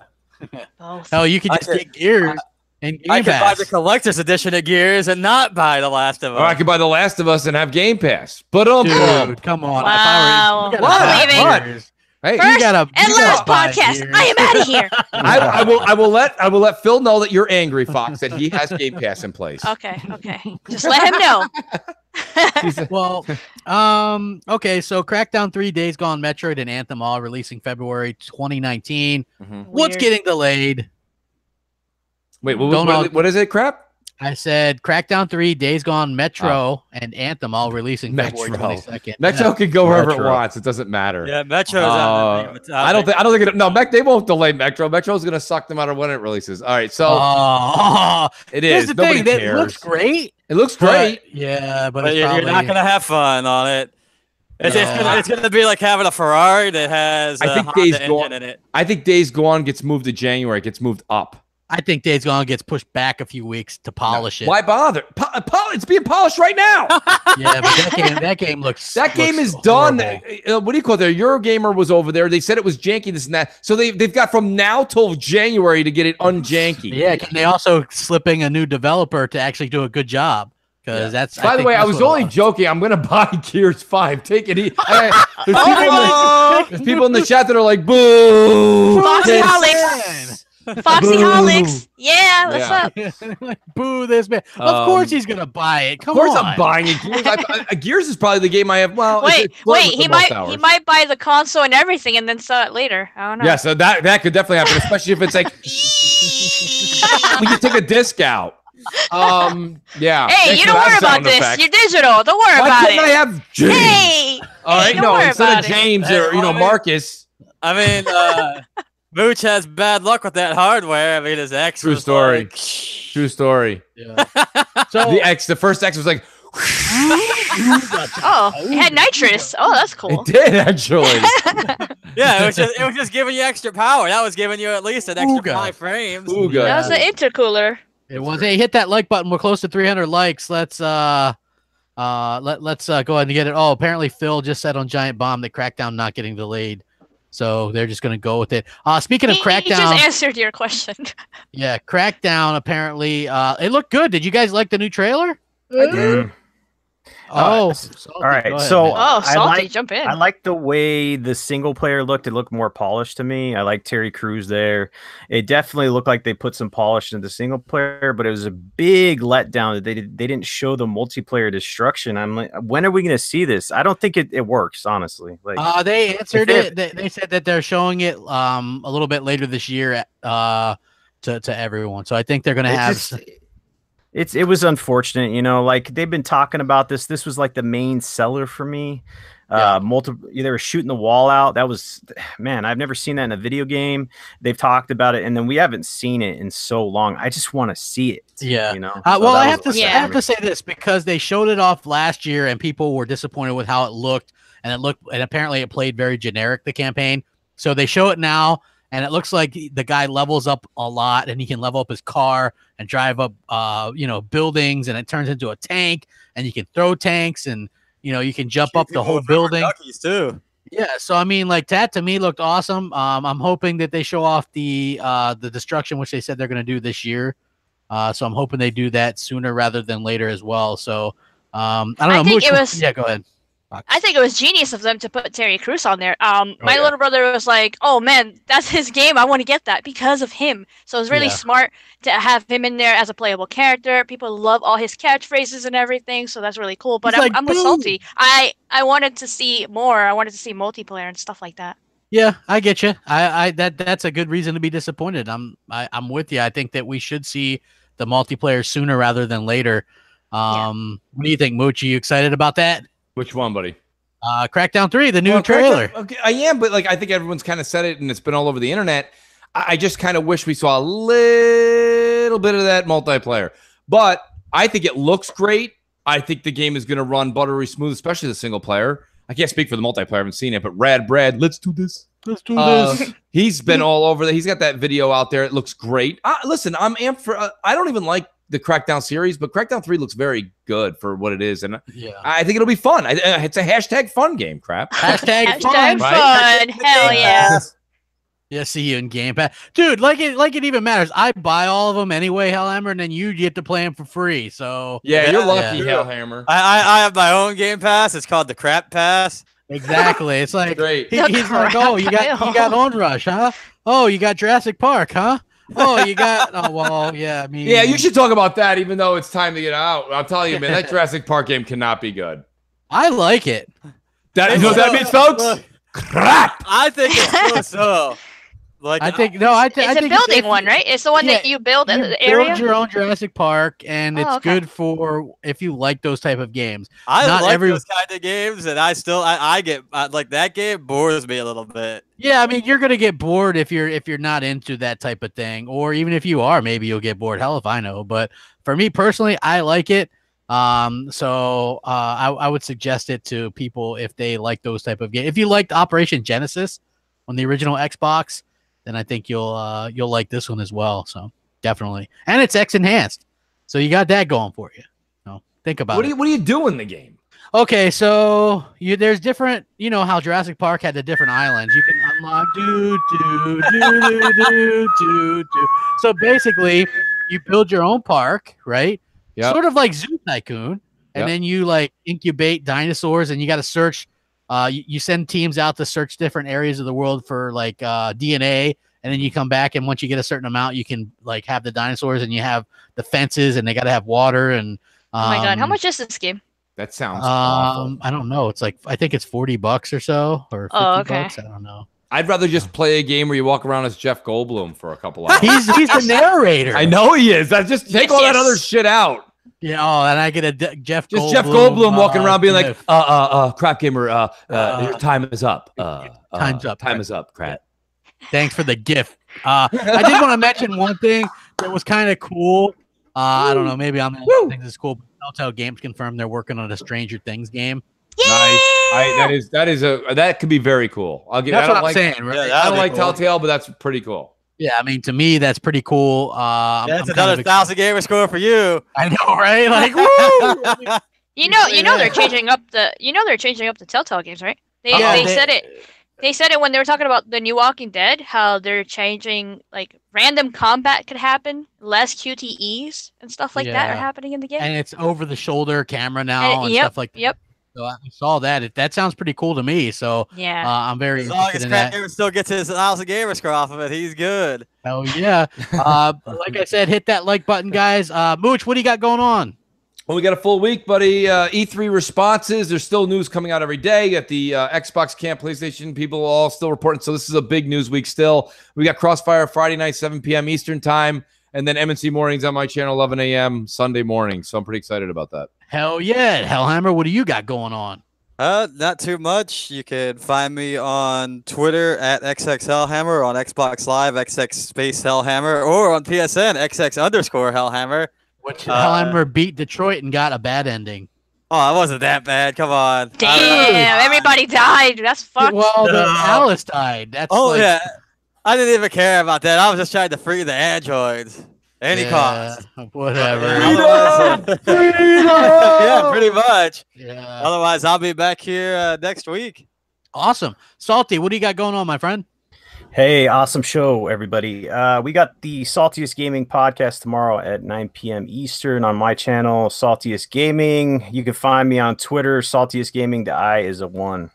Oh, you could just get Gears. And I could buy the collector's edition of Gears and not buy The Last of Us. Or I could buy The Last of Us and have Game Pass. But dude, come on. Wow. Hey, First and last podcast. I am out of here. I will let Phil know that you're angry, Fox, that he has Game Pass in place. Okay. Just let him know. Well, okay, so Crackdown 3, Days Gone, Metroid, and Anthem all releasing February 2019. What's getting delayed? Wait, what is it, Crap? I said Crackdown 3, Days Gone, Metro, and Anthem all releasing February 22nd. Metro can go wherever it wants. It doesn't matter. Yeah, Metro's I don't think it. No, they won't delay Metro. Metro's gonna suck no matter when it releases. All right, so it is. The thing. It looks great. It looks great. But you're not gonna have fun on it. It's gonna be like having a Ferrari that has a Honda engine in it. I think Days Gone gets moved to January. It gets moved up. I think Days Gone gets pushed back a few weeks to polish it. Why bother? It's being polished right now. Yeah, but that game looks. That game is done. What do you call it? There, Eurogamer was over there. They said it was janky, this and that. So they've got from now till January to get it unjanky. Yeah, can they also slipping a new developer to actually do a good job? Because that's. By the way, I was only joking. I'm gonna buy Gears 5. Take it easy. There's people in the chat that are like, "Boo!" Foxy Holics. Yeah, what's up? Boo this man. Of course he's gonna buy it. Of course I'm buying it. Gears is probably the game I have. Well, wait, he might buy the console and everything and then sell it later. I don't know. Yeah, so that could definitely happen, especially if it's like we can take a disc out. Yeah. Hey, you don't worry about this. You're digital. Don't worry about it. Why couldn't I have James? Hey. All right, no, instead of James or Marcus. I mean, Mooch has bad luck with that hardware. I mean, his X. True story. True story. Yeah. So the first X was like, Oh, it had nitrous. Oh, that's cool. It did actually. Yeah, it was just giving you extra power. That was giving you at least an extra Ooga. 5 frames. Ooga. That was an intercooler. It was. Hey, hit that like button. We're close to 300 likes. Let's go ahead and get it. Oh, apparently Phil just said on Giant Bomb that Crackdown not getting delayed, so they're just gonna go with it. Speaking of Crackdown, He just answered your question. yeah, Crackdown apparently it looked good. Did you guys like the new trailer? I did. Oh, all right. Go ahead, So man. Oh, I salty, like jump in. I like the way the single player looked. It looked more polished to me. I like Terry Crews there. It definitely looked like they put some polish into the single player, but it was a big letdown that they didn't show the multiplayer destruction. I'm like, when are we going to see this? I don't think it works, honestly. Like they answered it. They said that they're showing it a little bit later this year to everyone. So I think they're gonna have. It was unfortunate, you know, like they've been talking about this. This was like the main seller for me. They were shooting the wall out. That was, man, I've never seen that in a video game. They've talked about it, and then we haven't seen it in so long. I just want to see it. Yeah, you know. Well, I have to say this because they showed it off last year, and people were disappointed with how it looked, and apparently it played very generic, the campaign. So they show it now. And it looks like the guy levels up a lot, and he can level up his car and drive up, buildings, and it turns into a tank, and you can throw tanks, and you can jump up the whole building. Duckies too. Yeah, so I mean, like that to me looked awesome. I'm hoping that they show off the destruction, which they said they're going to do this year. So I'm hoping they do that sooner rather than later as well. So I don't know. think it was. Yeah, go ahead. I think it was genius of them to put Terry Crews on there. My little brother was like, "Oh man, that's his game. I want to get that because of him." So it was really smart to have him in there as a playable character. People love all his catchphrases and everything, so that's really cool. But I'm with Salty. I wanted to see more. I wanted to see multiplayer and stuff like that. Yeah, I get you. That's a good reason to be disappointed. I'm with you. I think that we should see the multiplayer sooner rather than later. What do you think, Mooch? Are you excited about that? Which one, buddy? Crackdown 3, the new trailer. Okay, I am, but like I think everyone's kind of said it, and it's been all over the internet. I just kind of wish we saw a little bit of that multiplayer. But I think it looks great. I think the game is going to run buttery smooth, especially the single player. I can't speak for the multiplayer. I haven't seen it, but Rad Brad, let's do this. Let's do this. He's been all over that. He's got that video out there. It looks great. Listen, I'm amped for. I don't even like the Crackdown series, but Crackdown 3 looks very good for what it is, and I think it'll be fun. It's a hashtag fun game, crap. Hashtag fun. Right? Hell yeah. Yeah, see you in Game Pass. Dude, like it even matters. I buy all of them anyway, Hellhammer, and then you get to play them for free. So yeah, you're lucky, Hellhammer. I have my own Game Pass. It's called the Crap Pass. Exactly. It's like great. He's like, oh, you got Onrush, huh? Oh, you got Jurassic Park, huh? Oh, you got. Oh, well, yeah. I mean, yeah, you should talk about that, even though it's time to get out. I'll tell you, man, that Jurassic Park game cannot be good. I like it. You know what that means, folks? Crap. I think it's so. Like I think it's a building one, right? It's the one that you build in the area. Build your own Jurassic Park, and it's good for if you like those type of games. I like those kind of games, and I get like that game bores me a little bit. Yeah, I mean you're gonna get bored if you're not into that type of thing, or even if you are, maybe you'll get bored. Hell if I know. But for me personally, I like it. So I would suggest it to people if they like those type of games. If you liked Operation Genesis on the original Xbox, then I think you'll like this one as well. So definitely, and it's X enhanced, so you got that going for you. So think about it. What do you do in the game? Okay, so there's different. You know how Jurassic Park had the different islands. You can unlock do. So basically, you build your own park, right? Yeah. Sort of like Zoo Tycoon, and then you like incubate dinosaurs, and you got to search. You send teams out to search different areas of the world for like DNA, and then you come back, and once you get a certain amount, you can like have the dinosaurs, and you have the fences, and they got to have water. And oh my god, how much is this game? That sounds awful. I don't know. It's like I think it's $40 or so, or 50 bucks. I don't know. I'd rather just play a game where you walk around as Jeff Goldblum for a couple hours. He's the narrator. I know he is. Just take all that other shit out. Yeah, and I get a Jeff Goldblum. Just Jeff Goldblum walking around being like, Crapgamer, your time is up. Time's up. Time is up, Crap. Thanks for the gift. I did want to mention one thing that was kind of cool. I don't know. Maybe I'm Woo. think this is cool. Telltale Games confirmed they're working on a Stranger Things game. Nice. That could be very cool. I'll give. That's what I'm like, saying, right? Yeah, I don't like cool. Telltale, but that's pretty cool. Yeah, I mean, to me, that's pretty cool. That's I'm another 1,000 gamer score for you. I know, right? Like, woo! You know they're changing up the Telltale games, right? They said it. They said it when they were talking about the new Walking Dead, how they're changing, like, random combat could happen, less QTEs and stuff like that are happening in the game. And it's over the shoulder camera now and stuff like that. Yep. So I saw that. That sounds pretty cool to me. So Yeah. I'm very As long interested as in that. Crapgamer still gets his 1,000 gamer score off of it, he's good. Oh yeah. Like I said, hit that like button, guys. Mooch, what do you got going on? Well, we got a full week, buddy. E3 responses. There's still news coming out every day. At the Xbox camp, PlayStation, people all still reporting. So this is a big news week still. We got Crossfire Friday night, 7 p.m. Eastern time. And then MNC mornings on my channel, 11 a.m. Sunday morning. So I'm pretty excited about that. Hell yeah. Hellhammer, what do you got going on? Not too much. You can find me on Twitter at XXHellhammer, on Xbox Live, XX_Hellhammer, or on PSN, XX_Hellhammer. Which Hellhammer beat Detroit and got a bad ending. Oh, it wasn't that bad. Come on. Damn, everybody died. That's fucked. Well, Alice died. That's yeah. I didn't even care about that. I was just trying to free the androids. Any cost. Whatever. Yeah, pretty much. Yeah. Otherwise, I'll be back here next week. Awesome. Salty, what do you got going on, my friend? Hey, awesome show, everybody. We got the Saltiest Gaming podcast tomorrow at 9 p.m. Eastern on my channel, Saltiest Gaming. You can find me on Twitter, Saltiest Gaming. The I is a 1.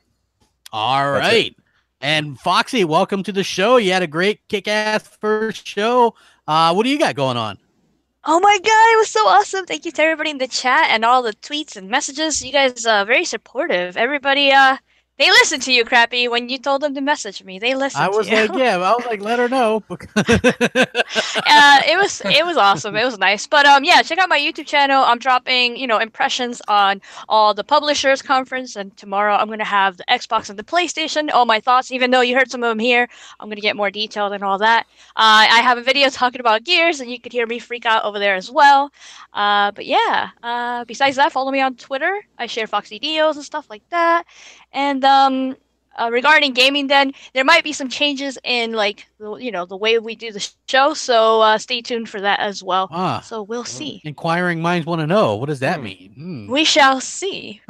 All right. And Foxy, welcome to the show. You had a great kick-ass first show. What do you got going on? Oh my god, it was so awesome. Thank you to everybody in the chat and all the tweets and messages. You guys very supportive. Everybody they listened to you, Crappy, when you told them to message me. They listened I was to you. like, let her know. It was awesome. It was nice. But yeah, check out my YouTube channel. I'm dropping, impressions on all the publishers conference, and tomorrow I'm gonna have the Xbox and the PlayStation, all my thoughts, even though you heard some of them here. I'm gonna get more detailed and all that. I have a video talking about Gears, and you could hear me freak out over there as well. But yeah, besides that, follow me on Twitter. I share Foxy Dios and stuff like that. And regarding gaming, then there might be some changes in the way we do the show. So stay tuned for that as well. So we'll see. Inquiring minds want to know. What does that mean? We shall see.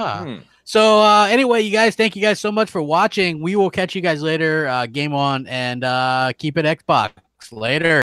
So anyway, you guys, thank you guys so much for watching. We will catch you guys later. Game on and keep it Xbox. Later.